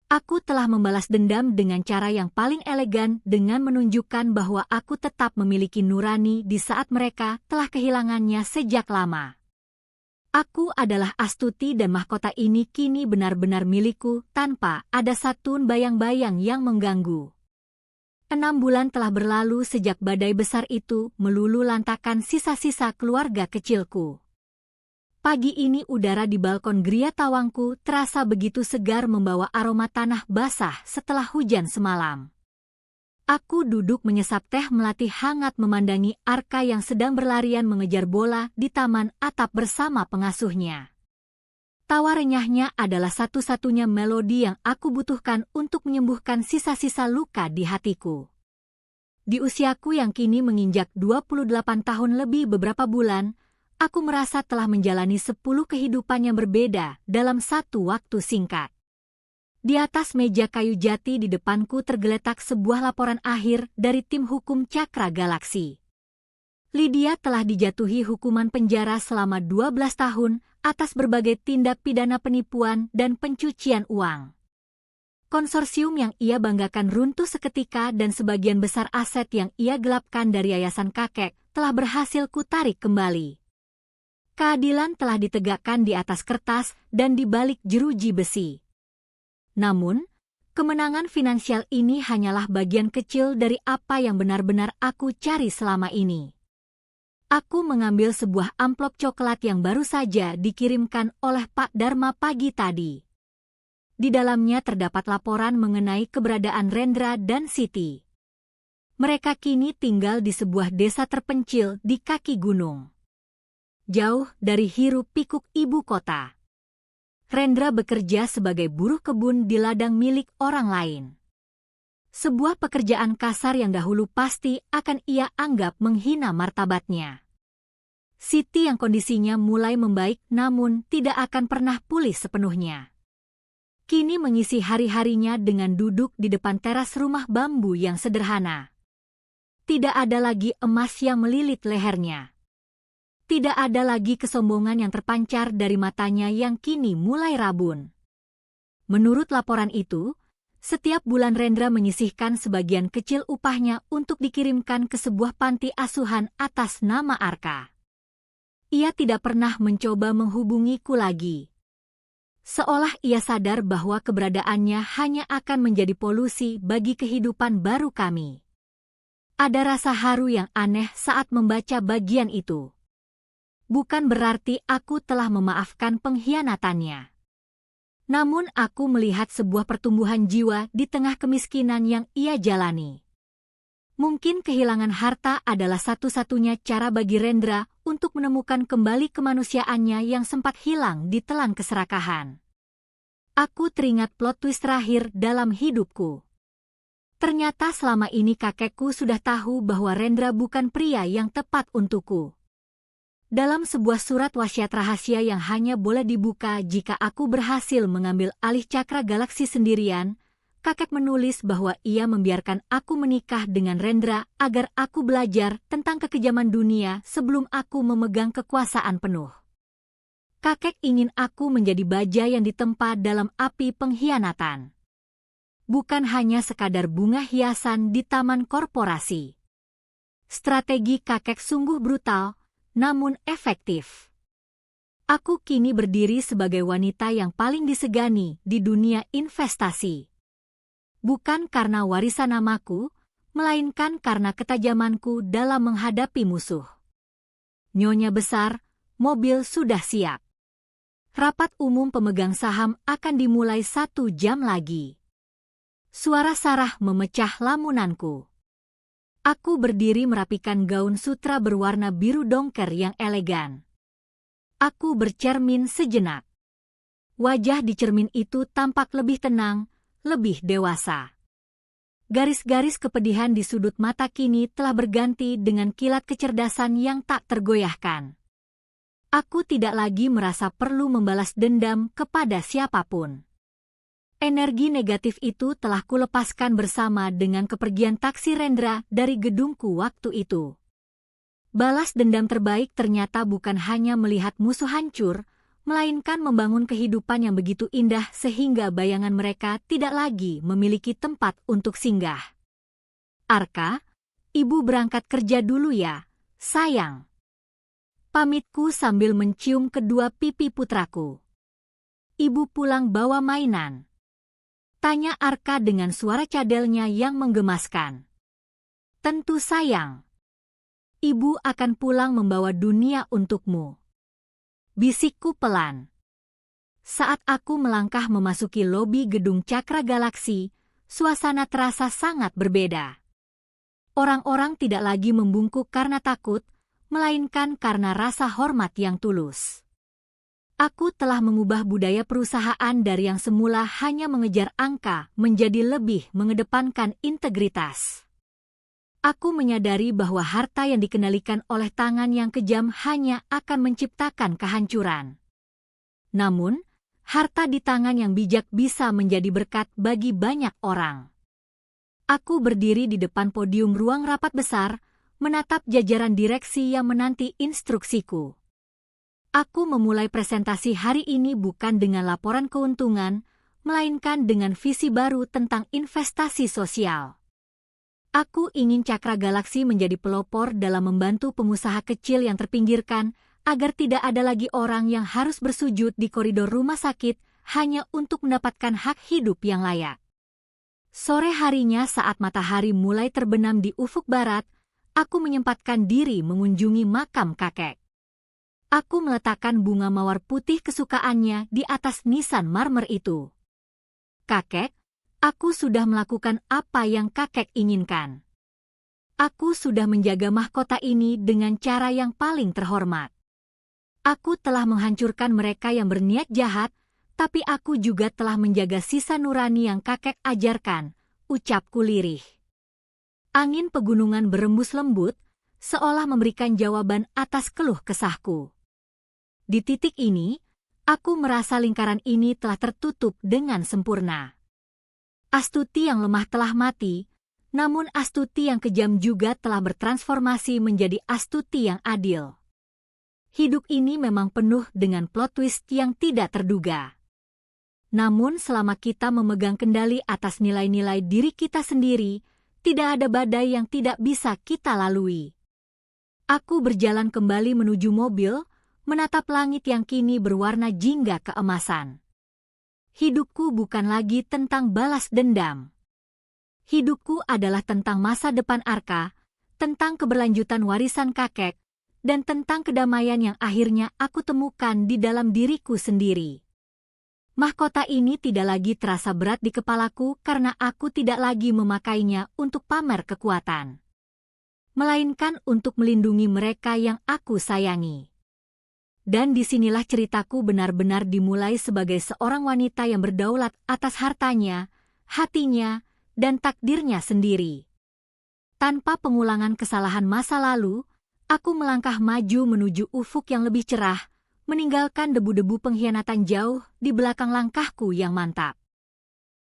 Aku telah membalas dendam dengan cara yang paling elegan dengan menunjukkan bahwa aku tetap memiliki nurani di saat mereka telah kehilangannya sejak lama. Aku adalah Astuti dan mahkota ini kini benar-benar milikku tanpa ada satun bayang-bayang yang mengganggu. 6 bulan telah berlalu sejak badai besar itu melulu lantakan sisa-sisa keluarga kecilku. Pagi ini udara di balkon Gria Tawangku terasa begitu segar membawa aroma tanah basah setelah hujan semalam. Aku duduk menyesap teh melati hangat memandangi Arka yang sedang berlarian mengejar bola di taman atap bersama pengasuhnya. Tawa renyahnya adalah satu-satunya melodi yang aku butuhkan untuk menyembuhkan sisa-sisa luka di hatiku. Di usiaku yang kini menginjak 28 tahun lebih beberapa bulan, aku merasa telah menjalani 10 kehidupan yang berbeda dalam satu waktu singkat. Di atas meja kayu jati di depanku tergeletak sebuah laporan akhir dari tim hukum Cakra Galaksi. Lydia telah dijatuhi hukuman penjara selama 12 tahun atas berbagai tindak pidana penipuan dan pencucian uang. Konsorsium yang ia banggakan runtuh seketika dan sebagian besar aset yang ia gelapkan dari yayasan kakek telah berhasil kutarik kembali. Keadilan telah ditegakkan di atas kertas dan di balik jeruji besi. Namun, kemenangan finansial ini hanyalah bagian kecil dari apa yang benar-benar aku cari selama ini. Aku mengambil sebuah amplop coklat yang baru saja dikirimkan oleh Pak Dharma pagi tadi. Di dalamnya terdapat laporan mengenai keberadaan Rendra dan Siti. Mereka kini tinggal di sebuah desa terpencil di kaki gunung, jauh dari hiruk-pikuk ibu kota. Rendra bekerja sebagai buruh kebun di ladang milik orang lain. Sebuah pekerjaan kasar yang dahulu pasti akan ia anggap menghina martabatnya. Siti yang kondisinya mulai membaik namun tidak akan pernah pulih sepenuhnya. Kini mengisi hari-harinya dengan duduk di depan teras rumah bambu yang sederhana. Tidak ada lagi emas yang melilit lehernya. Tidak ada lagi kesombongan yang terpancar dari matanya yang kini mulai rabun. Menurut laporan itu, setiap bulan Rendra menyisihkan sebagian kecil upahnya untuk dikirimkan ke sebuah panti asuhan atas nama Arka. Ia tidak pernah mencoba menghubungiku lagi. Seolah ia sadar bahwa keberadaannya hanya akan menjadi polusi bagi kehidupan baru kami. Ada rasa haru yang aneh saat membaca bagian itu. Bukan berarti aku telah memaafkan pengkhianatannya. Namun aku melihat sebuah pertumbuhan jiwa di tengah kemiskinan yang ia jalani. Mungkin kehilangan harta adalah satu-satunya cara bagi Rendra untuk menemukan kembali kemanusiaannya yang sempat hilang di telan keserakahan. Aku teringat plot twist terakhir dalam hidupku. Ternyata selama ini kakekku sudah tahu bahwa Rendra bukan pria yang tepat untukku. Dalam sebuah surat wasiat rahasia yang hanya boleh dibuka jika aku berhasil mengambil alih cakra galaksi sendirian, kakek menulis bahwa ia membiarkan aku menikah dengan Rendra agar aku belajar tentang kekejaman dunia sebelum aku memegang kekuasaan penuh. Kakek ingin aku menjadi baja yang ditempa dalam api pengkhianatan. Bukan hanya sekadar bunga hiasan di taman korporasi. Strategi kakek sungguh brutal, namun efektif. Aku kini berdiri sebagai wanita yang paling disegani di dunia investasi. Bukan karena warisan namaku, melainkan karena ketajamanku dalam menghadapi musuh. Nyonya besar, mobil sudah siap. Rapat umum pemegang saham akan dimulai 1 jam lagi. Suara Sarah memecah lamunanku. Aku berdiri merapikan gaun sutra berwarna biru dongker yang elegan. Aku bercermin sejenak. Wajah di cermin itu tampak lebih tenang, lebih dewasa. Garis-garis kepedihan di sudut mata kini telah berganti dengan kilat kecerdasan yang tak tergoyahkan. Aku tidak lagi merasa perlu membalas dendam kepada siapapun. Energi negatif itu telah kulepaskan bersama dengan kepergian taksi Rendra dari gedungku waktu itu. Balas dendam terbaik ternyata bukan hanya melihat musuh hancur, melainkan membangun kehidupan yang begitu indah sehingga bayangan mereka tidak lagi memiliki tempat untuk singgah. Arka, ibu berangkat kerja dulu ya, sayang. Pamitku sambil mencium kedua pipi putraku. Ibu pulang bawa mainan. Tanya Arka dengan suara cadelnya yang menggemaskan. Tentu sayang. Ibu akan pulang membawa dunia untukmu. Bisikku pelan. Saat aku melangkah memasuki lobi gedung Cakra Galaksi, suasana terasa sangat berbeda. Orang-orang tidak lagi membungkuk karena takut, melainkan karena rasa hormat yang tulus. Aku telah mengubah budaya perusahaan dari yang semula hanya mengejar angka menjadi lebih mengedepankan integritas. Aku menyadari bahwa harta yang dikendalikan oleh tangan yang kejam hanya akan menciptakan kehancuran. Namun, harta di tangan yang bijak bisa menjadi berkat bagi banyak orang. Aku berdiri di depan podium ruang rapat besar, menatap jajaran direksi yang menanti instruksiku. Aku memulai presentasi hari ini bukan dengan laporan keuntungan, melainkan dengan visi baru tentang investasi sosial. Aku ingin Cakra Galaksi menjadi pelopor dalam membantu pengusaha kecil yang terpinggirkan, agar tidak ada lagi orang yang harus bersujud di koridor rumah sakit hanya untuk mendapatkan hak hidup yang layak. Sore harinya saat matahari mulai terbenam di ufuk barat, aku menyempatkan diri mengunjungi makam kakek. Aku meletakkan bunga mawar putih kesukaannya di atas nisan marmer itu. Kakek, aku sudah melakukan apa yang kakek inginkan. Aku sudah menjaga mahkota ini dengan cara yang paling terhormat. Aku telah menghancurkan mereka yang berniat jahat, tapi aku juga telah menjaga sisa nurani yang kakek ajarkan, ucapku lirih. Angin pegunungan berembus lembut, seolah memberikan jawaban atas keluh kesahku. Di titik ini, aku merasa lingkaran ini telah tertutup dengan sempurna. Astuti yang lemah telah mati, namun Astuti yang kejam juga telah bertransformasi menjadi Astuti yang adil. Hidup ini memang penuh dengan plot twist yang tidak terduga. Namun selama kita memegang kendali atas nilai-nilai diri kita sendiri, tidak ada badai yang tidak bisa kita lalui. Aku berjalan kembali menuju mobil, menatap langit yang kini berwarna jingga keemasan. Hidupku bukan lagi tentang balas dendam. Hidupku adalah tentang masa depan Arka, tentang keberlanjutan warisan kakek, dan tentang kedamaian yang akhirnya aku temukan di dalam diriku sendiri. Mahkota ini tidak lagi terasa berat di kepalaku karena aku tidak lagi memakainya untuk pamer kekuatan, melainkan untuk melindungi mereka yang aku sayangi. Dan disinilah ceritaku benar-benar dimulai sebagai seorang wanita yang berdaulat atas hartanya, hatinya, dan takdirnya sendiri. Tanpa pengulangan kesalahan masa lalu, aku melangkah maju menuju ufuk yang lebih cerah, meninggalkan debu-debu pengkhianatan jauh di belakang langkahku yang mantap.